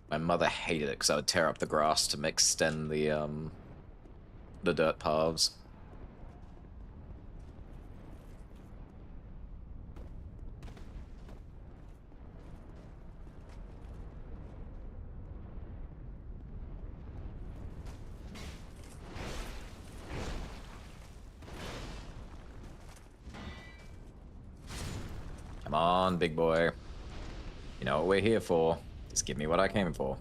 My mother hated it because I would tear up the grass to extend the dirt paths. Come on, big boy. You know what we're here for. Just give me what I came for.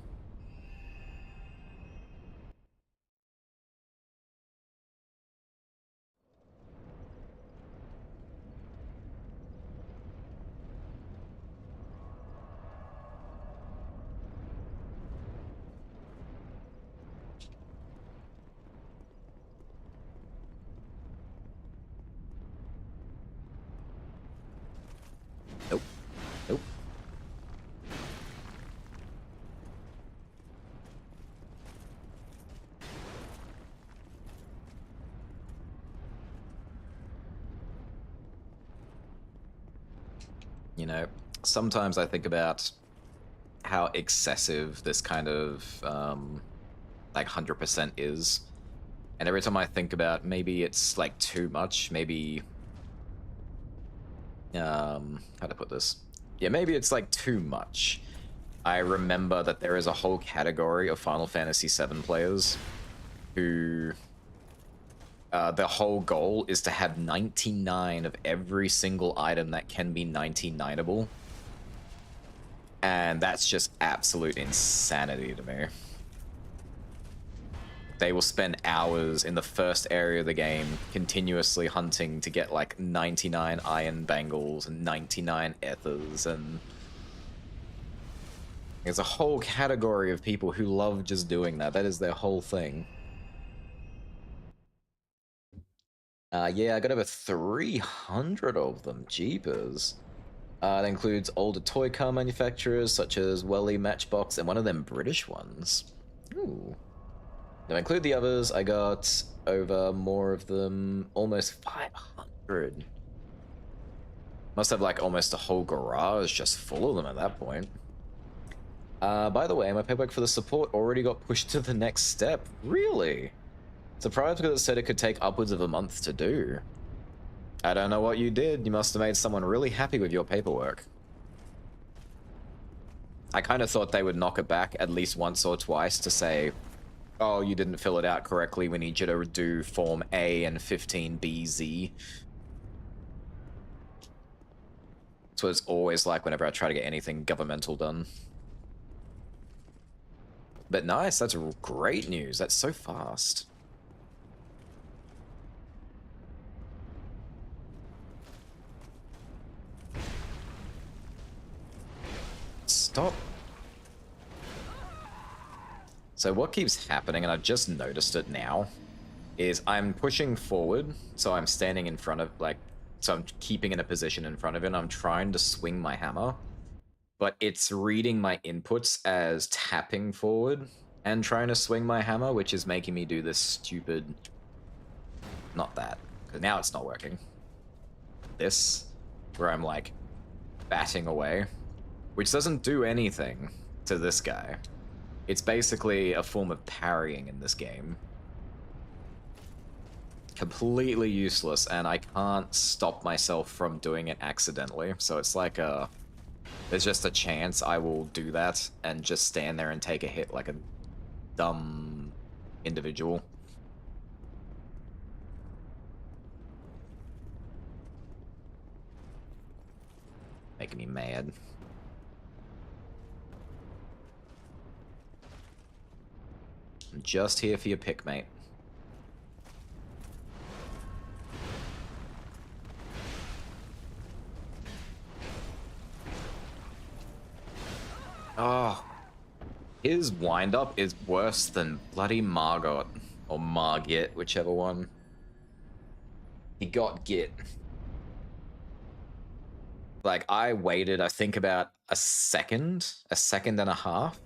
You know, sometimes I think about how excessive this kind of like 100% is, and every time I think about maybe it's like too much, maybe how to put this? Yeah, maybe it's like too much. I remember that there is a whole category of Final Fantasy VII players who the whole goal is to have 99 of every single item that can be 99able. And that's just absolute insanity to me. They will spend hours in the first area of the game continuously hunting to get like 99 iron bangles and 99 ethers, and there's a whole category of people who love just doing that. That is their whole thing. Yeah, I got over 300 of them. Jeepers. That includes older toy car manufacturers such as Welly, Matchbox, and one of them British ones. Ooh. Now include the others, I got over more of them, almost 500. Must have like almost a whole garage just full of them at that point. By the way, my paperwork for the support already got pushed to the next step. Really? Surprised because it said it could take upwards of a month to do. I don't know what you did. You must have made someone really happy with your paperwork. I kind of thought they would knock it back at least once or twice to say, oh, you didn't fill it out correctly. We need you to do Form A and 15BZ. That's what it's always like whenever I try to get anything governmental done. But nice, that's great news. That's so fast. Stop. So what keeps happening, and I just noticed it now, is I'm pushing forward, so I'm standing in front of, like, so I'm keeping in a position in front of it, and I'm trying to swing my hammer, but it's reading my inputs as tapping forward and trying to swing my hammer, which is making me do this stupid... Not that, because now it's not working. This, where I'm, like, batting away, which doesn't do anything to this guy. It's basically a form of parrying in this game. Completely useless, and I can't stop myself from doing it accidentally. So it's like there's just a chance I will do that and just stand there and take a hit like a dumb individual. Making me mad. I'm just here for your pick, mate. Oh, his wind-up is worse than bloody Margot, or Margit, whichever one. He got Git. Like, I waited, I think, about a second and a half,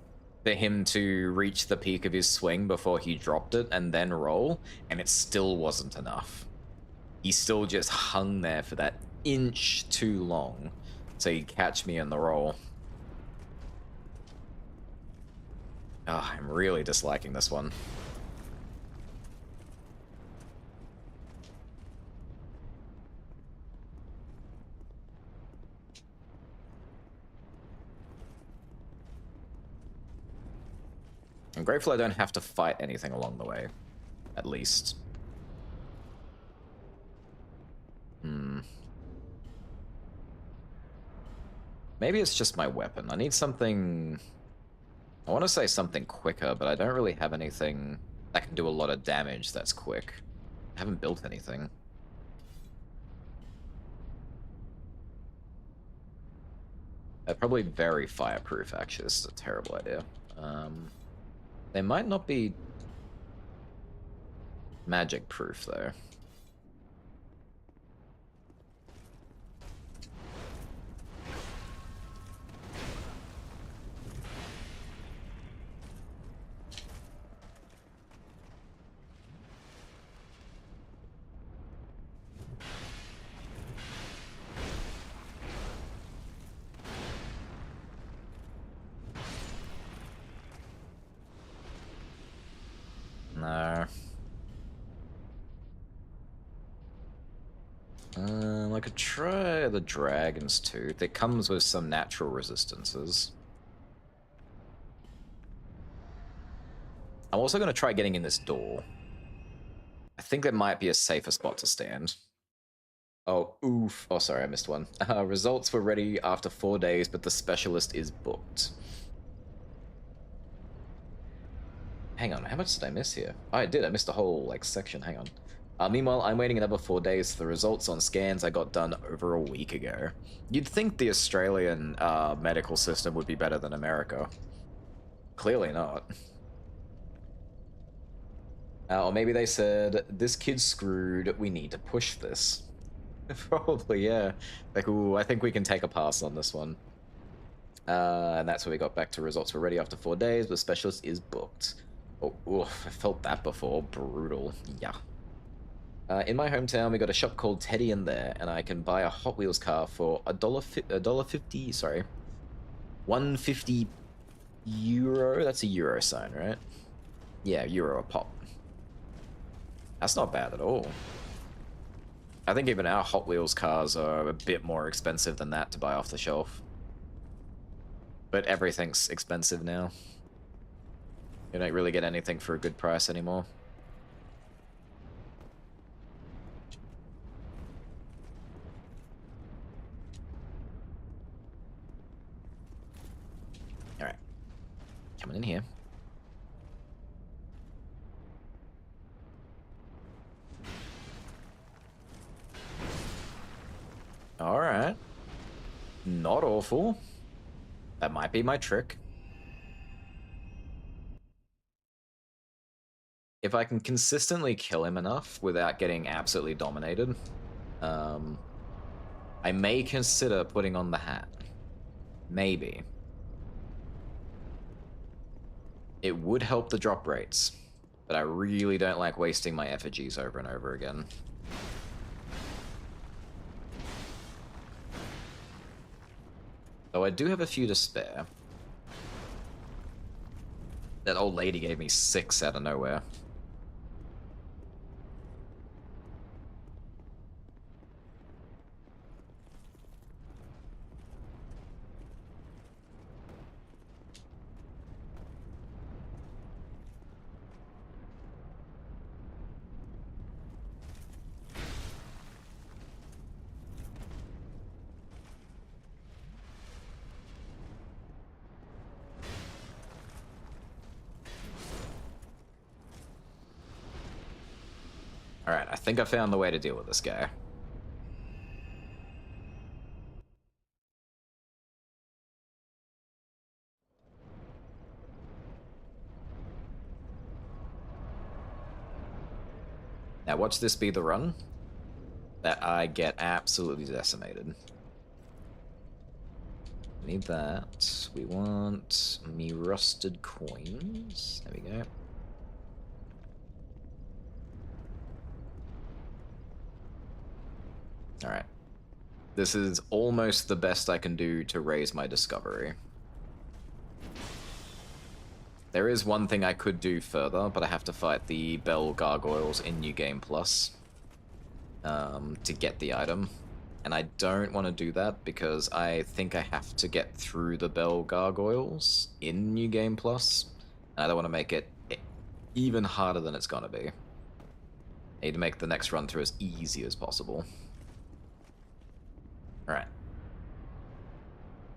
for him to reach the peak of his swing before he dropped it and then roll, and it still wasn't enough. He still just hung there for that inch too long, so he'd catch me in the roll. Oh, I'm really disliking this one. I'm grateful I don't have to fight anything along the way, at least. Maybe it's just my weapon. I need something... I want to say something quicker, but I don't really have anything that can do a lot of damage that's quick. I haven't built anything. They're probably very fireproof, actually. This is a terrible idea. They might not be magic proof, though. I could try the Dragon's Tooth. It comes with some natural resistances. I'm also going to try getting in this door. I think there might be a safer spot to stand. Oh, oof. Oh, sorry, I missed one. Results were ready after 4 days, but the specialist is booked. Hang on, how much did I miss here? Oh, I did. I missed a whole, like, section. Hang on. Meanwhile, I'm waiting another 4 days for the results on scans I got done over a week ago. You'd think the Australian medical system would be better than America. Clearly not. Or maybe they said, this kid's screwed, we need to push this. Probably, yeah. Like, ooh, I think we can take a pass on this one. And that's where we got back to results were ready after 4 days, but specialist is booked. Oh, oof, I felt that before. Brutal. Yeah. In my hometown, we got a shop called Teddy in there, and I can buy a Hot Wheels car for $1.50, sorry. 150 euro? That's a euro sign, right? Yeah, euro a pop. That's not bad at all. I think even our Hot Wheels cars are a bit more expensive than that to buy off the shelf. But everything's expensive now. You don't really get anything for a good price anymore. Alright. Coming in here. Alright. Not awful. That might be my trick. If I can consistently kill him enough without getting absolutely dominated, I may consider putting on the hat. Maybe. It would help the drop rates, but I really don't like wasting my effigies over and over again. Though I do have a few to spare. That old lady gave me 6 out of nowhere. Alright, I think I found the way to deal with this guy. Now watch this be the run that I get absolutely decimated. Need that. We want me rusted coins. There we go. Alright. This is almost the best I can do to raise my discovery. There is one thing I could do further, but I have to fight the Bell Gargoyles in New Game Plus to get the item. And I don't want to do that because I think I have to get through the Bell Gargoyles in New Game Plus. And I don't want to make it even harder than it's gonna be. I need to make the next run through as easy as possible. Alright.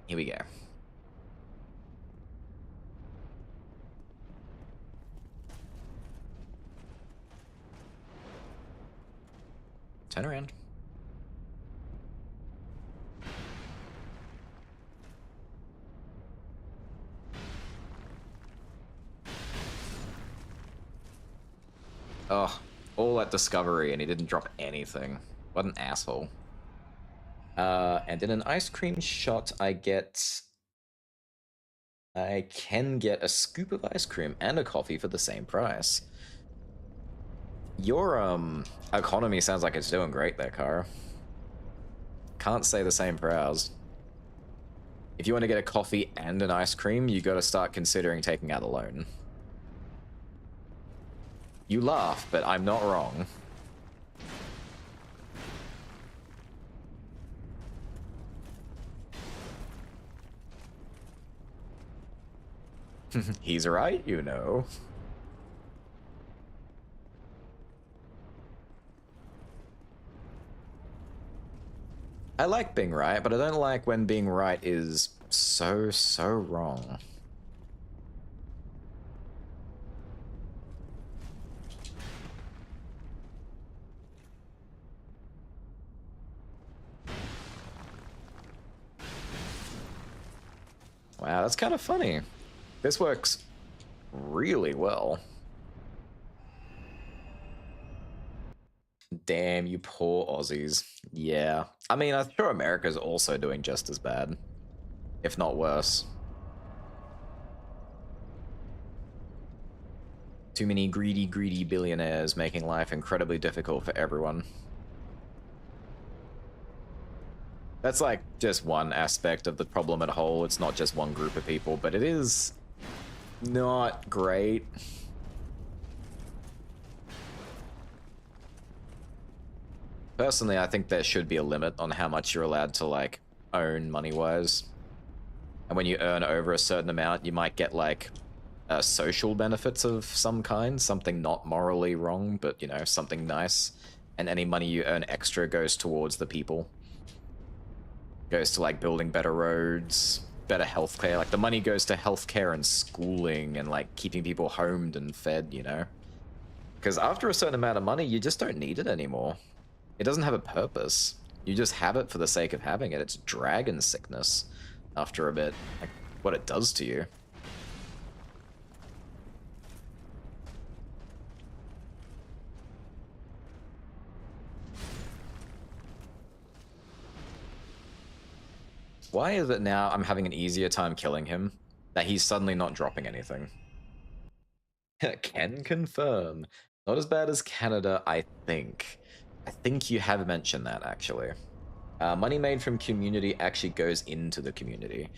Here we go. Turn around. Oh, all that discovery and he didn't drop anything. What an asshole. And in an ice cream shot, I can get a scoop of ice cream and a coffee for the same price. Your economy sounds like it's doing great there, Kara. Can't say the same for ours. If you want to get a coffee and an ice cream, you got to start considering taking out a loan. You laugh, but I'm not wrong. He's right, you know. I like being right, but I don't like when being right is so wrong. Wow, that's kind of funny. This works really well. Damn, you poor Aussies. Yeah. I mean, I'm sure America's also doing just as bad, if not worse. Too many greedy billionaires making life incredibly difficult for everyone. That's like just one aspect of the problem at whole. It's not just one group of people, but it is not great. Personally, I think there should be a limit on how much you're allowed to like own money-wise. And when you earn over a certain amount, you might get like social benefits of some kind, something not morally wrong, but you know, something nice. And any money you earn extra goes towards the people. Goes to like building better roads, better healthcare. Like the money goes to healthcare and schooling and like keeping people homed and fed, you know? Because after a certain amount of money, you just don't need it anymore. It doesn't have a purpose. You just have it for the sake of having it. It's dragon sickness after a bit. Like what it does to you. Why is it now I'm having an easier time killing him that he's suddenly not dropping anything? Can confirm. Not as bad as Canada, I think. I think you have mentioned that, actually. Money made from community actually goes into the community.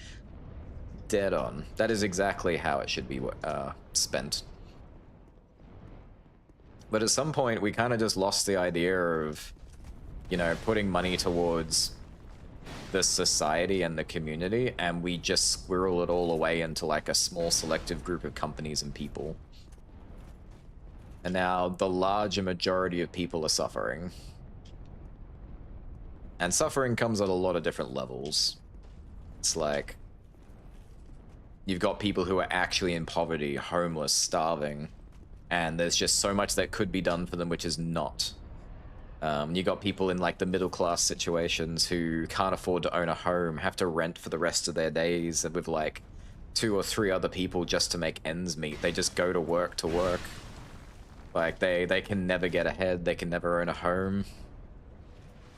Dead on. That is exactly how it should be spent. But at some point, we kind of just lost the idea of, you know, putting money towards the society and the community, and we just squirrel it all away into like a small selective group of companies and people. And now the larger majority of people are suffering. And suffering comes at a lot of different levels. It's like you've got people who are actually in poverty, homeless, starving, and there's just so much that could be done for them which is not. You got people in like the middle class situations who can't afford to own a home, have to rent for the rest of their days with like 2 or 3 other people just to make ends meet. They just go to work. Like they can never get ahead, they can never own a home.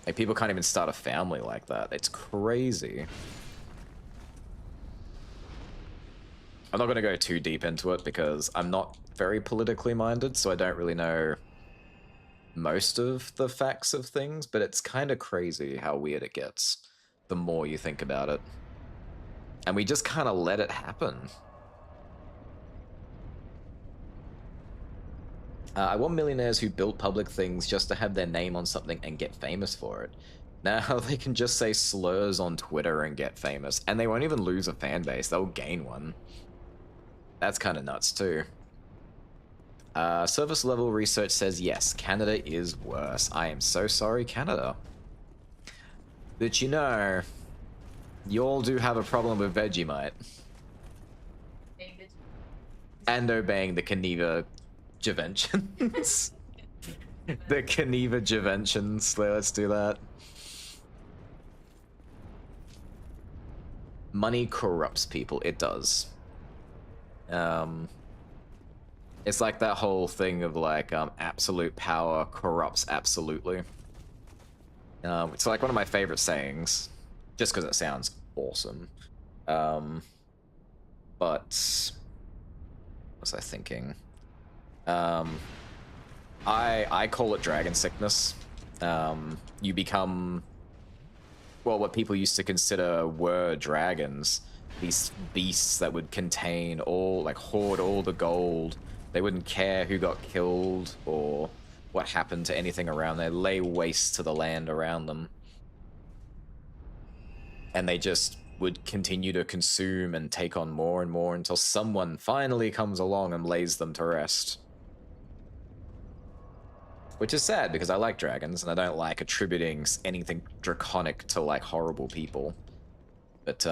Like people can't even start a family like that. It's crazy. I'm not gonna go too deep into it because I'm not very politically minded, so I don't really know most of the facts of things, but it's kind of crazy how weird it gets the more you think about it. And we just kind of let it happen. I want millionaires who built public things just to have their name on something and get famous for it. Now they can just say slurs on Twitter and get famous, and they won't even lose a fan base, they'll gain one. That's kind of nuts too. Service level research says yes, Canada is worse. I am so sorry, Canada. But you know, you all do have a problem with Vegemite. And obeying the Geneva Conventions. The Geneva Conventions. Let's do that. Money corrupts people. It does. It's like that whole thing of like absolute power corrupts absolutely. It's like one of my favorite sayings, just because it sounds awesome. But what was I thinking? I call it dragon sickness. You become, well, what people used to consider were dragons. These beasts that would contain all, like, hoard all the gold. They wouldn't care who got killed or what happened to anything around there. Lay waste to the land around them. And they just would continue to consume and take on more and more until someone finally comes along and lays them to rest. Which is sad, because I like dragons, and I don't like attributing anything draconic to, like, horrible people. But,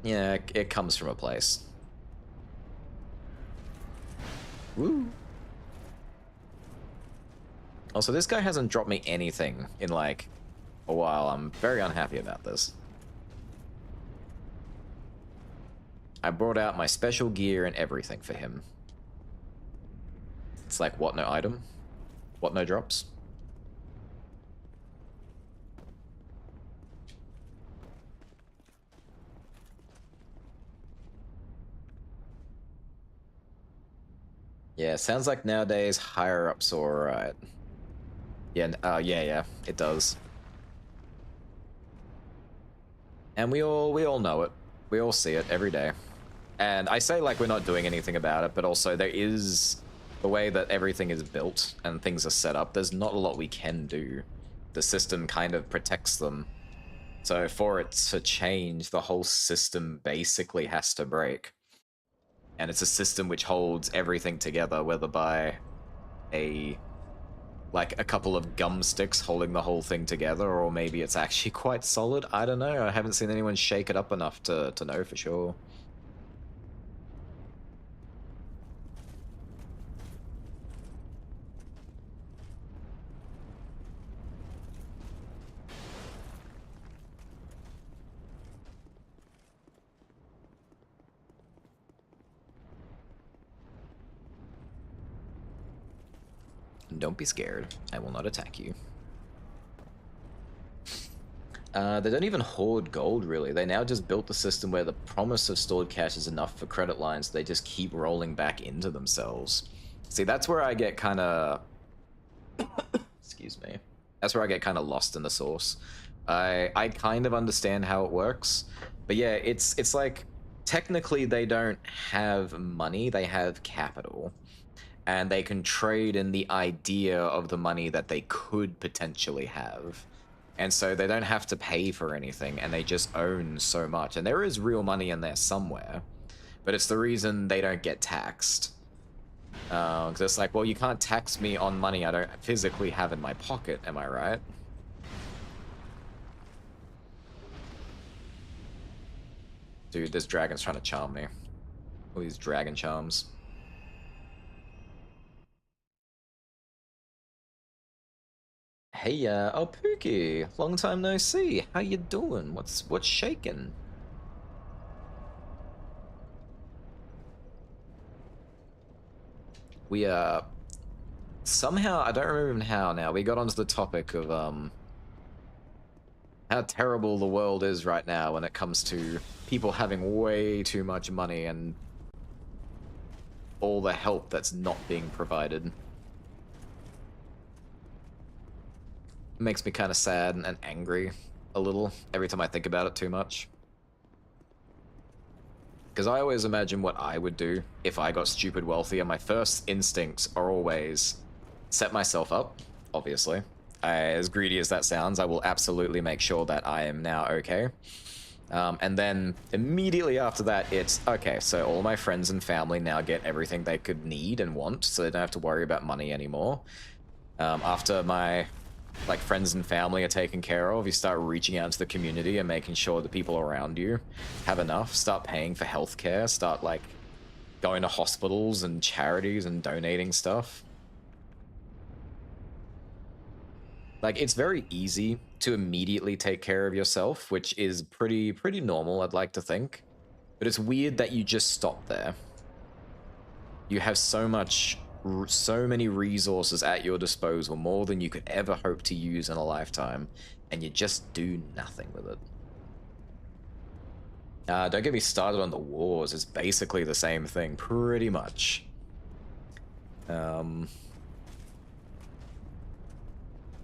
yeah, it comes from a place. Woo! Also, this guy hasn't dropped me anything in, like, a while. I'm very unhappy about this. I brought out my special gear and everything for him. It's like, what, no item? What, no drops? Yeah, sounds like nowadays higher ups are alright. Yeah, yeah, it does. And we all know it. We all see it every day. And I say like we're not doing anything about it, but also there is the way that everything is built and things are set up. There's not a lot we can do. The system kind of protects them. So for it to change, the whole system basically has to break. And it's a system which holds everything together, whether by a couple of gum sticks holding the whole thing together, or maybe it's actually quite solid. I don't know. I haven't seen anyone shake it up enough to know for sure. Don't be scared. I will not attack you. They don't even hoard gold, really. They now just built the system where the promise of stored cash is enough for credit lines. They just keep rolling back into themselves. See, that's where I get kind of... Excuse me. That's where I get kind of lost in the source. I kind of understand how it works. But yeah, it's like, technically they don't have money, they have capital. And they can trade in the idea of the money that they could potentially have. And so they don't have to pay for anything, and they just own so much. And there is real money in there somewhere, but it's the reason they don't get taxed. Because it's like, well, you can't tax me on money I don't physically have in my pocket, am I right? Dude, this dragon's trying to charm me. All these dragon charms. Hey, oh Pookie, long time no see. How you doing? What's shaking? We somehow, I don't remember even how now, we got onto the topic of how terrible the world is right now when it comes to people having way too much money and all the help that's not being provided. It makes me kind of sad and angry a little every time I think about it too much. Because I always imagine what I would do if I got stupid wealthy, and my first instincts are always set myself up, obviously. As greedy as that sounds, I will absolutely make sure that I am now okay. And then immediately after that, it's, okay, so all my friends and family now get everything they could need and want, so they don't have to worry about money anymore. After my friends and family are taken care of, you start reaching out to the community and making sure the people around you have enough. Start paying for healthcare. Start going to hospitals and charities and donating stuff. It's very easy to immediately take care of yourself, which is pretty normal, I'd like to think. But it's weird that you just stop there. You have so many resources at your disposal, more than you could ever hope to use in a lifetime, and you just do nothing with it. Don't get me started on the wars. It's basically the same thing, pretty much.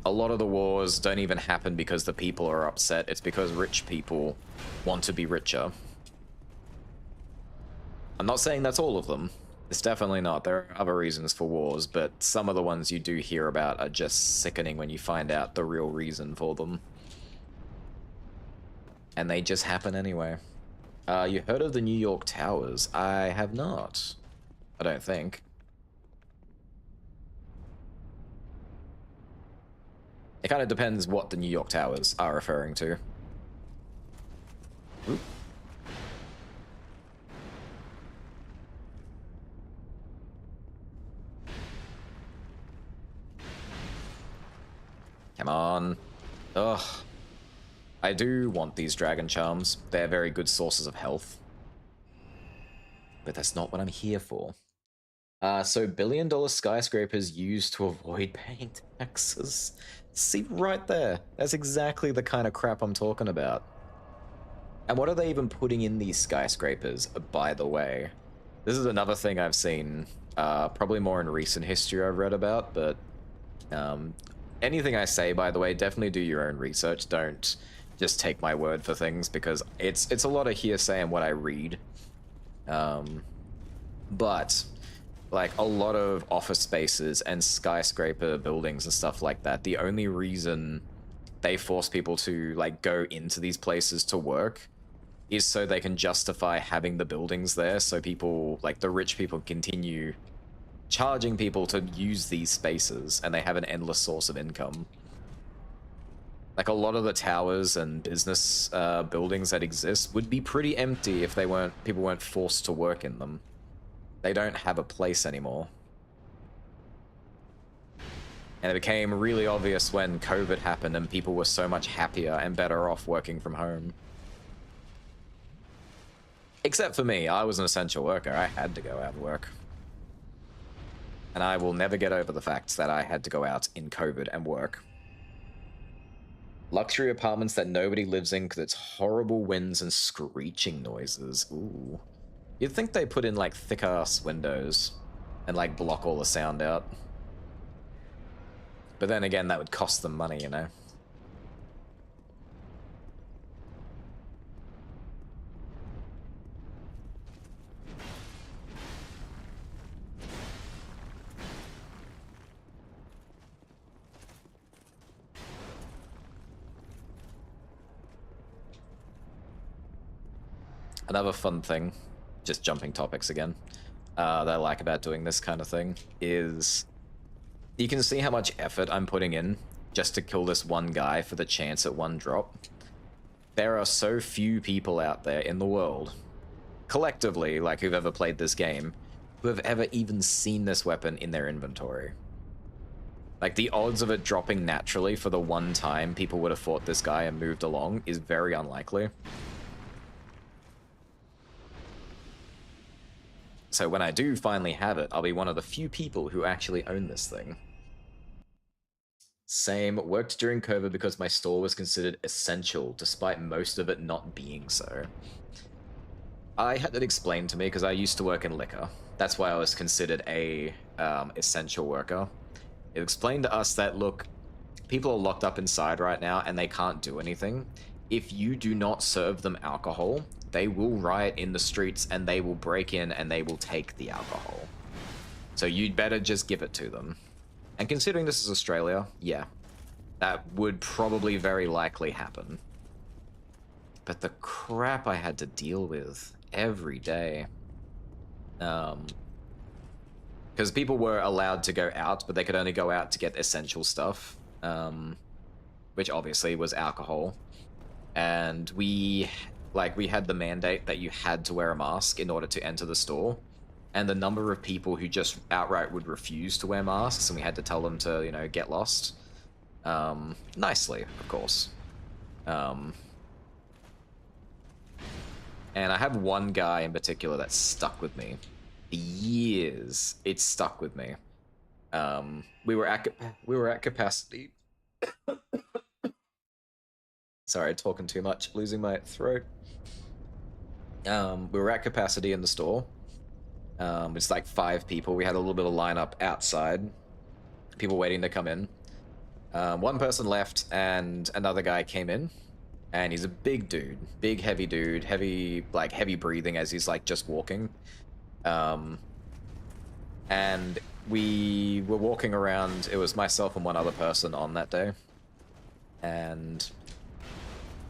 A lot of the wars don't even happen because the people are upset. It's because rich people want to be richer. I'm not saying that's all of them. It's definitely not. There are other reasons for wars, but some of the ones you do hear about are just sickening when you find out the real reason for them. and they just happen anyway. You heard of the New York Towers? I have not. I don't think. It kind of depends what the New York Towers are referring to. Oop. Come on. Ugh. I do want these dragon charms. They're very good sources of health. But that's not what I'm here for. So billion-dollar skyscrapers used to avoid paying taxes. See right there. That's exactly the kind of crap I'm talking about. And what are they even putting in these skyscrapers, by the way? This is another thing I've seen, probably more in recent history I've read about, but anything I say, by the way, definitely do your own research. Don't just take my word for things, because it's a lot of hearsay and what I read. But like a lot of office spaces and skyscraper buildings and stuff like that, the only reason they force people to like go into these places to work is so they can justify having the buildings there, so people, like the rich people, continue charging people to use these spaces, and they have an endless source of income. Like a lot of the towers and business buildings that exist would be pretty empty if people weren't forced to work in them. They don't have a place anymore. And it became really obvious when COVID happened and people were so much happier and better off working from home. Except for me, I was an essential worker. I had to go out and work. And I will never get over the fact that I had to go out in COVID and work. Luxury apartments that nobody lives in because it's horrible winds and screeching noises. Ooh. You'd think they put in like thick-ass windows and like block all the sound out. But then again, that would cost them money, you know? Another fun thing, just jumping topics again, that I like about doing this kind of thing is you can see how much effort I'm putting in just to kill this one guy for the chance at one drop. There are so few people out there in the world, collectively, like who've ever played this game, who have ever even seen this weapon in their inventory. Like the odds of it dropping naturally for the one time people would have fought this guy and moved along is very unlikely. So when I do finally have it, I'll be one of the few people who actually own this thing. Same, worked during COVID because my store was considered essential, despite most of it not being so. I had it explained to me because I used to work in liquor. That's why I was considered a essential worker. It explained to us that, look, people are locked up inside right now and they can't do anything. If you do not serve them alcohol, they will riot in the streets and they will break in and they will take the alcohol. So you'd better just give it to them. And considering this is Australia, yeah, that would probably very likely happen. But the crap I had to deal with every day. Because people were allowed to go out, but they could only go out to get essential stuff. Which obviously was alcohol. And we had the mandate that you had to wear a mask in order to enter the store. And the number of people who just outright would refuse to wear masks, and we had to tell them to, you know, get lost. Nicely, of course. And I have one guy in particular that stuck with me. For years, it stuck with me. We were at capacity. Sorry, talking too much, losing my throat. We were at capacity in the store. It's like 5 people. We had a little bit of lineup outside. People waiting to come in. One person left and another guy came in. And he's a big dude. Big, heavy dude. Heavy breathing as he's like just walking. And we were walking around. It was myself and one other person on that day. And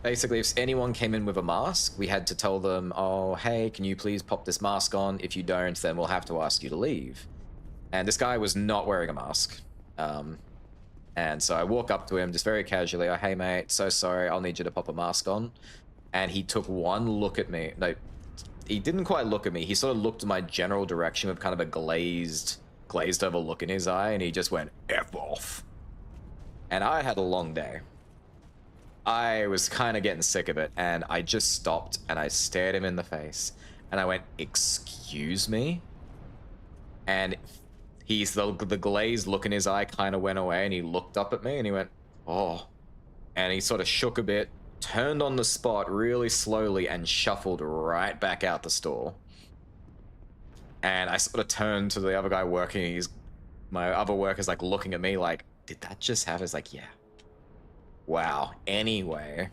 basically, if anyone came in with a mask, we had to tell them, oh, hey, can you please pop this mask on? If you don't, then we'll have to ask you to leave. And this guy was not wearing a mask. And so I walk up to him just very casually, oh, hey, mate, so sorry, I'll need you to pop a mask on. And he took one look at me. No, he didn't quite look at me. He sort of looked in my general direction with kind of a glazed over look in his eye, and he just went, F off. And I had a long day. I was kind of getting sick of it, and I just stopped, and I stared him in the face, and I went, excuse me? And the glazed look in his eye kind of went away, and he looked up at me, and he went, oh. And he sort of shook a bit, turned on the spot really slowly, and shuffled right back out the store. And I sort of turned to the other guy working, my other worker's like looking at me like, did that just happen? It's like, yeah. Wow. Anyway.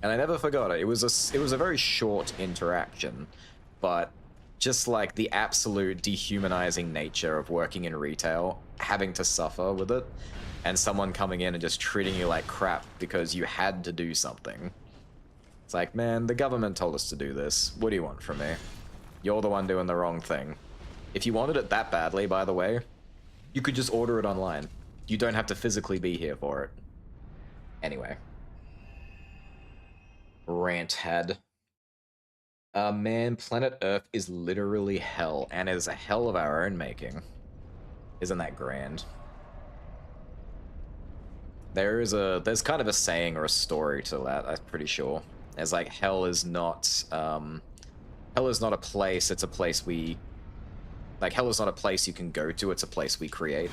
And I never forgot it. It was a very short interaction, but just like the absolute dehumanizing nature of working in retail, having to suffer with it, and someone coming in and just treating you like crap because you had to do something. It's like, man, the government told us to do this. What do you want from me? You're the one doing the wrong thing. If you wanted it that badly, by the way, you could just order it online. You don't have to physically be here for it. Anyway. Rant had. Man, planet Earth is literally hell, and it is a hell of our own making. Isn't that grand? There's kind of a saying or a story to that, I'm pretty sure. It's like, hell is not a place, it's a place we... Like, hell is not a place you can go to, it's a place we create.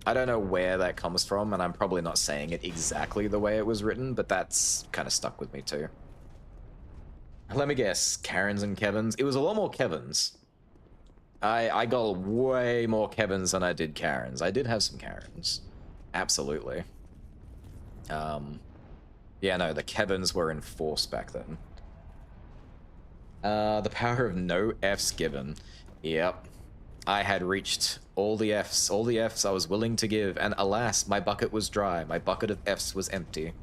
I don't know where that comes from, and I'm probably not saying it exactly the way it was written, but that's kind of stuck with me too. Let me guess, Karens and Kevins? It was a lot more Kevins. I got way more Kevins than I did Karens. I did have some Karens. Absolutely. Yeah, no, the Kevins were in force back then. The power of no Fs given. Yep. I had reached all the Fs I was willing to give, and alas, my bucket was dry. My bucket of Fs was empty.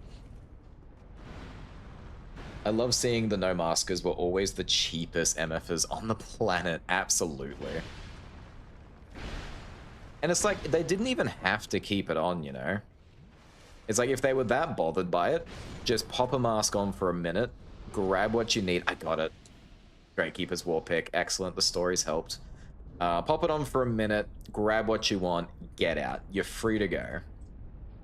I love seeing the no-maskers were always the cheapest MFers on the planet, absolutely. And it's like, they didn't even have to keep it on, you know? It's like, if they were that bothered by it, just pop a mask on for a minute, grab what you need. I got it. Great Keeper's War pick, excellent, the story's helped. Pop it on for a minute, grab what you want, get out. You're free to go.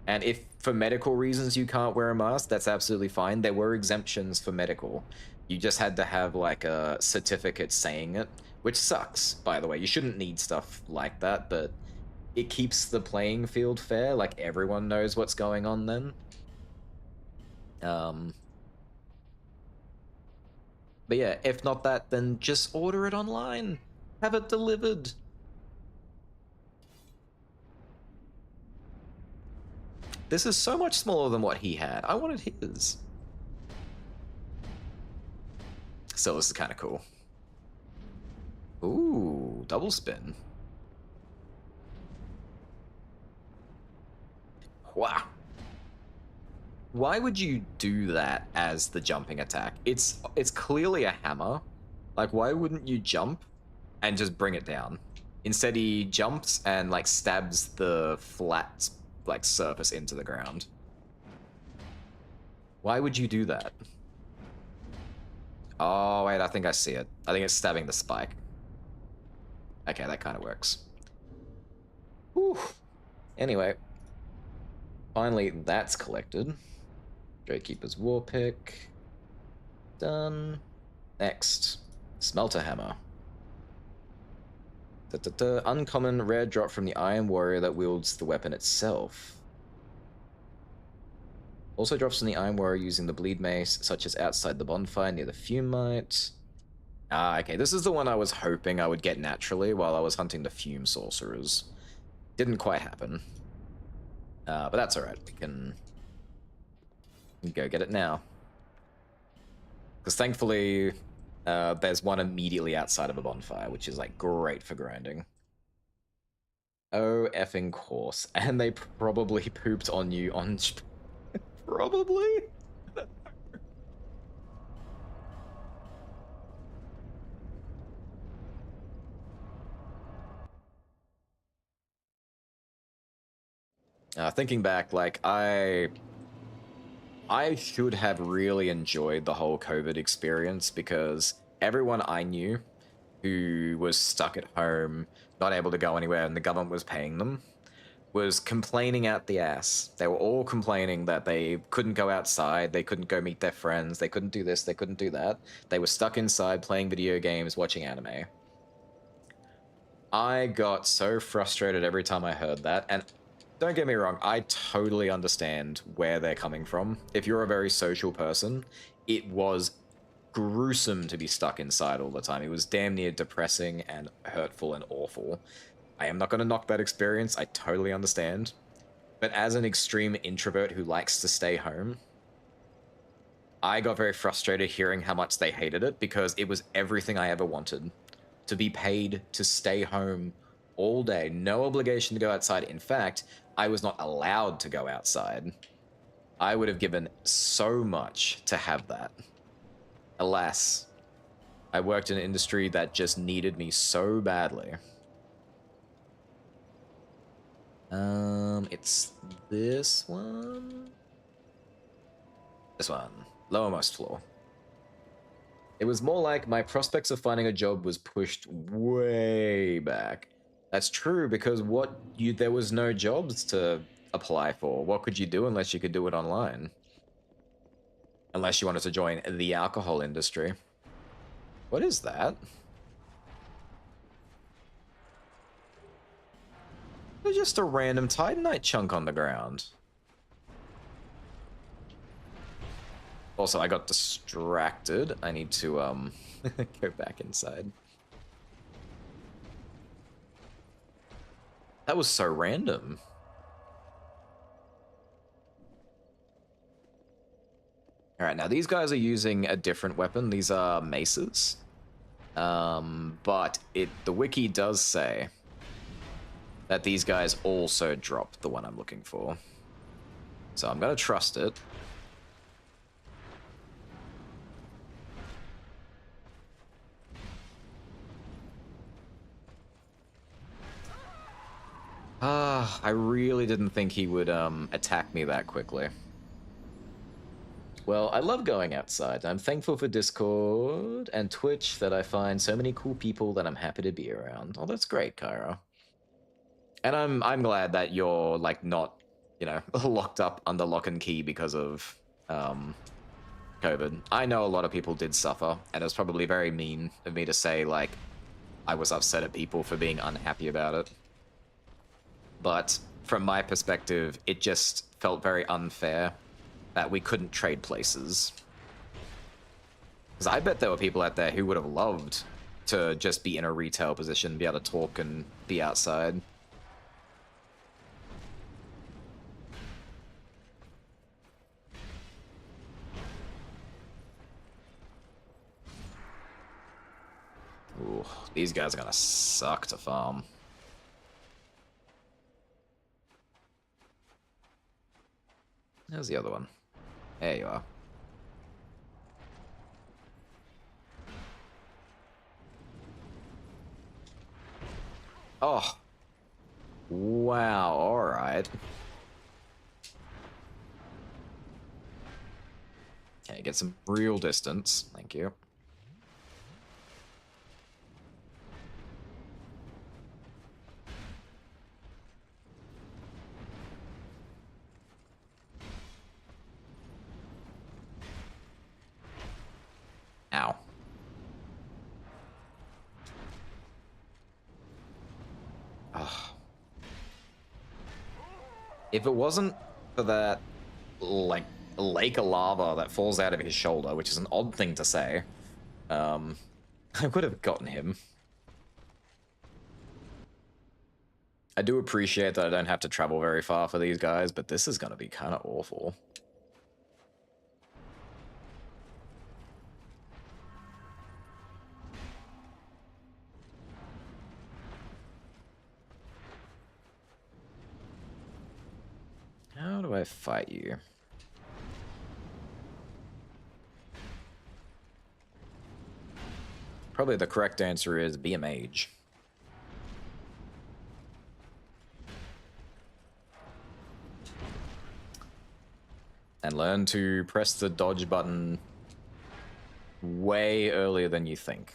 And if for medical reasons you can't wear a mask, that's absolutely fine. There were exemptions for medical. You just had to have like a certificate saying it, which sucks, by the way. You shouldn't need stuff like that, but it keeps the playing field fair. Like, everyone knows what's going on then. But yeah, if not that, then just order it online. Have it delivered. This is so much smaller than what he had. I wanted his. So this is kind of cool. Ooh, double spin. Wow. Why would you do that as the jumping attack? It's clearly a hammer. Like, why wouldn't you jump and just bring it down? Instead, he jumps and like stabs the flat like surface into the ground. Why would you do that? Oh wait, I think I see it. I think it's stabbing the spike. Okay, that kind of works. Whew. Anyway, finally that's collected. Gatekeeper's War pick. Done. Next, Smelter Hammer. Uncommon rare drop from the Iron Warrior that wields the weapon itself. Also drops from the Iron Warrior using the Bleed Mace, such as outside the bonfire near the Fumite. Ah, okay, this is the one I was hoping I would get naturally while I was hunting the Fume Sorcerers. Didn't quite happen. But that's alright, we can go get it now. Because thankfully, there's one immediately outside of a bonfire, which is like great for grinding. Oh, effing course. And they probably pooped on you on... Probably? Thinking back, like, I should have really enjoyed the whole COVID experience because everyone I knew who was stuck at home, not able to go anywhere, and the government was paying them, was complaining out the ass. They were all complaining that they couldn't go outside, they couldn't go meet their friends, they couldn't do this, they couldn't do that. They were stuck inside playing video games, watching anime. I got so frustrated every time I heard that, and don't get me wrong, I totally understand where they're coming from. If you're a very social person, it was gruesome to be stuck inside all the time. It was damn near depressing and hurtful and awful. I am not going to knock that experience, I totally understand. But as an extreme introvert who likes to stay home, I got very frustrated hearing how much they hated it because it was everything I ever wanted. To be paid to stay home all day, no obligation to go outside. In fact, I was not allowed to go outside. I would have given so much to have that. Alas, I worked in an industry that just needed me so badly. It's this one? This one. Lowermost floor. It was more like my prospects of finding a job was pushed way back. That's true because there was no jobs to apply for. What could you do unless you could do it online? Unless you wanted to join the alcohol industry. What is that? There's just a random Titanite chunk on the ground. Also, I got distracted. I need to, go back inside. That was so random. Alright, now these guys are using a different weapon. These are maces. But the wiki does say that these guys also drop the one I'm looking for. So I'm gonna trust it. I really didn't think he would attack me that quickly. Well, I love going outside. I'm thankful for Discord and Twitch that I find so many cool people that I'm happy to be around. Oh, that's great, Kyra. And I'm glad that you're like not, you know, locked up under lock and key because of COVID. I know a lot of people did suffer, and it was probably very mean of me to say like I was upset at people for being unhappy about it. But from my perspective, it just felt very unfair that we couldn't trade places. Because I bet there were people out there who would have loved to just be in a retail position, be able to talk and be outside. Ooh, these guys are gonna suck to farm. There's the other one. There you are. Oh. Wow, alright. Okay, get some real distance. Thank you. Ow. Ugh. If it wasn't for that, like, lake of lava that falls out of his shoulder, which is an odd thing to say, I would have gotten him. I do appreciate that I don't have to travel very far for these guys, but this is going to be kind of awful. I fight you? Probably the correct answer is be a mage. And learn to press the dodge button way earlier than you think.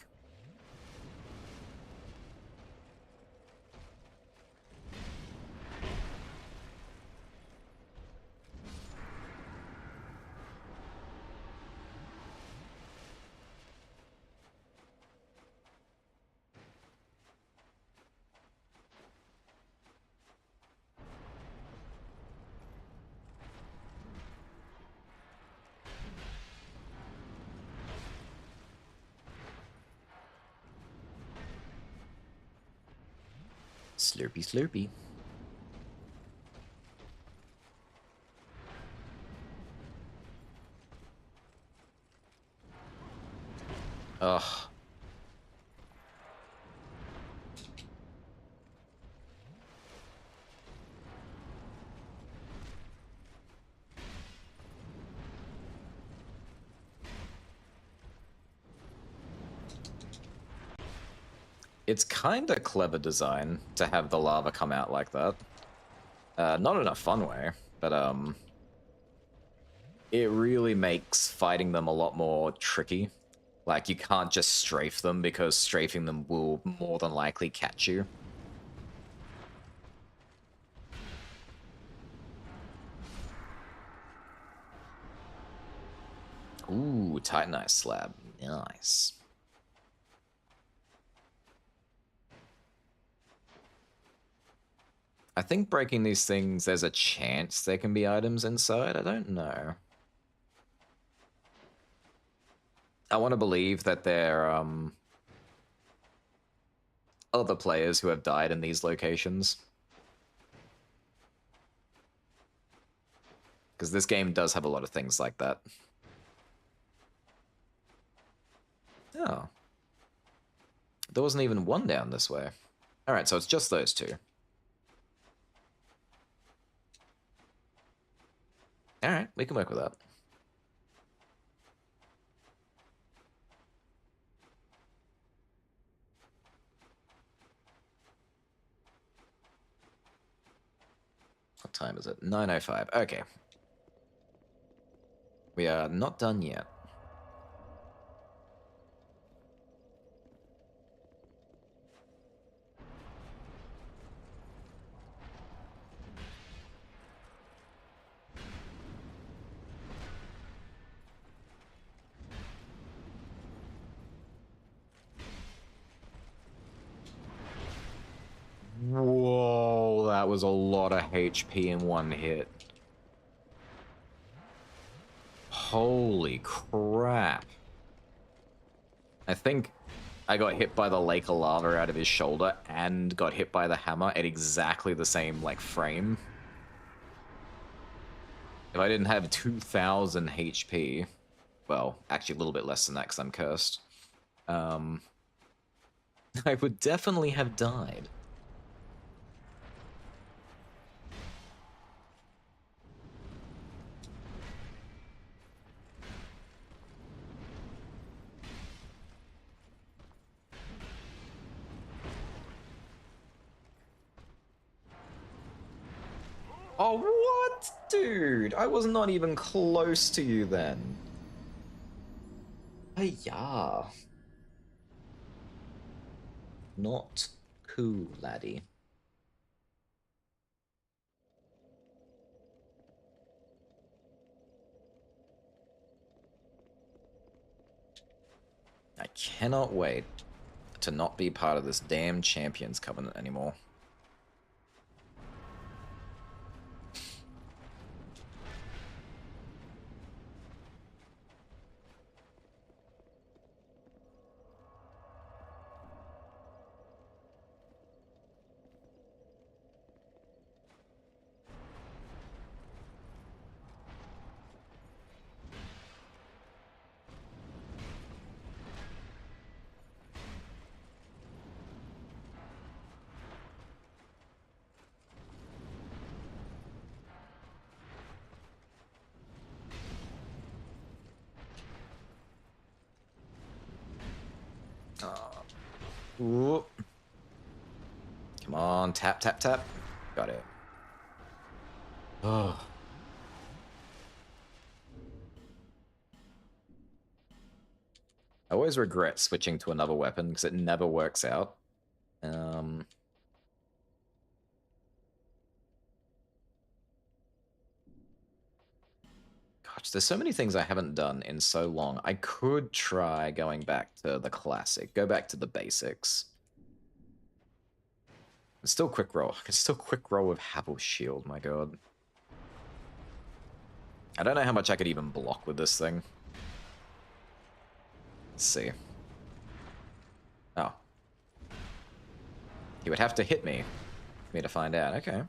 Slurpy, slurpy. Ugh. It's kind of clever design to have the lava come out like that. Not in a fun way, but it really makes fighting them a lot more tricky. Like, you can't just strafe them because strafing them will more than likely catch you. Ooh, Titanized slab. Nice. I think breaking these things, there's a chance there can be items inside. I don't know. I want to believe that there are other players who have died in these locations. Because this game does have a lot of things like that. Oh. There wasn't even one down this way. Alright, so it's just those two. Alright, we can work with that. What time is it? 9:05. Okay. We are not done yet. Whoa, that was a lot of HP in one hit. Holy crap. I think I got hit by the lake of lava out of his shoulder and got hit by the hammer at exactly the same, like, frame. If I didn't have 2,000 HP, well, actually a little bit less than that because I'm cursed, I would definitely have died. Oh, what? Dude, I was not even close to you then. Hey, yeah. Not cool, laddie. I cannot wait to not be part of this damn Champions Covenant anymore. Oh. Ooh. Come on, tap, tap, tap. Got it. Oh. I always regret switching to another weapon because it never works out. Gosh, there's so many things I haven't done in so long. I could try going back to the classic, go back to the basics. It's still quick roll. I can still quick roll with Havel's shield, my god. I don't know how much I could even block with this thing. Let's see. Oh. He would have to hit me for me to find out. Okay.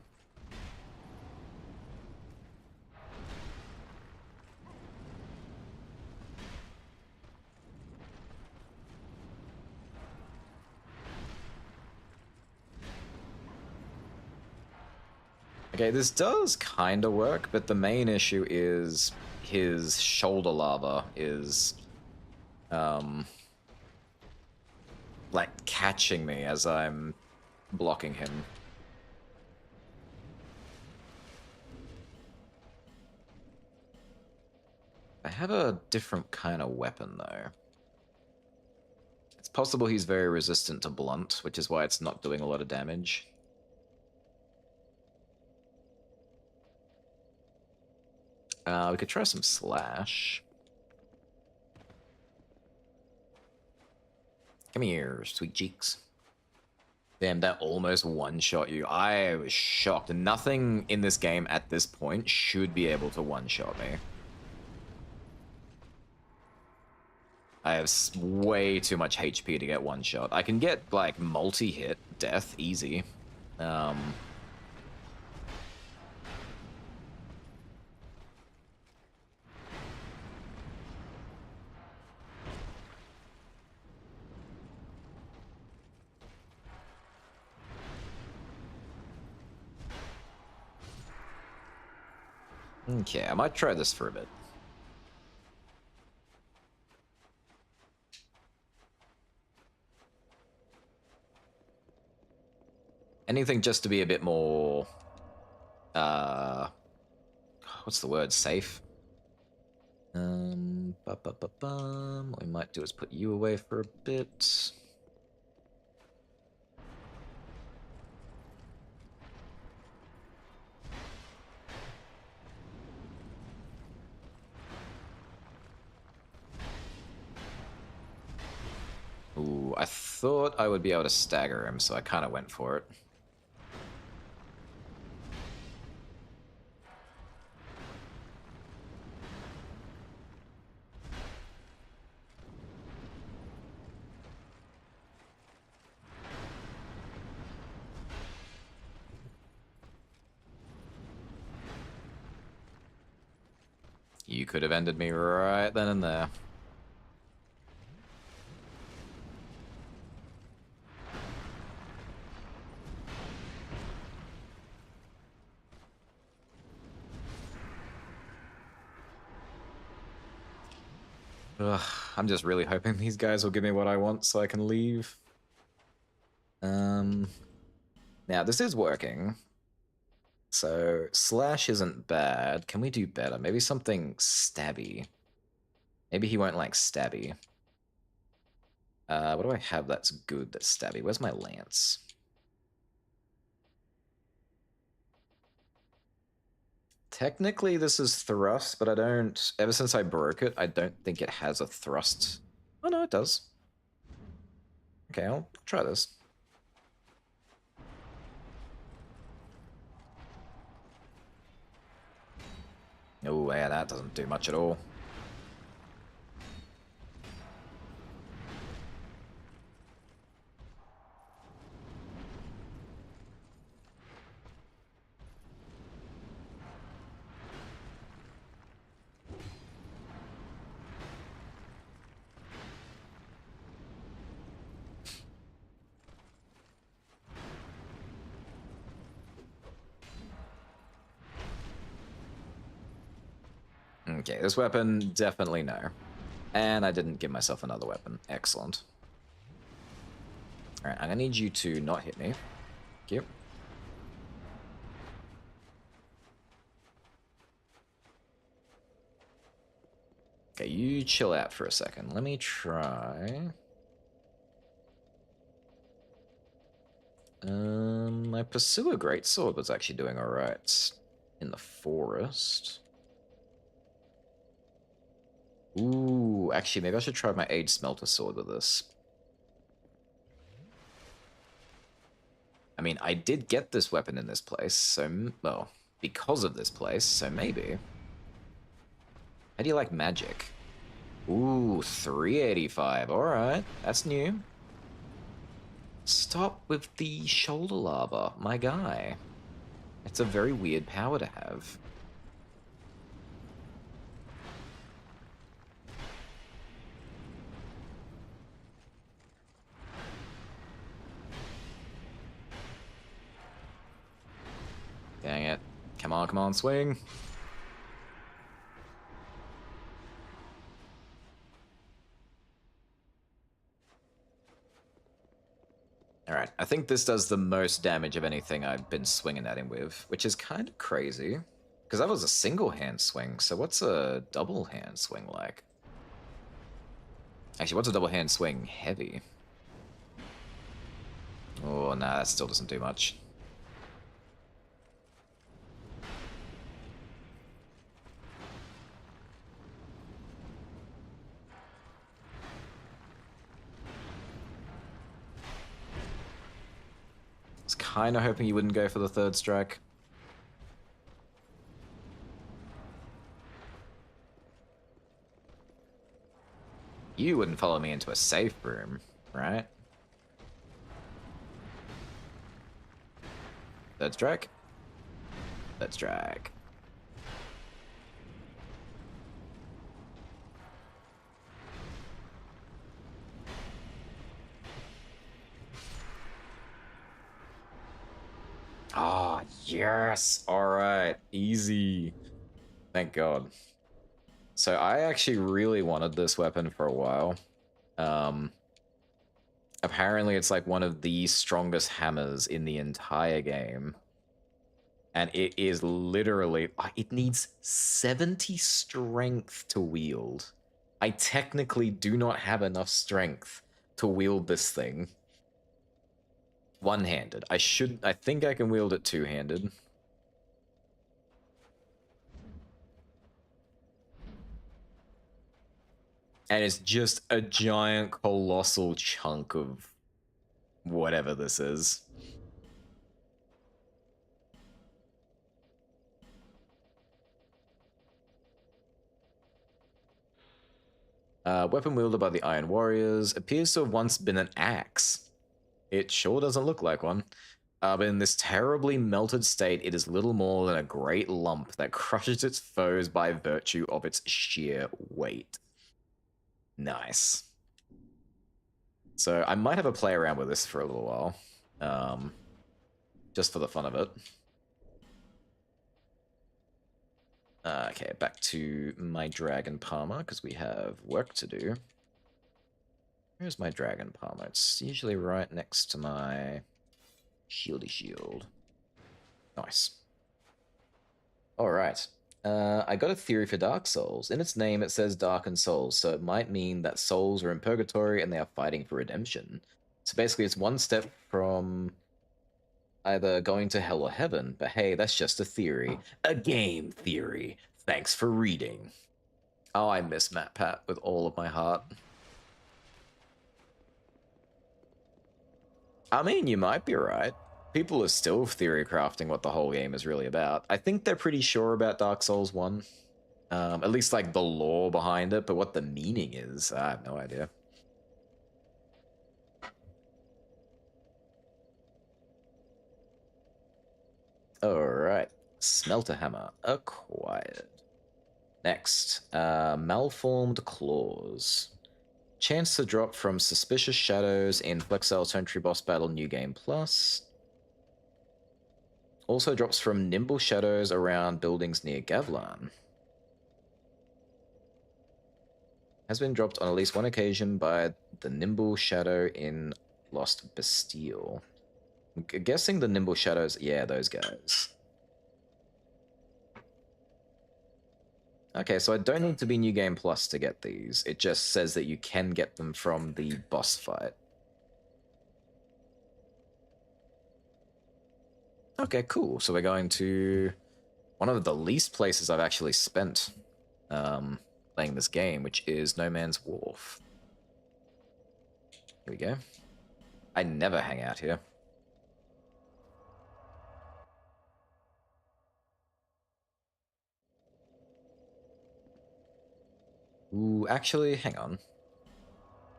Okay, this does kind of work, but the main issue is his shoulder lava is, like, catching me as I'm blocking him. I have a different kind of weapon, though. It's possible he's very resistant to blunt, which is why it's not doing a lot of damage. We could try some slash. Come here, sweet cheeks. Damn, that almost one-shot you. I was shocked. Nothing in this game at this point should be able to one-shot me. I have way too much HP to get one-shot. I can get, like, multi-hit death, easy. Okay, I might try this for a bit. Anything just to be a bit more, what's the word? Safe? What we might do is put you away for a bit. Ooh, I thought I would be able to stagger him, so I kind of went for it. You could have ended me right then and there. Ugh, I'm just really hoping these guys will give me what I want so I can leave. Now, this is working. So, slash isn't bad. Can we do better? Maybe something stabby. Maybe he won't like stabby. What do I have that's good that's stabby? Where's my lance? Technically, this is thrust, but I don't... Ever since I broke it, I don't think it has a thrust. Oh, no, it does. Okay, I'll try this. Oh, yeah, that doesn't do much at all. Okay, this weapon, definitely no. And I didn't give myself another weapon. Excellent. Alright, I'm gonna need you to not hit me. Thank you. Okay, you chill out for a second. Let me try. My Pursuer Greatsword was actually doing alright in the forest. Ooh, actually, maybe I should try my Age Smelter Sword with this. I mean, I did get this weapon in this place, so, well, because of this place, so maybe. How do you like magic? Ooh, 385, alright, that's new. Stop with the shoulder lava, my guy. It's a very weird power to have. Dang it. Come on, swing. Alright, I think this does the most damage of anything I've been swinging at him with, which is kind of crazy. Because that was a single hand swing, so what's a double hand swing like? Actually, what's a double hand swing heavy? Oh, nah, that still doesn't do much. I was kind of hoping you wouldn't go for the third strike. You wouldn't follow me into a safe room, right? Third strike. Third strike. Ah, yes! Alright, easy. Thank God. So I actually really wanted this weapon for a while. Apparently it's like one of the strongest hammers in the entire game. And it is literally, it needs 70 strength to wield. I technically do not have enough strength to wield this thing one-handed. I think I can wield it two-handed. And it's just a giant, colossal chunk of whatever this is. Weapon wielded by the Iron Warriors appears to have once been an axe. It sure doesn't look like one. But in this terribly melted state, it is little more than a great lump that crushes its foes by virtue of its sheer weight. Nice. So I might have a play around with this for a little while. Just for the fun of it. Okay, back to my Dragon Palmer, because we have work to do. Where's my Dragon Palmer? It's usually right next to my Shieldy Shield. Nice. Alright. I got a theory for Dark Souls. In its name, it says Darkened Souls, so it might mean that souls are in purgatory and they are fighting for redemption. So basically, it's one step from either going to hell or heaven, but hey, that's just a theory. A game theory. Thanks for reading. Oh, I miss MatPat with all of my heart. I mean, you might be right. People are still theory crafting what the whole game is really about. I think they're pretty sure about Dark Souls 1. At least, like, the lore behind it, but what the meaning is, I have no idea. Alright. Smelter Hammer acquired. Next, Malformed Claws. Chance to drop from Suspicious Shadows in Flexile Sentry Boss Battle New Game Plus. Also drops from Nimble Shadows around buildings near Gavlan. Has been dropped on at least one occasion by the Nimble Shadow in Lost Bastille. I'm guessing the Nimble Shadows, yeah, those guys. Okay, so I don't need to be New Game Plus to get these. It just says that you can get them from the boss fight. Okay, cool. So we're going to one of the least places I've actually spent playing this game, which is No Man's Wharf. Here we go. I never hang out here. Ooh, actually, hang on.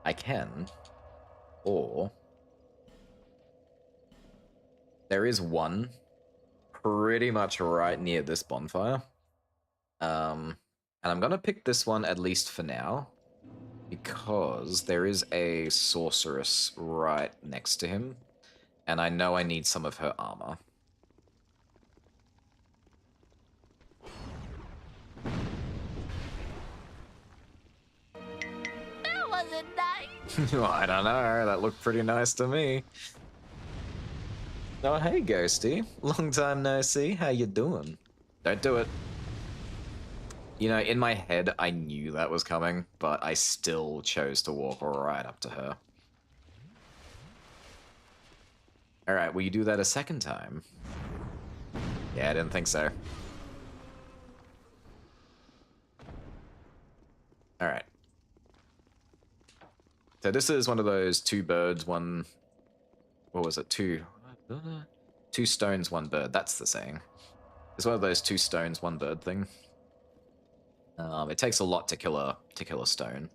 I can. Or... there is one pretty much right near this bonfire. And I'm gonna pick this one at least for now, because there is a sorceress right next to him, and I know I need some of her armor. That wasn't nice. Well, I don't know, that looked pretty nice to me. Oh, hey, Ghosty. Long time no see. How you doing? Don't do it. You know, in my head, I knew that was coming, but I still chose to walk right up to her. Alright, will you do that a second time? Yeah, I didn't think so. Alright. So this is one of those two birds, one... what was it? Two stones, one bird. That's the saying. It's one of those two stones, one bird thing. It takes a lot to kill a stone.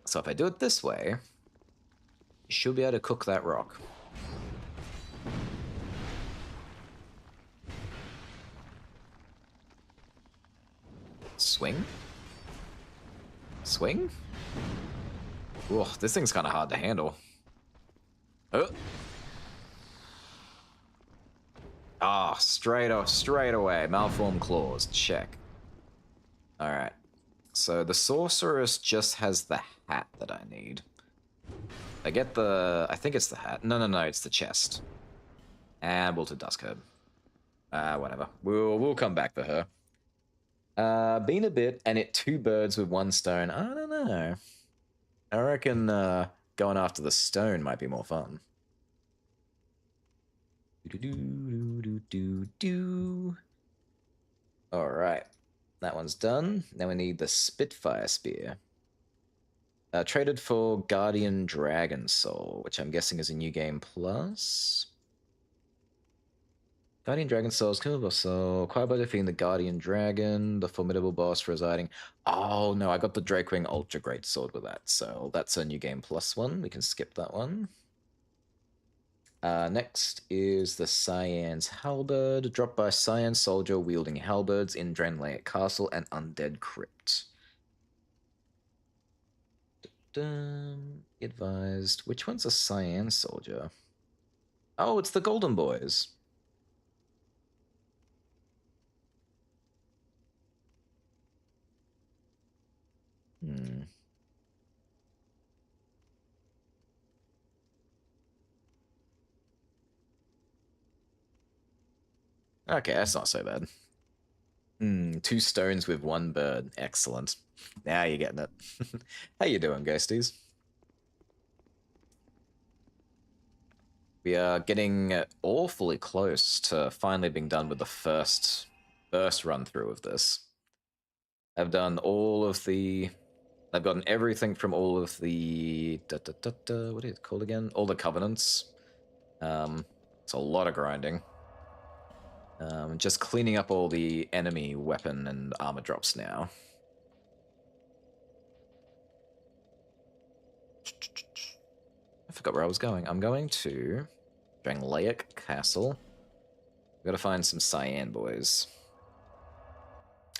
So if I do it this way, you should be able to cook that rock. Swing? Swing? Ooh, this thing's kind of hard to handle. Oh. Ah, straight away. Malformed claws, check. Alright. So the sorceress just has the hat that I need. I get the... I think it's the hat. No, it's the chest. And Wilted Duskherb. Whatever. We'll come back for her. Been a bit, and it 2 birds with 1 stone. I don't know. I reckon going after the stone might be more fun. Alright, that one's done. Now we need the Spitfire Spear. Traded for Guardian Dragon Soul, which I'm guessing is a New Game Plus. Guardian Dragon Soul's killable soul. Acquired by defeating the Guardian Dragon, the formidable boss residing... Oh no, I got the Drakewing Ultra Great Sword with that, so that's a New Game Plus one. We can skip that one. Next is the Cyan's Halberd, dropped by Cyan Soldier wielding halberds in Draenleic Castle and Undead Crypt. Advised. Which one's a Cyan Soldier? Oh, it's the Golden Boys. Okay, that's not so bad. 2 stones with 1 bird. Excellent. Now you're getting it. How you doing, ghosties? We are getting awfully close to finally being done with the first run through of this. I've done all of the... I've gotten everything from all of the... what is it called again? All the covenants. It's a lot of grinding. Just cleaning up all the enemy weapon and armor drops now. I forgot where I was going. I'm going to Draenleic Castle. I've got to find some Cyan boys.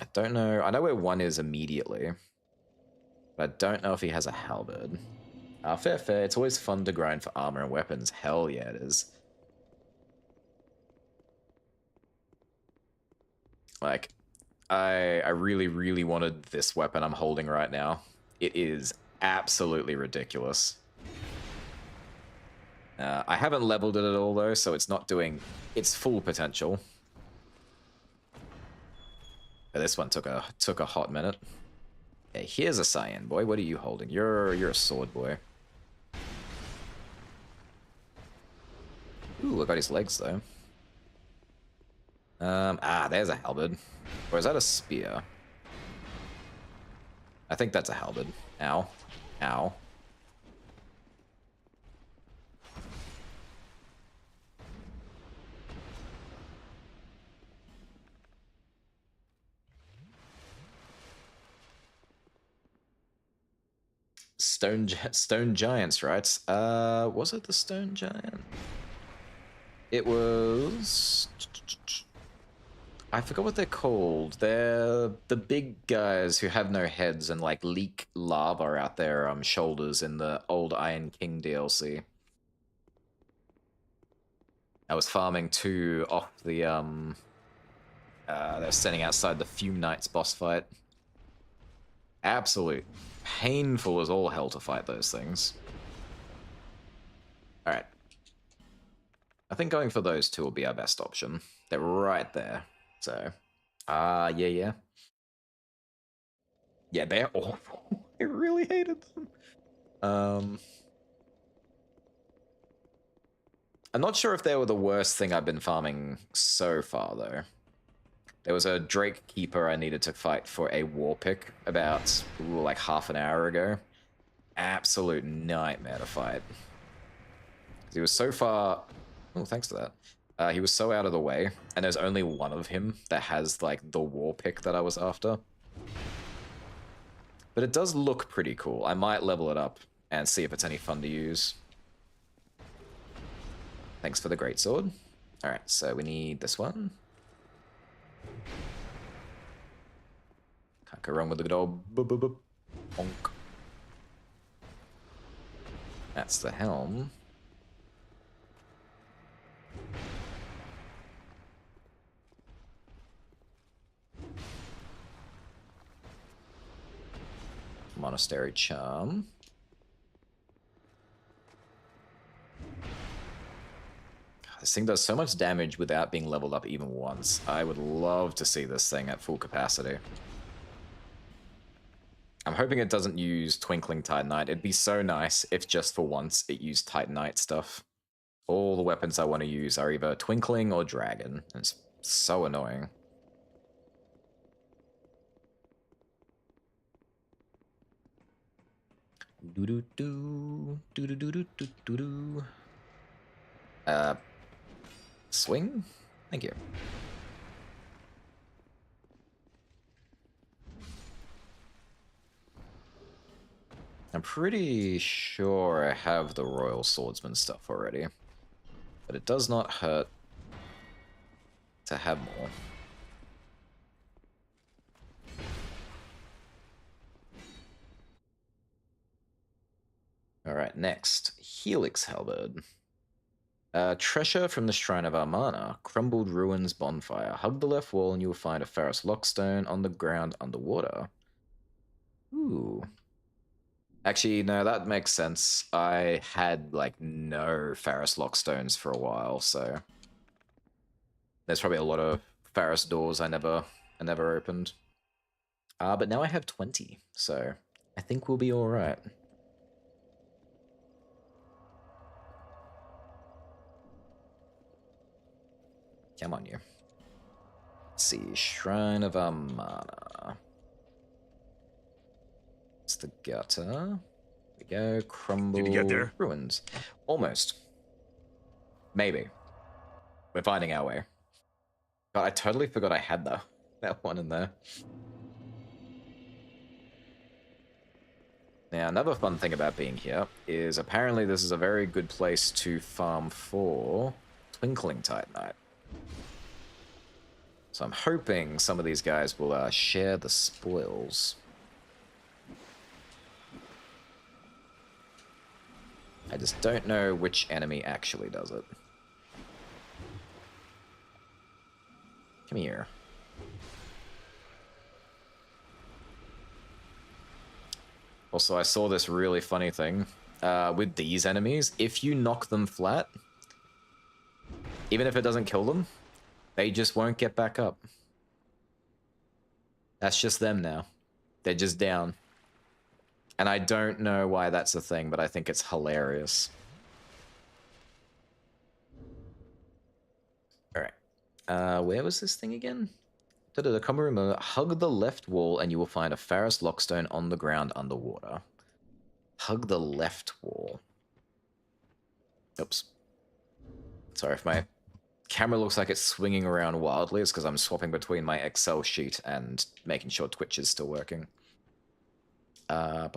I don't know. I know where one is immediately. But I don't know if he has a halberd. Fair. It's always fun to grind for armor and weapons. Hell yeah, it is. Like, I really, really wanted this weapon I'm holding right now. It is absolutely ridiculous. I haven't leveled it at all though, so it's not doing its full potential. But this one took a hot minute. Okay, here's a cyan boy. What are you holding? You're a sword boy. Ooh, I got his legs though. There's a halberd. Or is that a spear? I think that's a halberd. Ow. Ow. Stone giants, right? Was it the stone giant? It was... I forgot what they're called. They're the big guys who have no heads and like leak lava out their shoulders in the old Iron King DLC. I was farming 2 off the they're standing outside the Fume Knights boss fight. Absolute painful as all hell to fight those things. Alright. I think going for those 2 will be our best option. They're right there. So, yeah. Yeah, they're awful. I really hated them. I'm not sure if they were the worst thing I've been farming so far, though. There was a Drake Keeper I needed to fight for a war pick about, like half an hour ago. Absolute nightmare to fight. He was so far... Oh, thanks for that. He was so out of the way, and there's only one of him that has, like, the war pick that I was after. But it does look pretty cool. I might level it up and see if it's any fun to use. Thanks for the greatsword. Alright, so we need this one. Can't go wrong with the good old bonk. That's the helm. Monastery Charm. This thing does so much damage without being leveled up even once. I would love to see this thing at full capacity. I'm hoping it doesn't use Twinkling Titanite. It'd be so nice if just for once it used Titanite stuff. All the weapons I want to use are either Twinkling or Dragon. It's so annoying. Swing? Thank you. I'm pretty sure I have the Royal Swordsman stuff already, but it does not hurt to have more. Alright, next. Helix Halberd. Treasure from the Shrine of Amana. Crumbled Ruins Bonfire. Hug the left wall and you will find a Pharos Lockstone on the ground underwater. Ooh. Actually, no, that makes sense. I had, like, no Pharos Lockstones for a while, so... There's probably a lot of Pharos doors I never opened. But now I have 20, so I think we'll be alright. Come on, you. Let's see, Shrine of Amana. It's the gutter. There we go. Crumble. Did you get there? Ruins. Almost. Maybe. We're finding our way. God, I totally forgot I had that one in there. Now, another fun thing about being here is apparently this is a very good place to farm for Twinkling Titanite. So I'm hoping some of these guys will share the spoils. I just don't know which enemy actually does it. Come here. Also, I saw this really funny thing with these enemies. If you knock them flat, even if it doesn't kill them, they just won't get back up. That's just them now. They're just down. And I don't know why that's a thing, but I think it's hilarious. Alright. Where was this thing again? The common room. Hug the left wall and you will find a Pharos Lockstone on the ground underwater. Hug the left wall. Oops. Sorry if my camera looks like it's swinging around wildly. It's because I'm swapping between my Excel sheet and making sure Twitch is still working. Alright.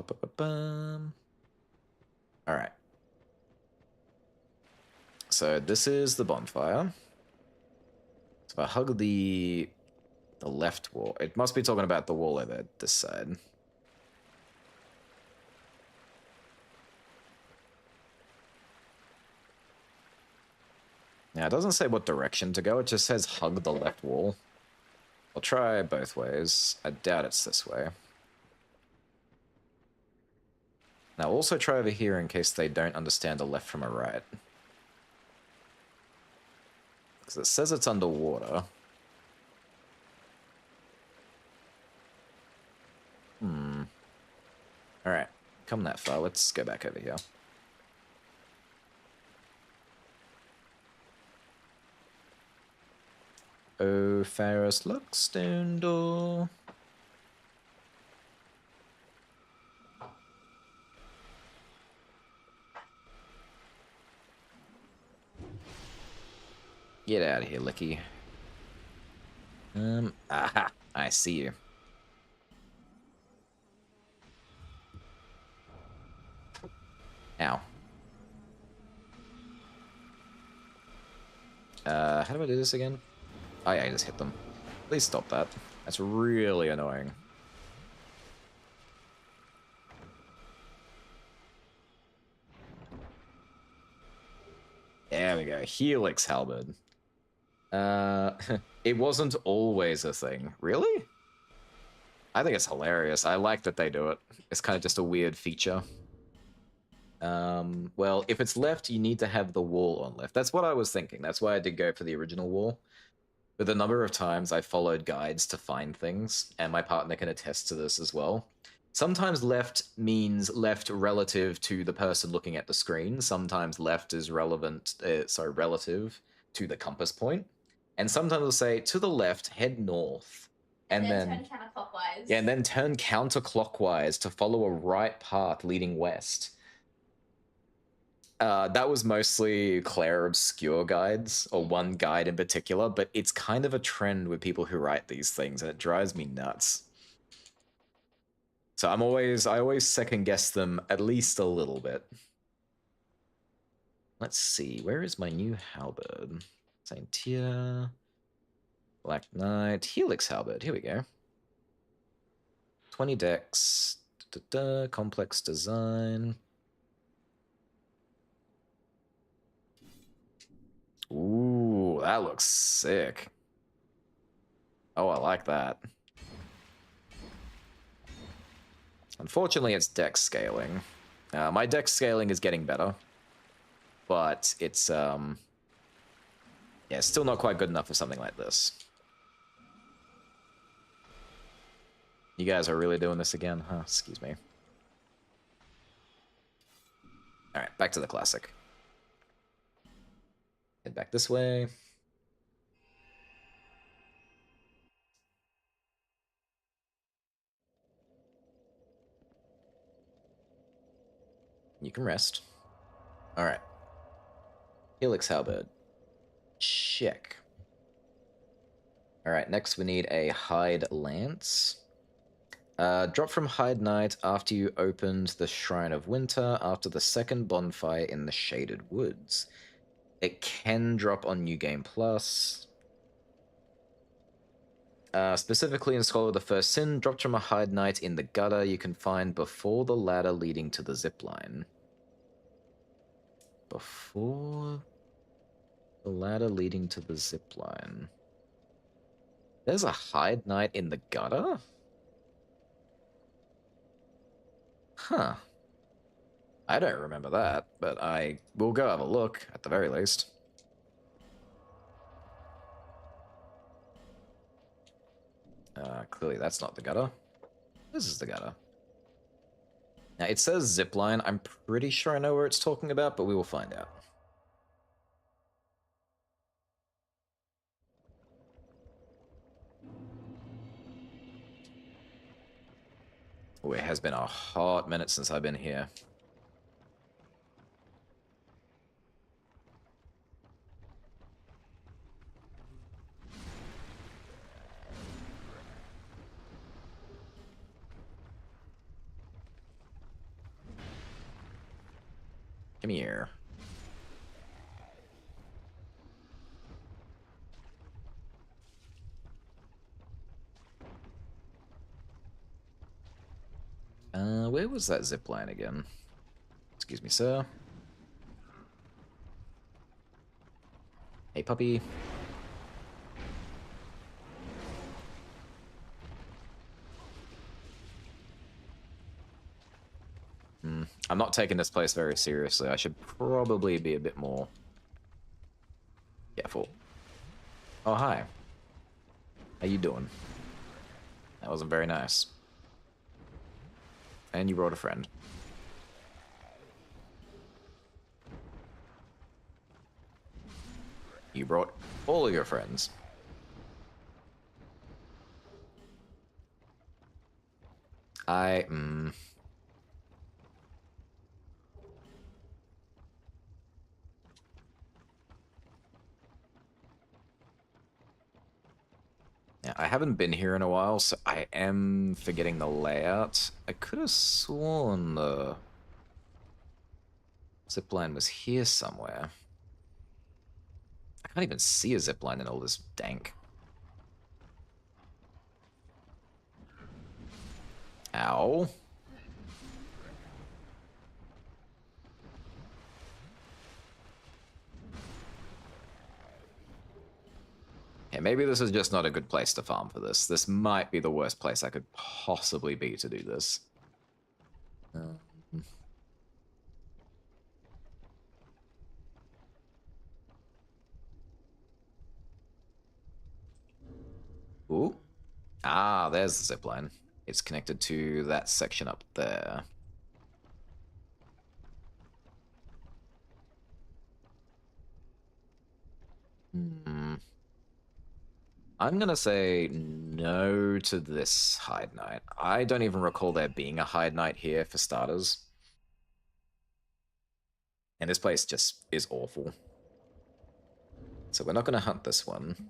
So this is the bonfire. So if I hug the left wall, it must be talking about the wall over this side. Yeah, it doesn't say what direction to go, it just says hug the left wall. I'll try both ways. I doubt it's this way. Now also try over here in case they don't understand a left from a right. Because it says it's underwater. Alright, come that far, let's go back over here. Oh, Pharos Lockstone door. Get out of here, Licky. Aha, I see you. Ow. How do I do this again? Oh yeah, I just hit them. Please stop that. That's really annoying. There we go. Helix Halberd. It wasn't always a thing. Really? I think it's hilarious. I like that they do it. It's kind of just a weird feature. Well, if it's left, you need to have the wall on left. That's what I was thinking. That's why I did go for the original wall. But the number of times I followed guides to find things, and my partner can attest to this as well. Sometimes left means left relative to the person looking at the screen. Sometimes left is relative to the compass point. And sometimes it'll say, to the left, head north. And then turn counterclockwise. Yeah, and then turn counterclockwise to follow a right path leading west. That was mostly Claire Obscure guides, or one guide in particular, but it's kind of a trend with people who write these things, and it drives me nuts. So I always second guess them at least a little bit. Let's see, where is my new halberd? Saint Tier, Black Knight, Helix Halberd, here we go. 20 decks, complex design. Ooh, that looks sick. Oh, I like that. Unfortunately, it's deck scaling. My deck scaling is getting better, but it's yeah, still not quite good enough for something like this. You guys are really doing this again, huh? Excuse me. All right, back to the classic. Head back this way. You can rest. All right. Helix Halberd. Check. All right, next we need a Hide Lance. Drop from Hide Knight after you opened the Shrine of Winter after the second bonfire in the Shaded Woods. It can drop on New Game Plus. Specifically in Scholar of the First Sin, dropped from a Hide Knight in the gutter you can find before the ladder leading to the zipline. Before the ladder leading to the zipline. There's a Hide Knight in the gutter? Huh. I don't remember that, but I will go have a look, at the very least. Clearly that's not the gutter. This is the gutter. Now, it says zipline. I'm pretty sure I know where it's talking about, but we will find out. Oh, it has been a hot minute since I've been here. Come here. Where was that zip line again? Excuse me, sir. Hey, puppy. I'm not taking this place very seriously. I should probably be a bit more careful. Oh, hi. How you doing? That wasn't very nice. And you brought a friend. You brought all of your friends. Yeah, I haven't been here in a while, so I am forgetting the layout. I could have sworn the zipline was here somewhere. I can't even see a zipline in all this dank. Ow. Yeah, maybe this is just not a good place to farm for this. This might be the worst place I could possibly be to do this. Ooh. Ah, there's the zipline. It's connected to that section up there. I'm gonna say no to this Hide Knight. I don't even recall there being a Hide Knight here, for starters. And this place just is awful. So we're not gonna hunt this one.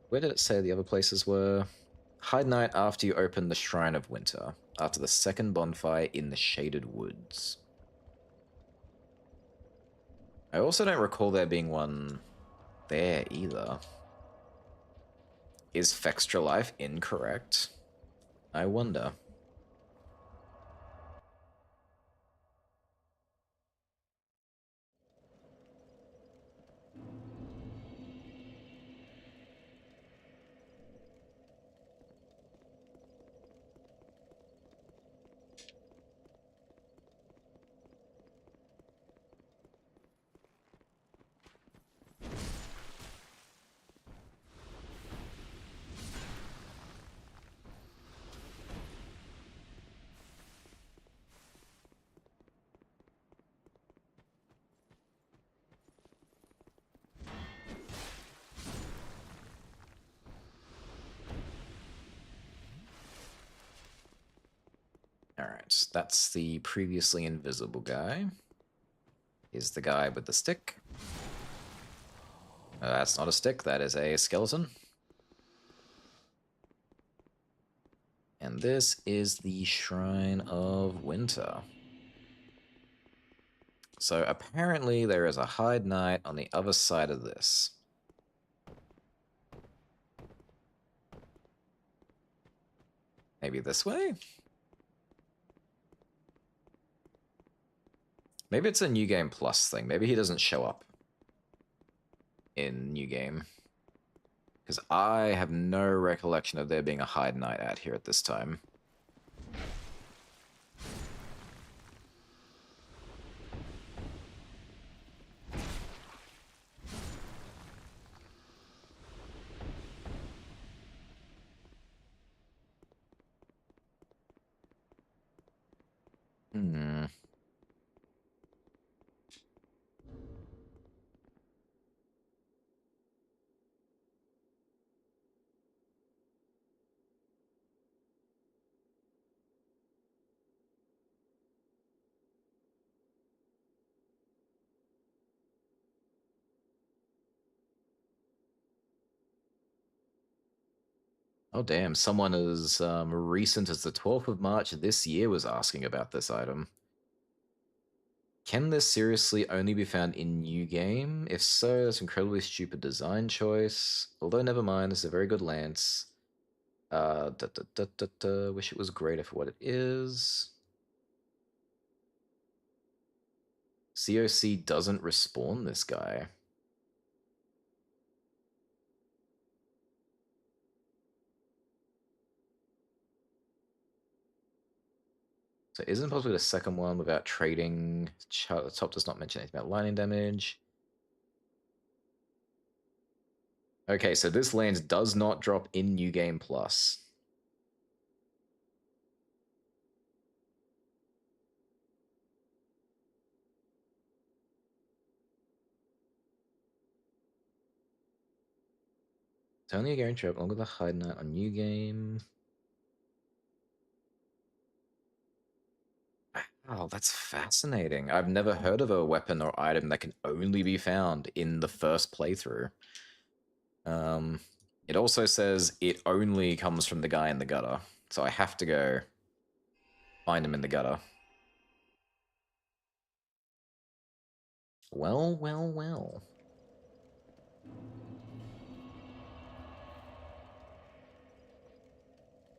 Where did it say the other places were? Hide Knight after you open the Shrine of Winter. After the second bonfire in the Shaded Woods. I also don't recall there being one there either. Is Fextra Life incorrect? I wonder. Alright, that's the previously invisible guy. Is the guy with the stick. That's not a stick, that is a skeleton. And this is the Shrine of Winter. So apparently there is a Hide Knight on the other side of this. Maybe this way? Maybe it's a New Game Plus thing. Maybe he doesn't show up in New Game. Because I have no recollection of there being a Hide Knight out here at this time. Oh damn, someone as recent as the 12th of March this year was asking about this item. Can this seriously only be found in New Game? If so, that's incredibly stupid design choice. Although never mind, this is a very good lance. Wish it was greater for what it is. COC doesn't respawn this guy. So isn't possibly the second one without trading. The top does not mention anything about lightning damage. Okay, so this lance does not drop in New Game Plus. It's only a guarantee along with a hide knight on New Game. Oh, that's fascinating. I've never heard of a weapon or item that can only be found in the first playthrough. It also says it only comes from the guy in the gutter. So I have to go find him in the gutter. Well, well, well.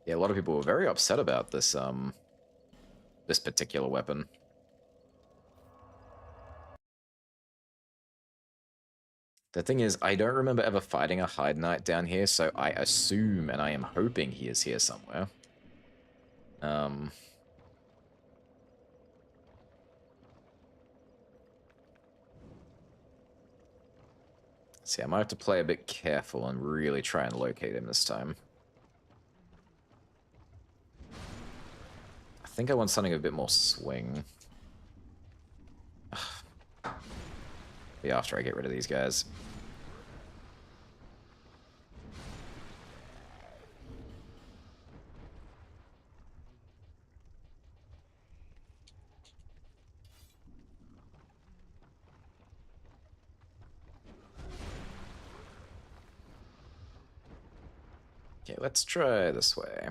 Yeah, a lot of people were very upset about this, this particular weapon. The thing is, I don't remember ever fighting a Hide Knight down here, so I assume and I am hoping he is here somewhere. See, I might have to play a bit careful and really try and locate him this time. I think I want something a bit more swing. Be after I get rid of these guys. Okay, let's try this way.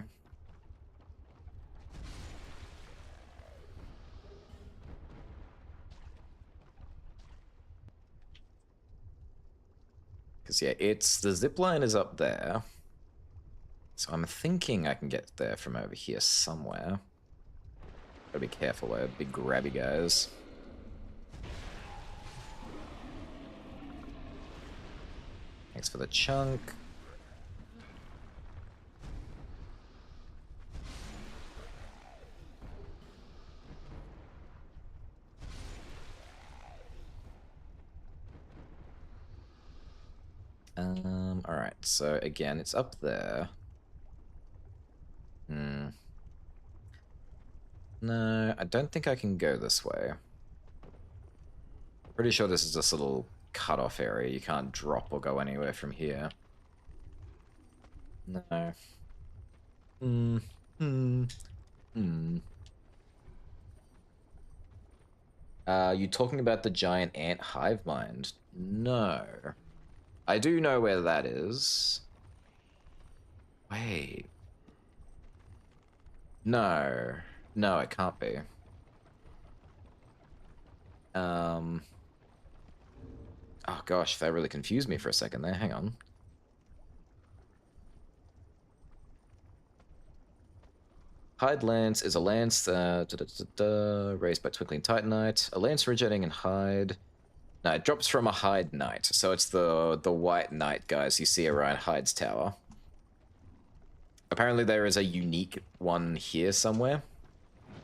Because, yeah, it's... the zipline is up there. So I'm thinking I can get there from over here somewhere. Gotta be careful, though. Big grabby guys. Thanks for the chunk. Alright, so again, it's up there. No, I don't think I can go this way. Pretty sure this is this little cut-off area. You can't drop or go anywhere from here. No. You talking about the giant ant hive mind? No. I do know where that is. Wait. No. No, it can't be. Oh gosh, that really confused me for a second there. Hang on. Hide Lance is a lance raised by Twinkling Titanite. A lance originating in Hide. No, it drops from a Hide Knight. So it's the white knight guys you see around Hyde's tower. Apparently there is a unique one here somewhere.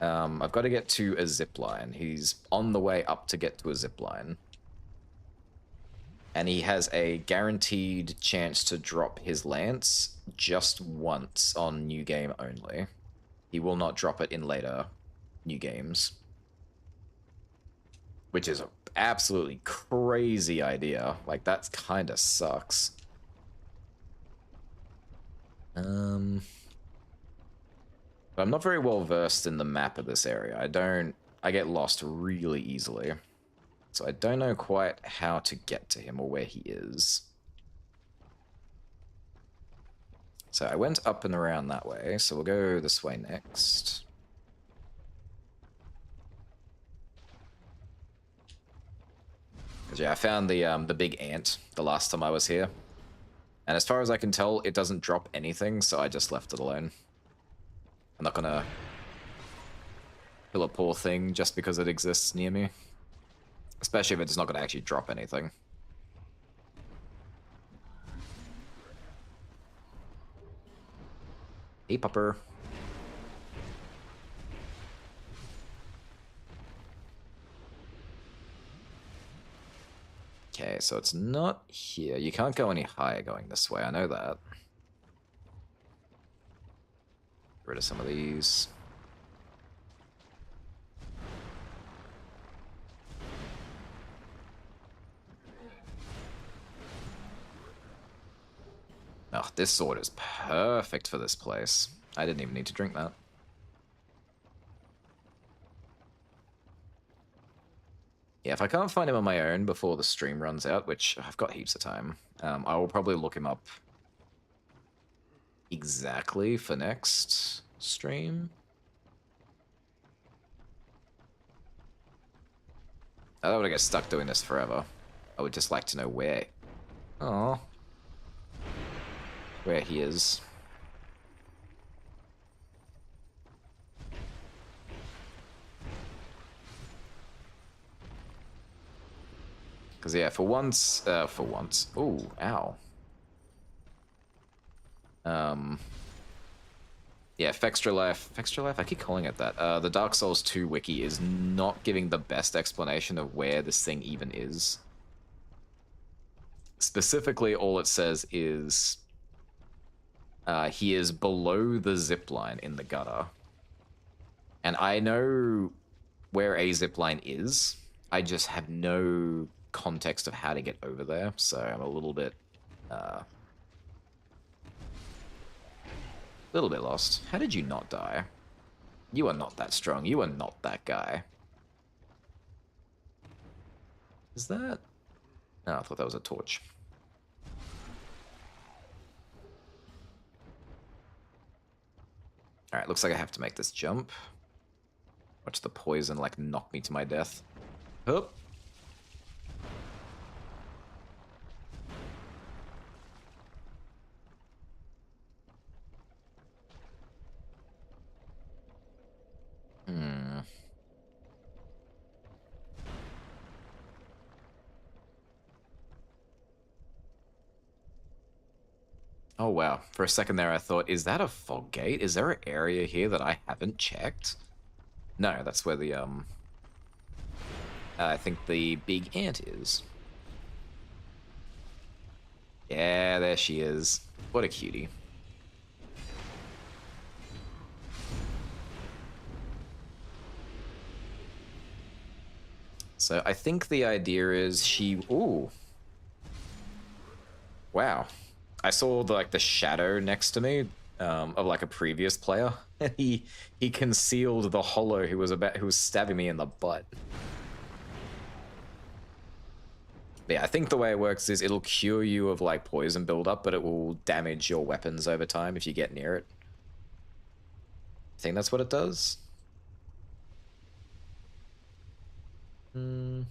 I've got to get to a zipline. He's on the way up to get to a zipline. And he has a guaranteed chance to drop his lance just once on New Game only. He will not drop it in later New Games. Which is an absolutely crazy idea. Like, that kind of sucks. But I'm not very well versed in the map of this area. I get lost really easily. So I don't know quite how to get to him or where he is. So I went up and around that way, so we'll go this way next. 'Cause, yeah, I found the big ant the last time I was here. And as far as I can tell, it doesn't drop anything, so I just left it alone. I'm not gonna kill a poor thing just because it exists near me. Especially if it's not gonna actually drop anything. Hey, pupper. Okay, so it's not here. You can't go any higher going this way, I know that. Get rid of some of these. Oh, this sword is perfect for this place. I didn't even need to drink that. Yeah, if I can't find him on my own before the stream runs out, which I've got heaps of time, I will probably look him up exactly for next stream. I don't want to get stuck doing this forever. I would just like to know where. Oh, where he is. Because, yeah, for once... Ooh, ow. Yeah, Fextra Life, I keep calling it that. The Dark Souls 2 wiki is not giving the best explanation of where this thing even is. Specifically, all it says is... he is below the zipline in the gutter. And I know where a zipline is. I just have no context of how to get over there, so I'm a little bit lost. How did you not die? You are not that strong. You are not that guy. Is that... Oh, I thought that was a torch. Alright, looks like I have to make this jump. Watch the poison, like, knock me to my death. Oh! Oh wow, for a second there I thought, is that a fog gate? Is there an area here that I haven't checked? No, that's where the, I think the big ant is. Yeah, there she is. What a cutie. So I think the idea is she... Ooh. Wow. I saw the shadow next to me of like a previous player. he concealed the hollow who was stabbing me in the butt. But yeah, I think the way it works is it'll cure you of like poison buildup, but it will damage your weapons over time if you get near it. I think that's what it does. No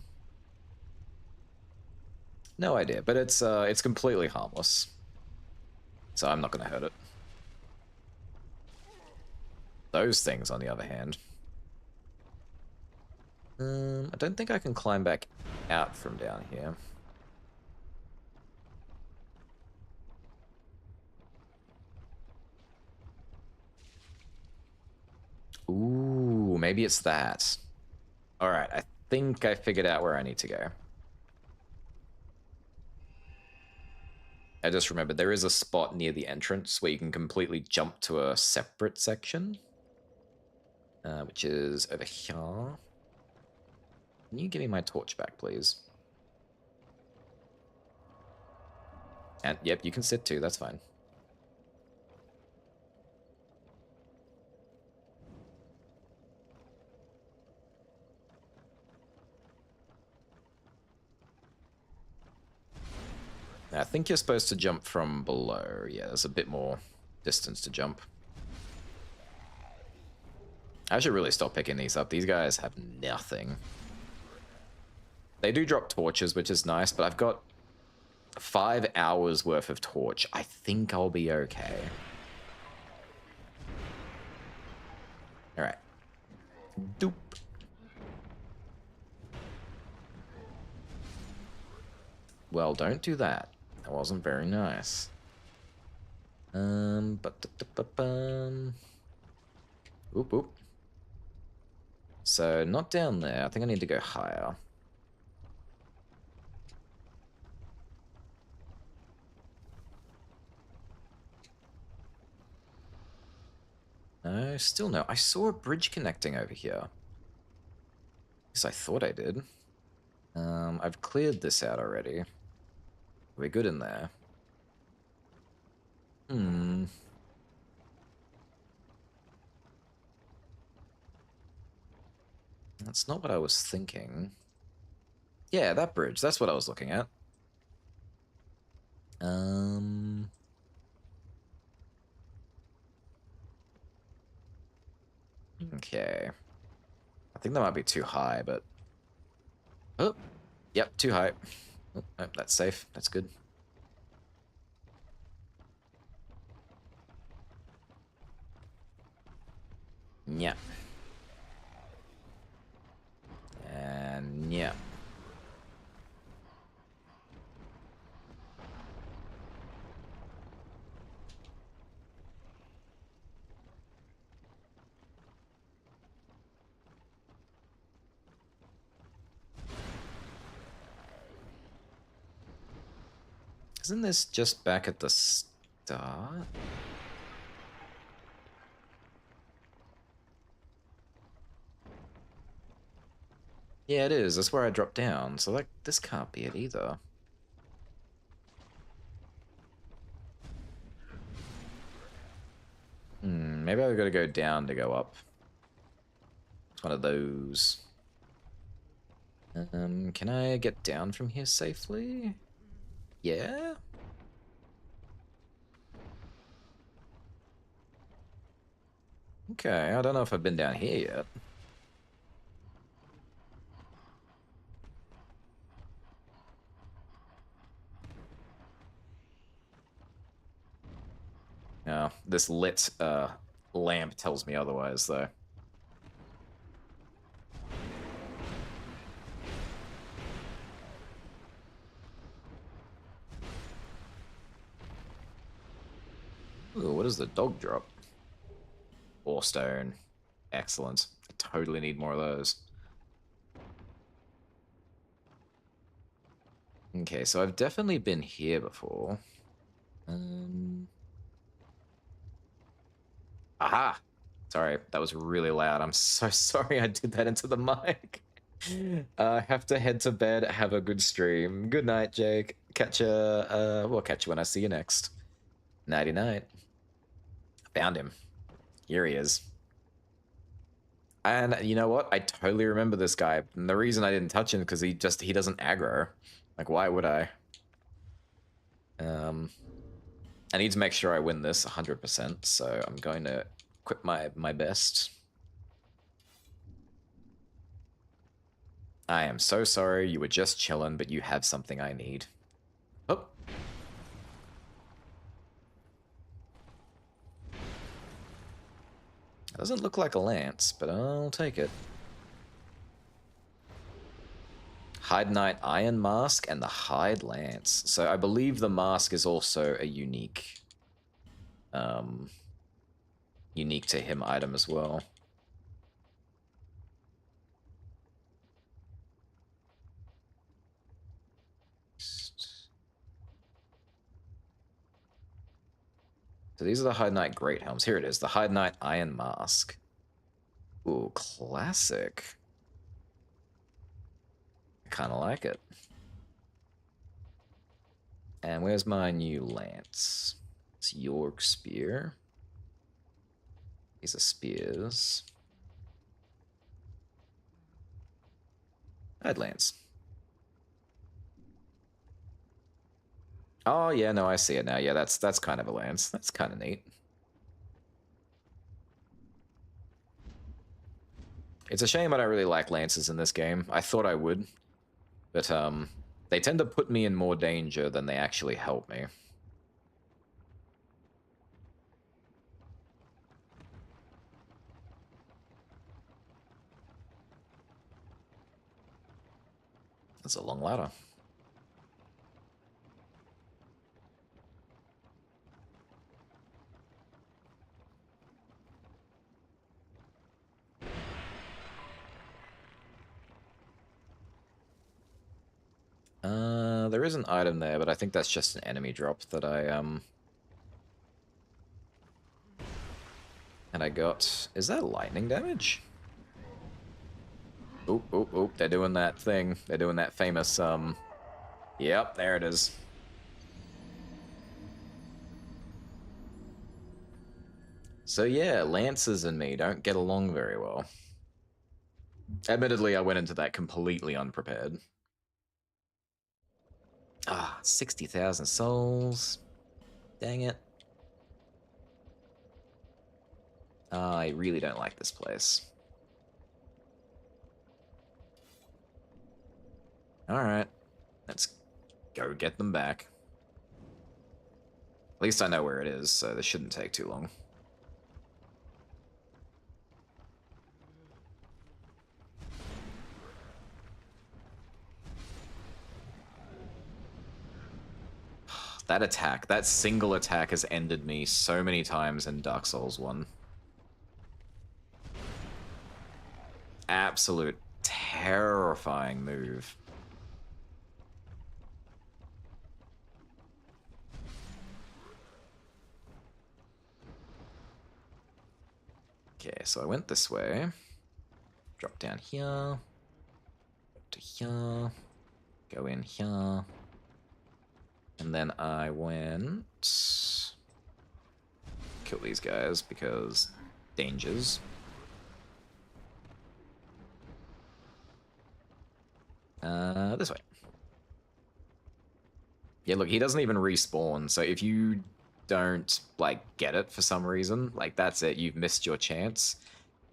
idea, but it's completely harmless. So I'm not going to hurt it. Those things, on the other hand. I don't think I can climb back out from down here. Ooh, maybe it's that. Alright, I think I figured out where I need to go. I just remembered there is a spot near the entrance where you can completely jump to a separate section. Which is over here. Can you give me my torch back, please? And, yep, you can sit too, that's fine. I think you're supposed to jump from below. Yeah, there's a bit more distance to jump. I should really stop picking these up. These guys have nothing. They do drop torches, which is nice, but I've got 5 hours worth of torch. I think I'll be okay. Alright. Doop. Well, don't do that. That wasn't very nice. Oop, oop. So, not down there. I think I need to go higher. No, still no. I saw a bridge connecting over here. Yes, I thought I did. I've cleared this out already. We're good in there. That's not what I was thinking. Yeah, that bridge. That's what I was looking at. Okay. I think that might be too high, but... Oh, yep, too high. Oh, nope, that's safe. That's good. Yeah. And yeah. Isn't this just back at the start? Yeah, it is. That's where I dropped down. So, like, this can't be it either. Maybe I've got to go down to go up. It's one of those. Can I get down from here safely? Yeah? Okay, I don't know if I've been down here yet. No, this lit lamp tells me otherwise, though. Ooh, what does the dog drop? Ore stone. Excellent. I totally need more of those. Okay, so I've definitely been here before. Aha! Sorry, that was really loud. I'm so sorry I did that into the mic. I have to head to bed. Have a good stream. Good night, Jake. Catch you, we'll catch you when I see you next. Nighty night. Found him. Here he is. And you know what? I totally remember this guy. And the reason I didn't touch him because he doesn't aggro. Like, why would I? I need to make sure I win this 100%, so I'm going to quit my best. I am so sorry. You were just chilling, but you have something I need. Oh. Doesn't look like a lance, but I'll take it. Hide Knight Iron Mask and the Hide Lance. So I believe the mask is also a unique to him item as well. So these are the Hide Knight Great Helms. Here it is, the Hide Knight Iron Mask. Ooh, classic. I kind of like it. And where's my new lance? It's York Spear. These are spears. Hide lance. Oh yeah, no, I see it now. Yeah, that's kind of a lance. That's kind of neat. It's a shame I don't really like Lancers in this game. I thought I would. But, they tend to put me in more danger than they actually help me. That's a long ladder. There is an item there, but I think that's just an enemy drop that I, and I got... Is that lightning damage? Oop, oop, oop, they're doing that thing. They're doing that famous, Yep, there it is. So yeah, Lancers and me don't get along very well. Admittedly, I went into that completely unprepared. Ah, 60,000 souls. Dang it. I really don't like this place. Alright, let's go get them back. At least I know where it is, so this shouldn't take too long. That attack, that single attack has ended me so many times in Dark Souls 1. Absolute terrifying move. Okay, so I went this way. Drop down here. To here. Go in here. And then I went... Kill these guys because dangers. This way. Yeah, look, he doesn't even respawn, so if you don't, like, get it for some reason, like, that's it, you've missed your chance.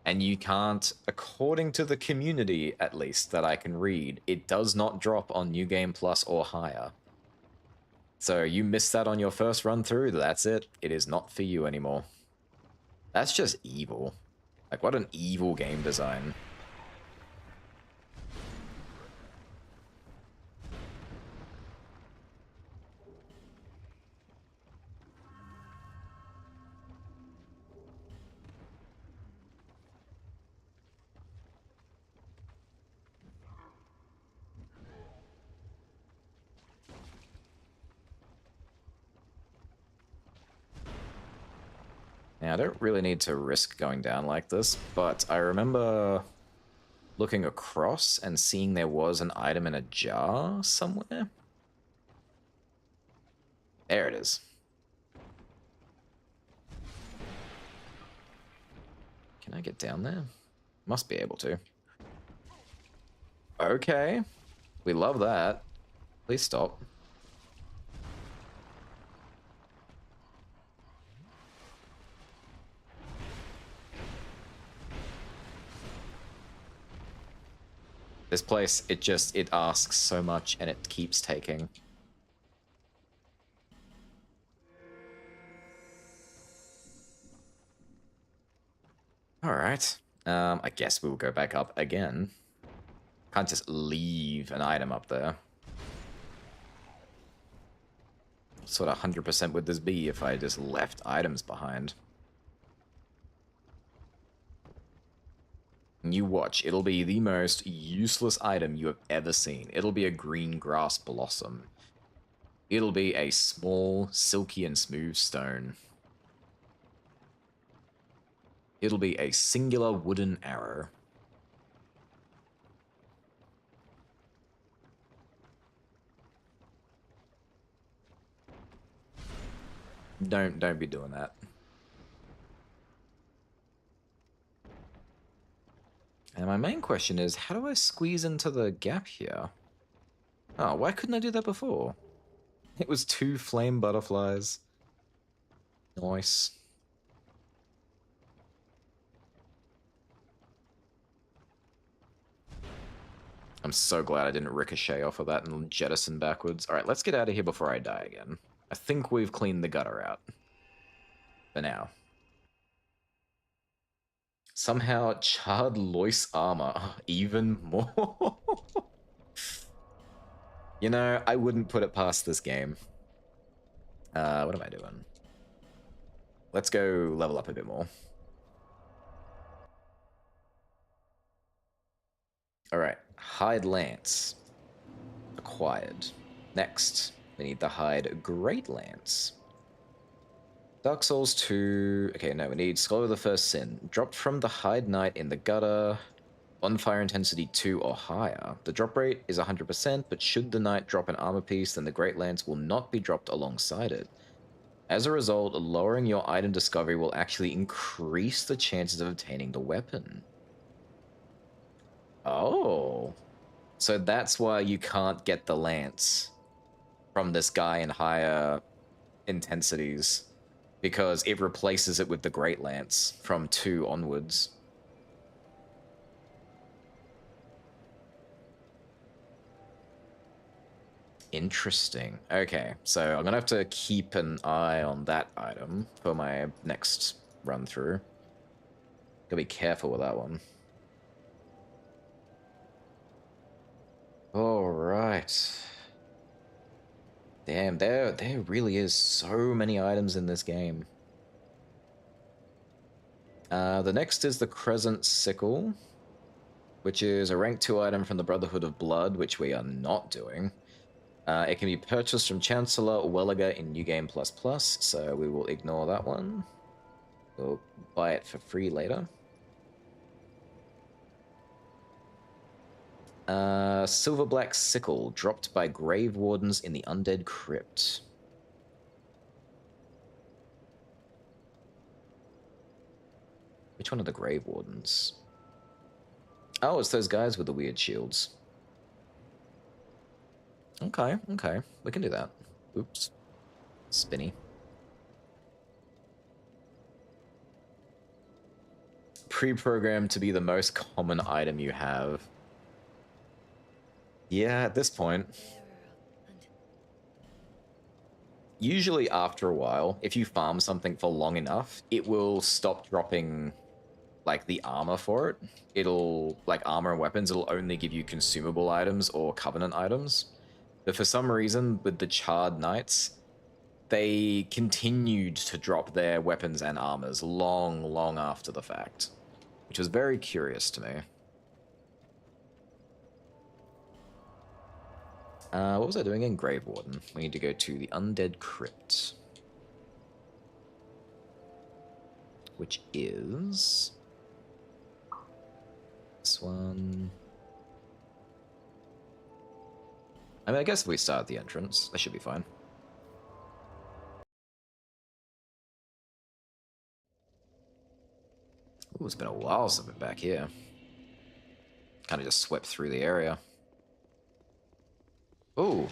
And you can't, according to the community, at least, that I can read, it does not drop on New Game Plus or higher. So you missed that on your first run through, that's it. It is not for you anymore. That's just evil. Like, what an evil game design. Now, I don't really need to risk going down like this, but I remember looking across and seeing there was an item in a jar somewhere. There it is. Can I get down there? Must be able to. Okay. We love that. Please stop. This place, it asks so much and it keeps taking. Alright. I guess we'll go back up again. Can't just leave an item up there. What sort of 100% would this be if I just left items behind? You watch, it'll be the most useless item you have ever seen. It'll be a green grass blossom. It'll be a small, silky and smooth stone. It'll be a singular wooden arrow. Don't be doing that. And my main question is, how do I squeeze into the gap here? Oh, why couldn't I do that before? It was 2 flame butterflies. Nice. I'm so glad I didn't ricochet off of that and jettison backwards. Alright, let's get out of here before I die again. I think we've cleaned the gutter out. For now. Somehow, charred Lois armor. Even more. You know, I wouldn't put it past this game. What am I doing? Let's go level up a bit more. Alright, Hide Lance. Acquired. Next, we need the Hide Great Lance. Dark Souls 2... Okay, no, we need Scholar of the First Sin. Dropped from the Hide Knight in the gutter. Bonfire intensity 2 or higher. The drop rate is 100%, but should the knight drop an armor piece, then the Great Lance will not be dropped alongside it. As a result, lowering your item discovery will actually increase the chances of obtaining the weapon. Oh. So that's why you can't get the lance from this guy in higher intensities. Because it replaces it with the Great Lance from 2 onwards. Interesting. Okay, so I'm gonna have to keep an eye on that item for my next run through. Gotta be careful with that one. Alright. Damn, there really is so many items in this game. The next is the Crescent Sickle, which is a rank 2 item from the Brotherhood of Blood, which we are not doing. It can be purchased from Chancellor Welliger in New Game++, so we will ignore that one. We'll buy it for free later. Silver Black Sickle, dropped by Grave Wardens in the Undead Crypt. Which one are the Grave Wardens? Oh, it's those guys with the weird shields. Okay, okay. We can do that. Oops. Spinny. Pre-programmed to be the most common item you have. Yeah, at this point. Usually after a while, if you farm something for long enough, it will stop dropping, like, the armor for it. It'll, like, armor and weapons, it'll only give you consumable items or covenant items. But for some reason, with the Charred Knights, they continued to drop their weapons and armors long after the fact. Which was very curious to me. What was I doing in Grave Warden? We need to go to the Undead Crypt. Which is... this one... I mean, I guess if we start at the entrance, that should be fine. Ooh, it's been a while since I've been back here. Kind of just swept through the area. Ooh.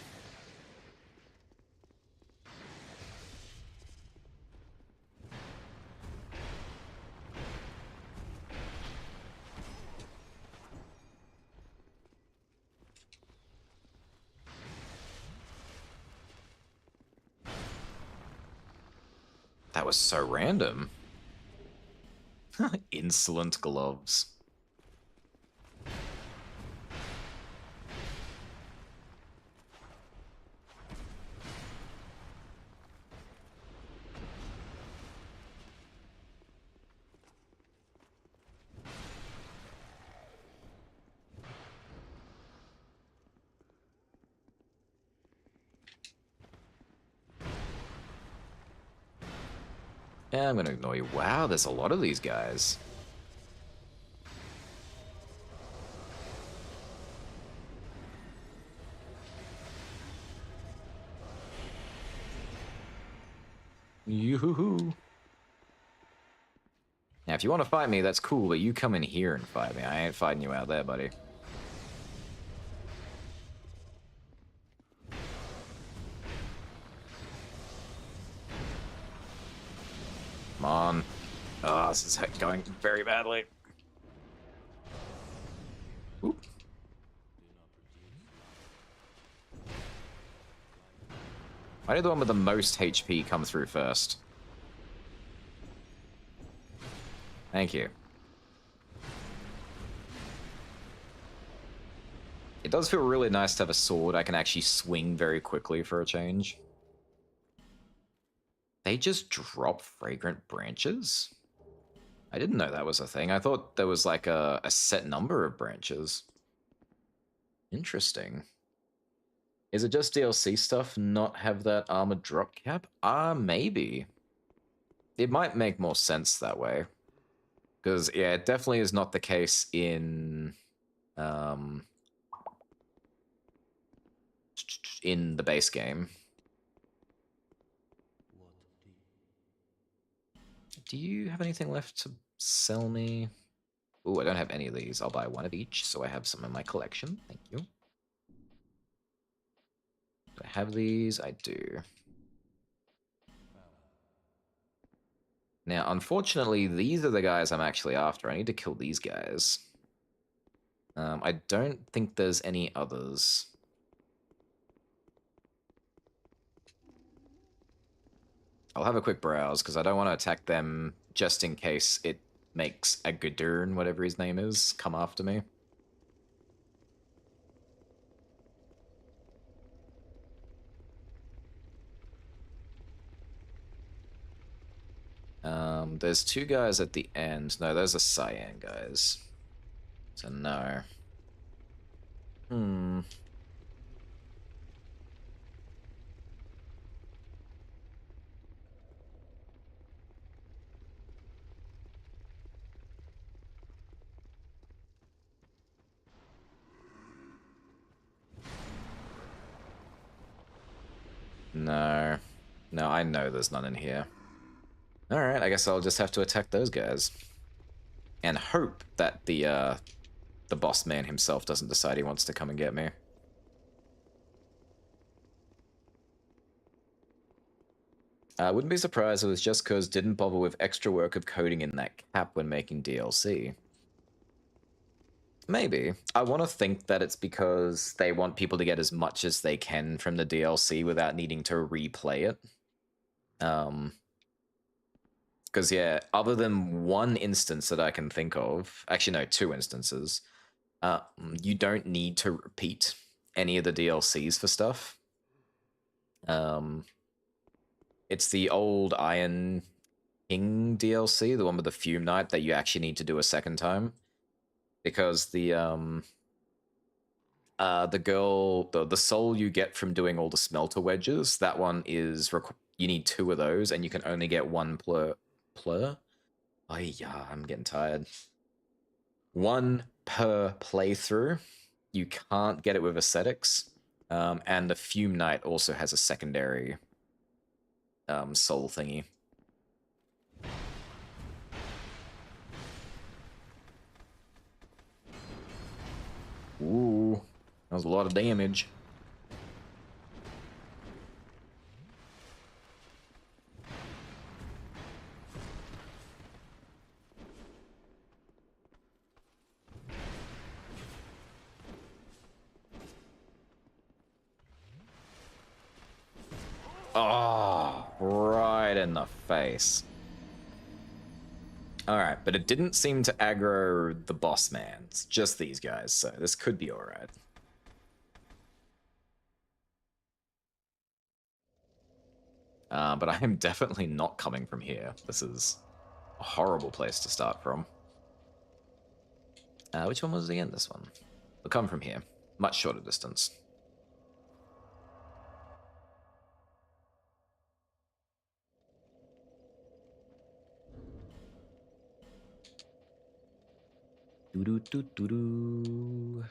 That was so random. Insolent gloves. Yeah, I'm gonna ignore you. Wow, there's a lot of these guys. Yoo-hoo-hoo. Now, if you want to fight me, that's cool, but you come in here and fight me. I ain't fighting you out there, buddy. Come on. Oh, this is going very badly. Oop. Why did the one with the most HP come through first? Thank you. It does feel really nice to have a sword I can actually swing very quickly for a change. They just drop fragrant branches? I didn't know that was a thing. I thought there was like a set number of branches. Interesting. Is it just DLC stuff not have that armored drop cap? Maybe. It might make more sense that way. Because, yeah, it definitely is not the case in the base game. Do you have anything left to sell me? Ooh, I don't have any of these. I'll buy one of each, so I have some in my collection. Thank you. Do I have these? I do. Now, unfortunately, these are the guys I'm actually after. I need to kill these guys. I don't think there's any others. I'll have a quick browse, because I don't want to attack them just in case it makes a Gudurn, whatever his name is, come after me. There's two guys at the end. No, those are Cyan guys. So no. No. No, I know there's none in here. Alright, I guess I'll just have to attack those guys. And hope that the boss man himself doesn't decide he wants to come and get me. I wouldn't be surprised if it was just because didn't bother with extra work of coding in that cap when making DLC. Maybe. I want to think that it's because they want people to get as much as they can from the DLC without needing to replay it. Because, yeah, other than one instance that I can think of, actually, no, two instances, you don't need to repeat any of the DLCs for stuff. It's the old Iron King DLC, the one with the Fume Knight, that you actually need to do a second time. Because the girl, the soul you get from doing all the smelter wedges, that one is, you need two of those, and you can only get one plur? Oh yeah, I'm getting tired. One per playthrough. You can't get it with ascetics. And the Fume Knight also has a secondary soul thingy. Ooh, that was a lot of damage. Oh, right in the face. Alright, but it didn't seem to aggro the boss man. It's just these guys, so this could be alright. But I am definitely not coming from here. This is a horrible place to start from. Which one was it again? This one. We'll come from here. Much shorter distance. Doo-doo-doo-doo-doo.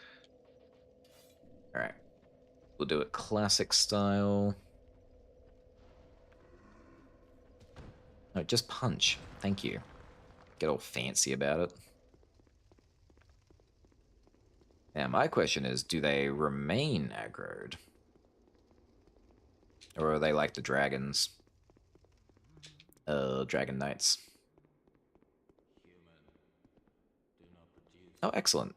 Alright. We'll do it classic style. No, just punch. Thank you. Get all fancy about it. Now, my question is, do they remain aggroed? Or are they like the dragons? Dragon Knights. Oh, excellent.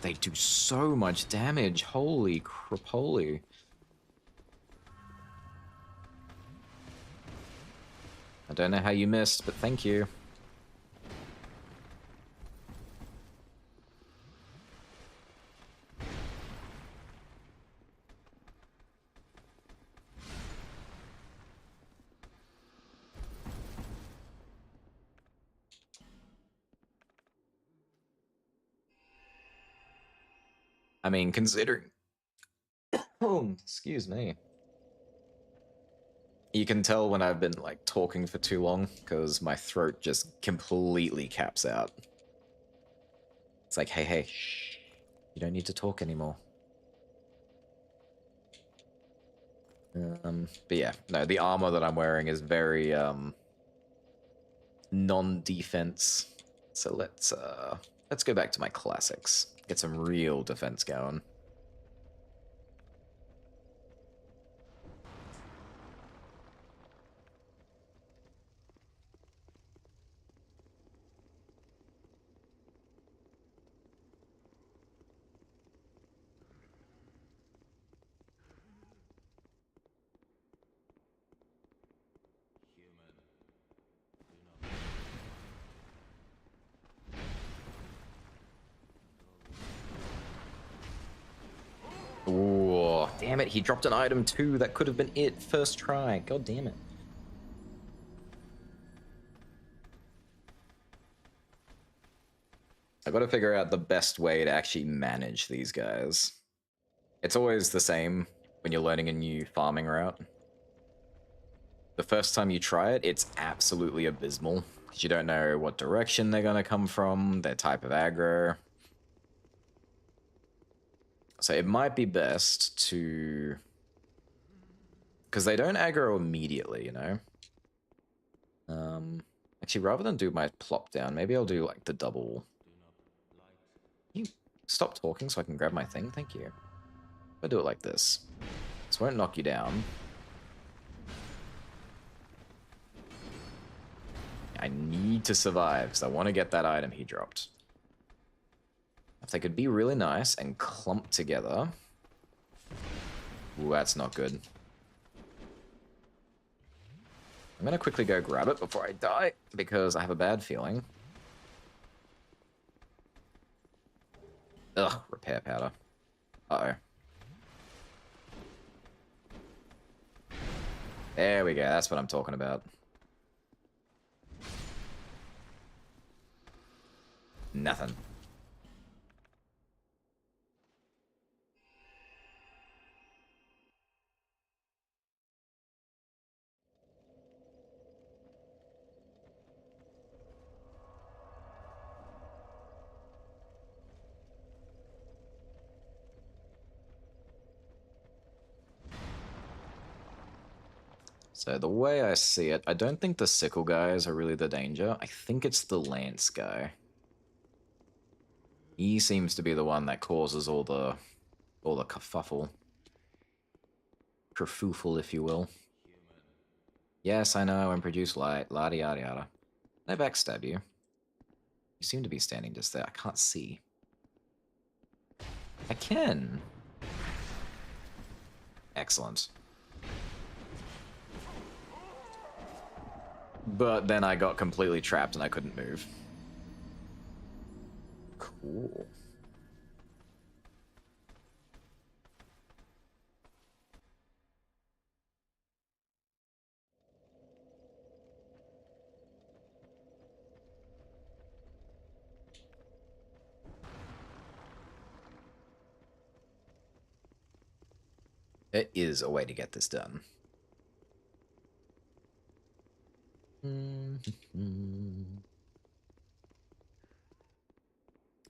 they do so much damage. Holy crapoly. I don't know how you missed, but thank you. I mean, considering... Oh, excuse me. You can tell when I've been, like, talking for too long, because my throat just completely caps out. It's like, hey, shh. You don't need to talk anymore. But yeah, no, the armor that I'm wearing is very, non-defense. So let's go back to my classics. Get some real defense going. Ooh, damn it, he dropped an item too. That could have been it. First try. God damn it. I gotta figure out the best way to actually manage these guys. It's always the same when you're learning a new farming route. The first time you try it, it's absolutely abysmal, because you don't know what direction they're gonna come from, their type of aggro. So it might be best to... because they don't aggro immediately, you know? Actually, rather than do my plop down, maybe I'll do, like, the double... Can you stop talking so I can grab my thing? Thank you. I'll do it like this. This won't knock you down. I need to survive, because I want to get that item he dropped. If they could be really nice and clump together... Ooh, that's not good. I'm gonna quickly go grab it before I die, because I have a bad feeling. Ugh, repair powder. Uh-oh. There we go, that's what I'm talking about. Nothing. So the way I see it, I don't think the sickle guys are really the danger. I think it's the lance guy. He seems to be the one that causes all the kerfuffle. Kerfoofle, if you will. Yes, I know, and produce light, lada yada yada. Can I backstab you? You seem to be standing just there. I can't see. I can. Excellent. But then I got completely trapped and I couldn't move. Cool. There is a way to get this done. I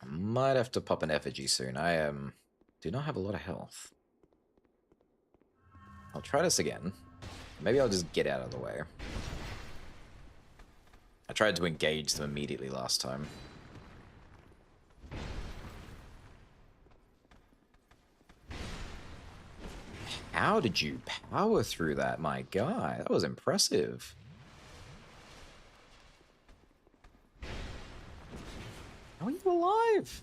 might have to pop an effigy soon. I do not have a lot of health. I'll try this again. Maybe I'll just get out of the way. I tried to engage them immediately last time. How did you power through that, my guy? That was impressive. How are you alive?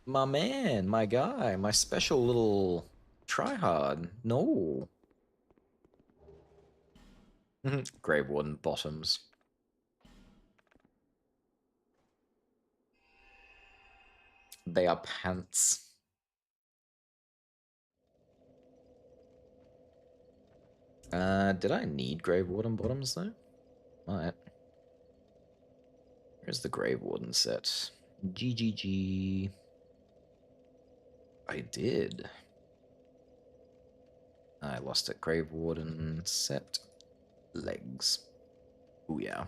My man, my guy, my special little tryhard. No. Grave Warden bottoms. They are pants. Did I need Grave Warden bottoms though? Might. Here's the Grave Warden set. GGG. I did. I lost it. Grave Warden set. Legs. Oh yeah.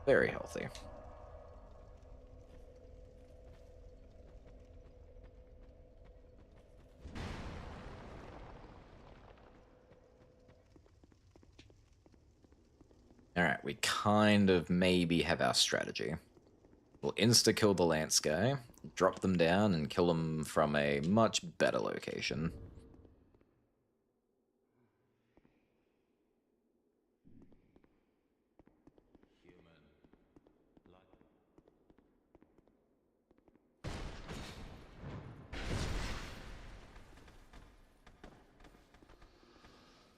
Very healthy. Alright, we kind of maybe have our strategy. We'll insta-kill the Lance guy, drop them down, and kill them from a much better location.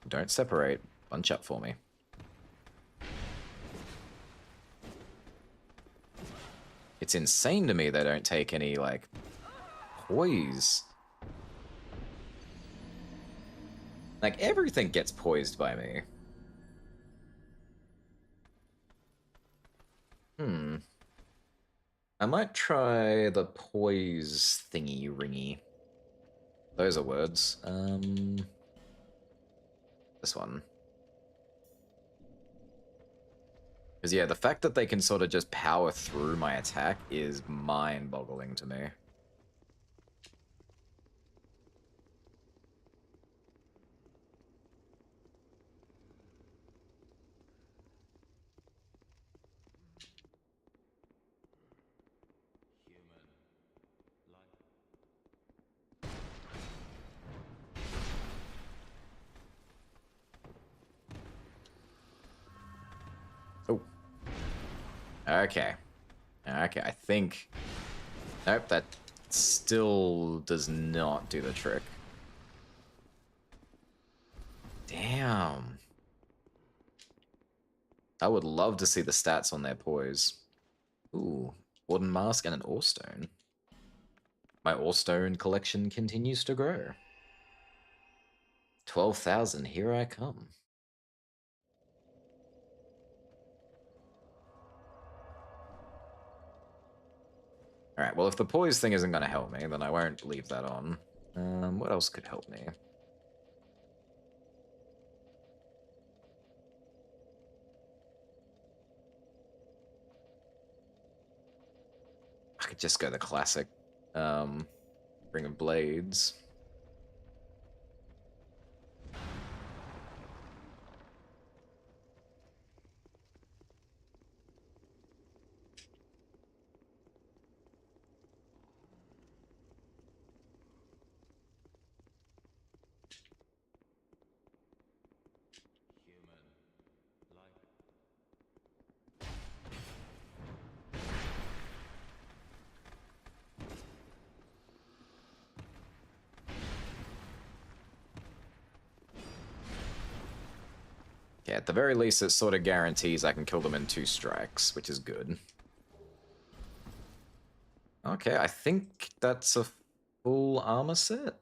Don't separate. Bunch up for me. It's insane to me they don't take any, like, poise. Like, everything gets poised by me. I might try the poise thingy-ringy. Those are words. This one. Because, yeah, the fact that they can sort of just power through my attack is mind-boggling to me. Oh. Okay. Okay, I think... Nope, that still does not do the trick. Damn. I would love to see the stats on their poise. Ooh, Warden Mask and an Orestone. My Orestone collection continues to grow. 12,000, here I come. Alright, well if the poise thing isn't going to help me, then I won't leave that on. What else could help me? I could just go the classic. Ring of Blades. Yeah, at the very least, it sort of guarantees I can kill them in 2 strikes, which is good. Okay, I think that's a full armor set.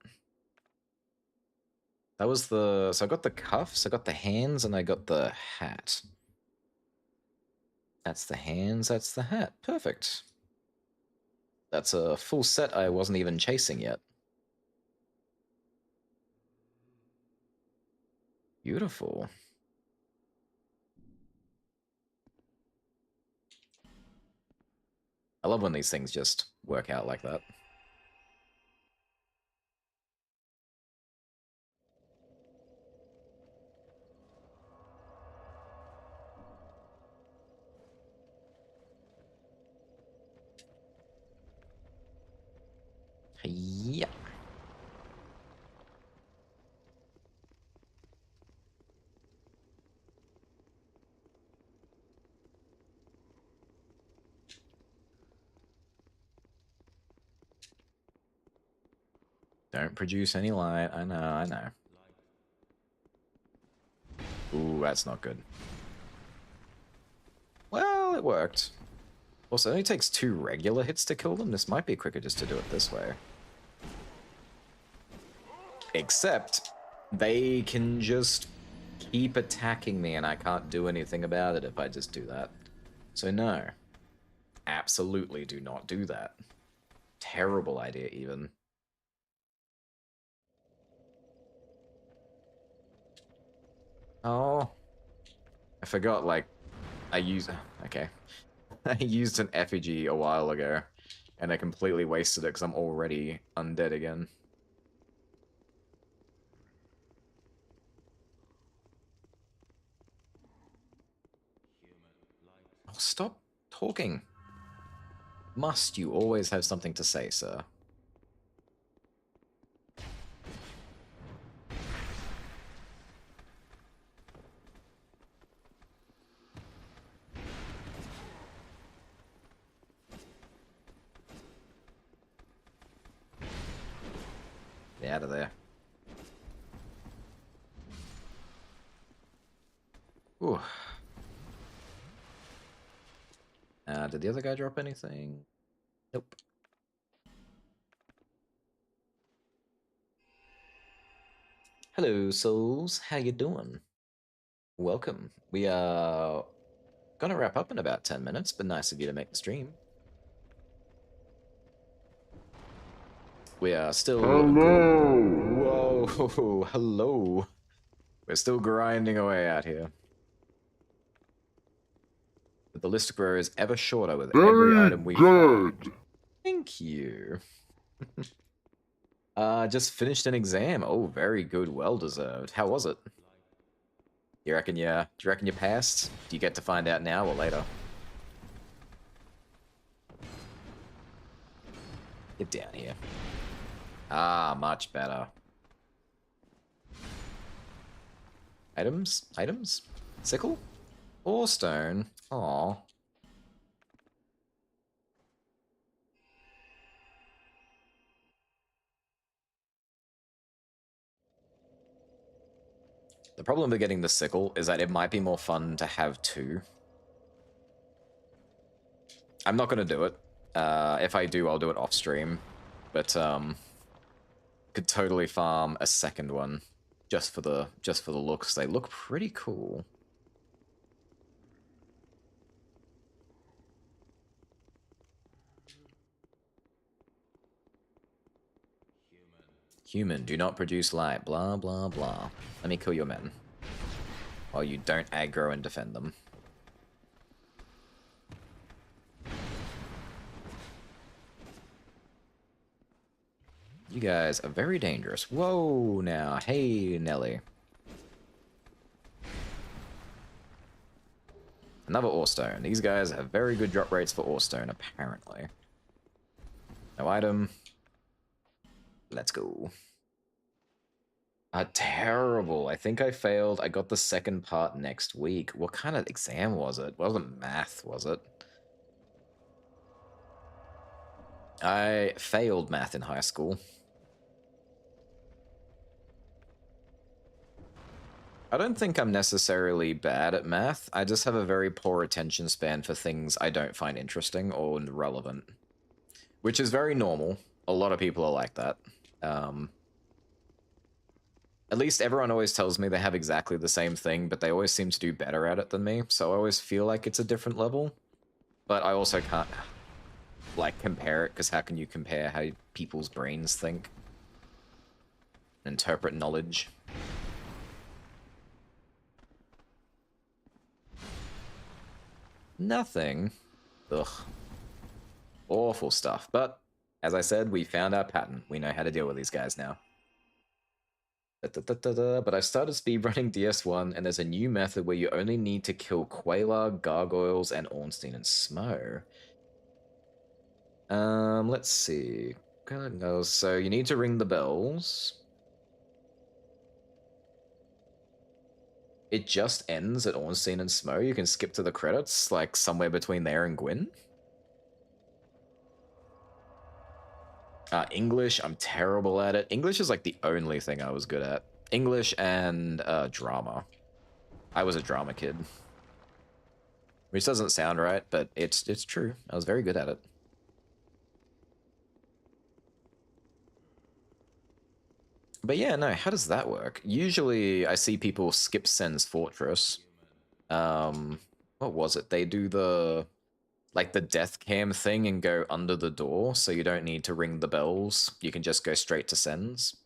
That was the... So I got the cuffs, I got the hands, and I got the hat. That's the hands, that's the hat. Perfect. That's a full set I wasn't even chasing yet. Beautiful. I love when these things just work out like that. Yeah. Don't produce any light. I know, I know. Ooh, that's not good. Well, it worked. Also, it only takes 2 regular hits to kill them. This might be quicker just to do it this way. Except, they can just keep attacking me and I can't do anything about it if I just do that. So no. Absolutely do not do that. Terrible idea, even. Oh. I forgot, like, I used... Okay. I used an effigy a while ago, and I completely wasted it because I'm already undead again. Oh, stop talking. Must you always have something to say, sir? Get out of there. Ooh. Did the other guy drop anything? Nope. Hello, souls. How you doing? Welcome. We are gonna wrap up in about 10 minutes, but nice of you to make the stream. We are still... Hello! Whoa, hello. We're still grinding away out here. But the list grows ever shorter with every item we find. Thank you. Just finished an exam. Oh, very good. Well deserved. How was it? Do you reckon you passed? Do you get to find out now or later? Get down here. Ah, much better. Items? Items? Sickle? Or stone? Aw. The problem with getting the sickle is that it might be more fun to have 2. I'm not gonna do it. If I do, I'll do it off stream. But could totally farm a second one just for the looks. They look pretty cool. Human, do not produce light. Blah blah blah. Let me kill your men. While you don't aggro and defend them. You guys are very dangerous. Whoa, now. Hey, Nelly. Another ore stone. These guys have very good drop rates for ore stone, apparently. No item. Let's go. Terrible. I think I failed. I got the second part next week. What kind of exam was it? Wasn't math, was it? I failed math in high school. I don't think I'm necessarily bad at math. I just have a very poor attention span for things I don't find interesting or relevant. Which is very normal. A lot of people are like that. At least everyone always tells me they have exactly the same thing, but they always seem to do better at it than me, so I always feel like it's a different level. But I also can't, like, compare it, because how can you compare how people's brains think? Interpret knowledge. Nothing. Ugh. Awful stuff. But, as I said, we found our pattern. We know how to deal with these guys now. But I started speedrunning DS1, and there's a new method where you only need to kill Quelaag, Gargoyles, and Ornstein and Smo. Let's see. So you need to ring the bells. It just ends at Ornstein and Smo. You can skip to the credits, like somewhere between there and Gwyn. English, I'm terrible at it. English is like the only thing I was good at. English and drama. I was a drama kid. Which doesn't sound right, but it's true. I was very good at it. But yeah, no, how does that work? Usually I see people skip Sen's Fortress. What was it? They do the like the death cam thing and go under the door, so you don't need to ring the bells. You can just go straight to Sen's.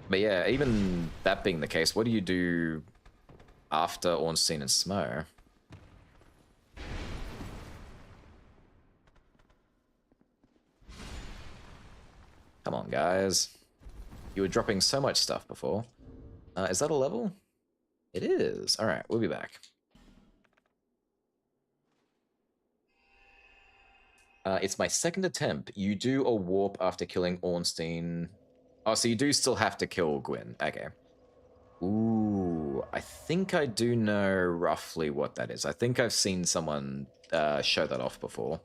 But yeah, even that being the case, what do you do after Ornstein and Smo? Come on, guys. You were dropping so much stuff before. Is that a level? It is. Alright, we'll be back. It's my second attempt. You do a warp after killing Ornstein. Oh, so you do still have to kill Gwyn. Okay. Ooh, I think I do know roughly what that is. I think I've seen someone show that off before.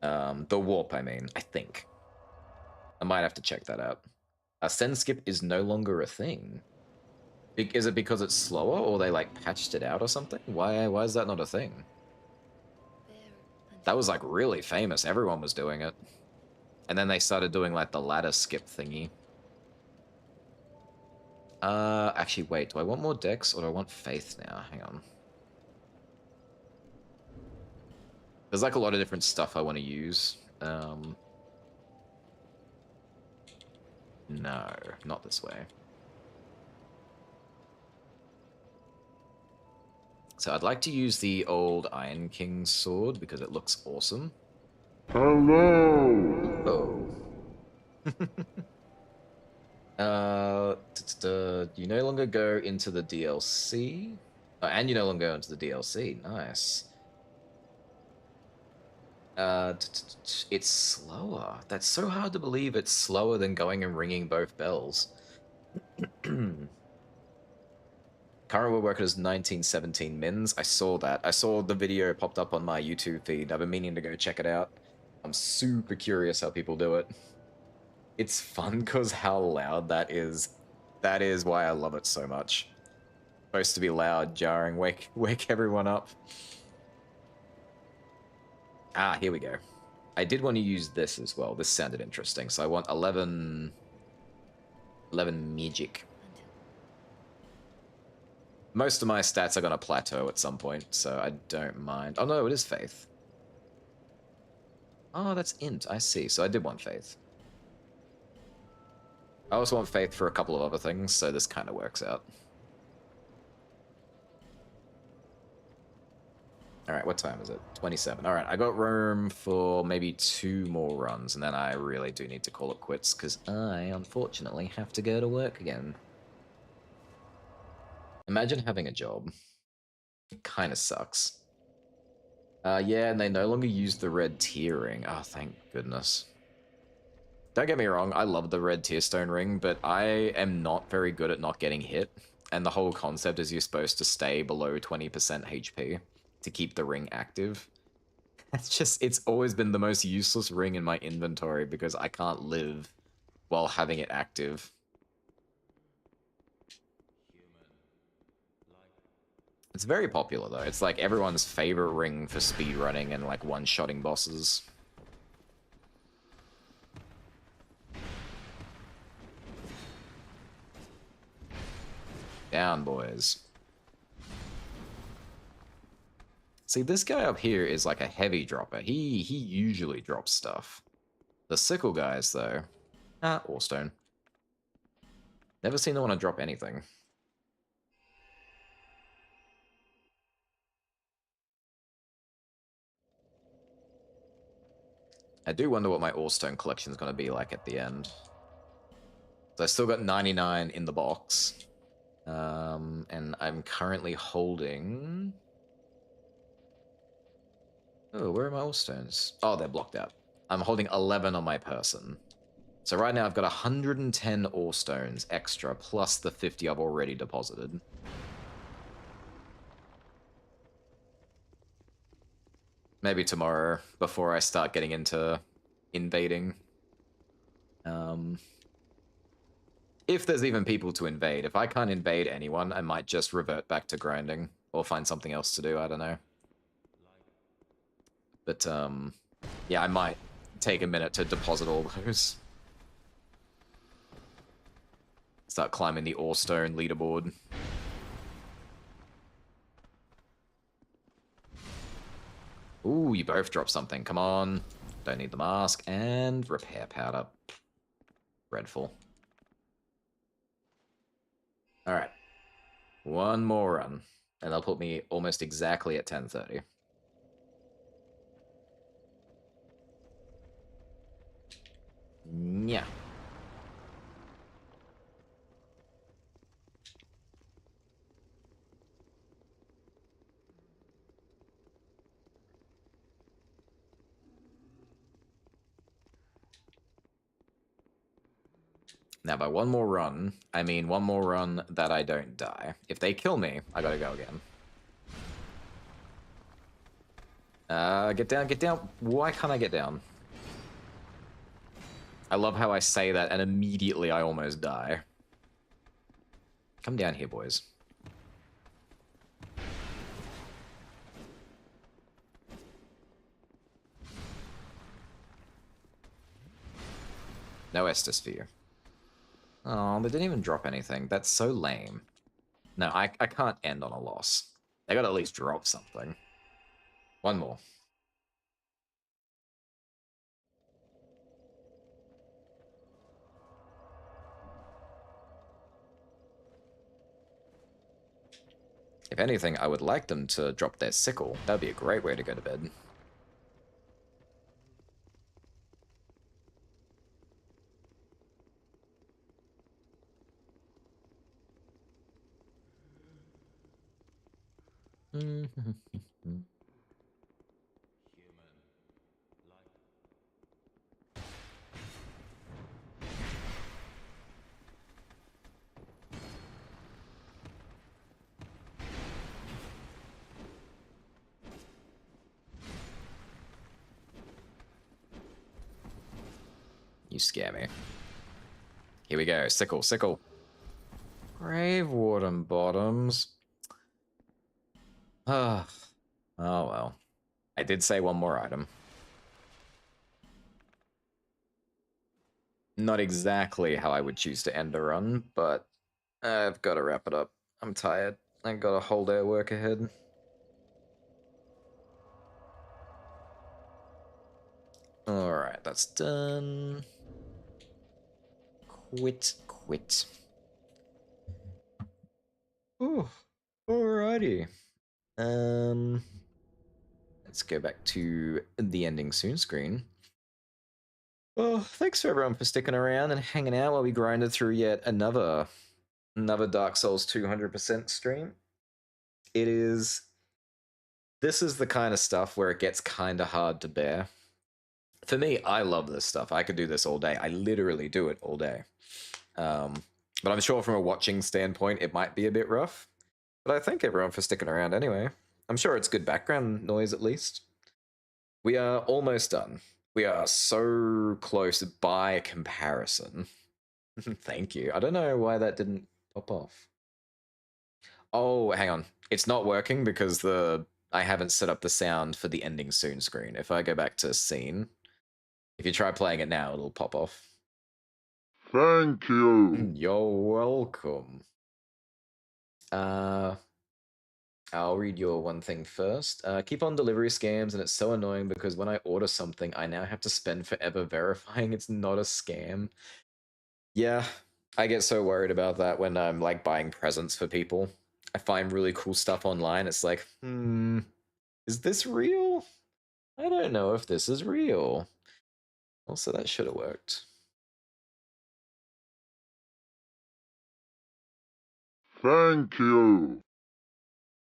The warp, I mean, I think. I might have to check that out. Send skip is no longer a thing. Is it because it's slower, or they like patched it out or something? Why is that not a thing? That was like really famous. Everyone was doing it. And then they started doing like the ladder skip thingy. Actually, wait. Do I want more decks or do I want faith now? Hang on. There's like a lot of different stuff I want to use. No, not this way. So I'd like to use the old Iron King sword because it looks awesome. Hello! Oh. You no longer go into the DLC? Oh, and you no longer go into the DLC. Nice. It's slower. That's so hard to believe it's slower than going and ringing both bells. Current world record is 1917 mins. I saw that. I saw the video popped up on my YouTube feed. I've been meaning to go check it out. I'm super curious how people do it. It's fun because how loud that is. That is why I love it so much. Supposed to be loud, jarring, wake everyone up. Ah, here we go. I did want to use this as well. This sounded interesting. So I want 11 magic. Most of my stats are going to plateau at some point, so I don't mind. Oh no, it is faith. Oh, that's int. I see. So I did want faith. I also want faith for a couple of other things, so this kind of works out. Alright, what time is it? 27. Alright, I got room for maybe 2 more runs, and then I really do need to call it quits, because I, unfortunately, have to go to work again. Imagine having a job. It kind of sucks. Yeah, and they no longer use the red tier ring. Oh, thank goodness. Don't get me wrong, I love the red tier stone ring, but I am not very good at not getting hit. And the whole concept is you're supposed to stay below 20% HP to keep the ring active. It's always been the most useless ring in my inventory because I can't live while having it active. It's very popular though. It's like everyone's favorite ring for speedrunning and like one-shotting bosses. Down, boys. See, this guy up here is like a heavy dropper. He usually drops stuff. The sickle guys, though. Ah, Orstone. Never seen no one drop anything. I do wonder what my Orstone collection is going to be like at the end. So I still got 99 in the box. And I'm currently holding... Oh, where are my Allstones? Oh, they're blocked out. I'm holding 11 on my person. So right now I've got 110 Allstones extra, plus the 50 I've already deposited. Maybe tomorrow before I start getting into invading. If there's even people to invade. If I can't invade anyone, I might just revert back to grinding or find something else to do. I don't know. But yeah, I might take a minute to deposit all those. Start climbing the Orestone leaderboard. Ooh, you both dropped something. Come on. Don't need the mask. And repair powder. Dreadful. Alright. One more run. And that'll put me almost exactly at 10:30. Yeah. Now, by one more run, I mean one more run that I don't die. If they kill me, I gotta go again. Get down, get down. Why can't I get down? I love how I say that and immediately I almost die. Come down here, boys. No Estus for you. Oh, they didn't even drop anything. That's so lame. No, I can't end on a loss. They gotta at least drop something. One more. If anything, I would like them to drop their sickle. That'd be a great way to go to bed. You scare me. Here we go. Sickle, sickle. Grave Warden Bottoms. Oh well. I did say one more item. Not exactly how I would choose to end a run, but I've got to wrap it up. I'm tired. I've got a whole day of work ahead. Alright, that's done. Quit. Ooh, alrighty. Let's go back to the ending soon screen. Well, thanks for everyone for sticking around and hanging out while we grinded through yet another Dark Souls 200% stream. This is the kind of stuff where it gets kind of hard to bear. For me, I love this stuff. I could do this all day. I literally do it all day. But I'm sure from a watching standpoint, it might be a bit rough. But I thank everyone for sticking around anyway. I'm sure it's good background noise at least. We are almost done. We are so close by comparison. Thank you. I don't know why that didn't pop off. Oh, hang on. It's not working because I haven't set up the sound for the ending soon screen. If I go back to scene, if you try playing it now, it'll pop off. Thank you. You're welcome. I'll read your one thing first. Keep on delivery scams, and it's so annoying because when I order something, I now have to spend forever verifying it's not a scam. Yeah, I get so worried about that when I'm like buying presents for people. I find really cool stuff online. It's like, is this real? I don't know if this is real. Also, that should have worked. Thank you.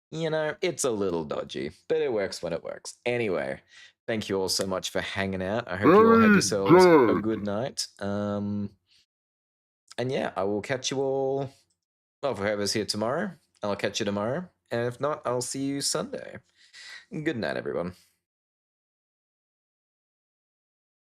You know, it's a little dodgy, but it works when it works. Anyway, thank you all so much for hanging out. I hope you all had Very yourselves a good. good night. And yeah, I will catch you all. Well, for whoever's here tomorrow, I'll catch you tomorrow. And if not, I'll see you Sunday. Good night, everyone.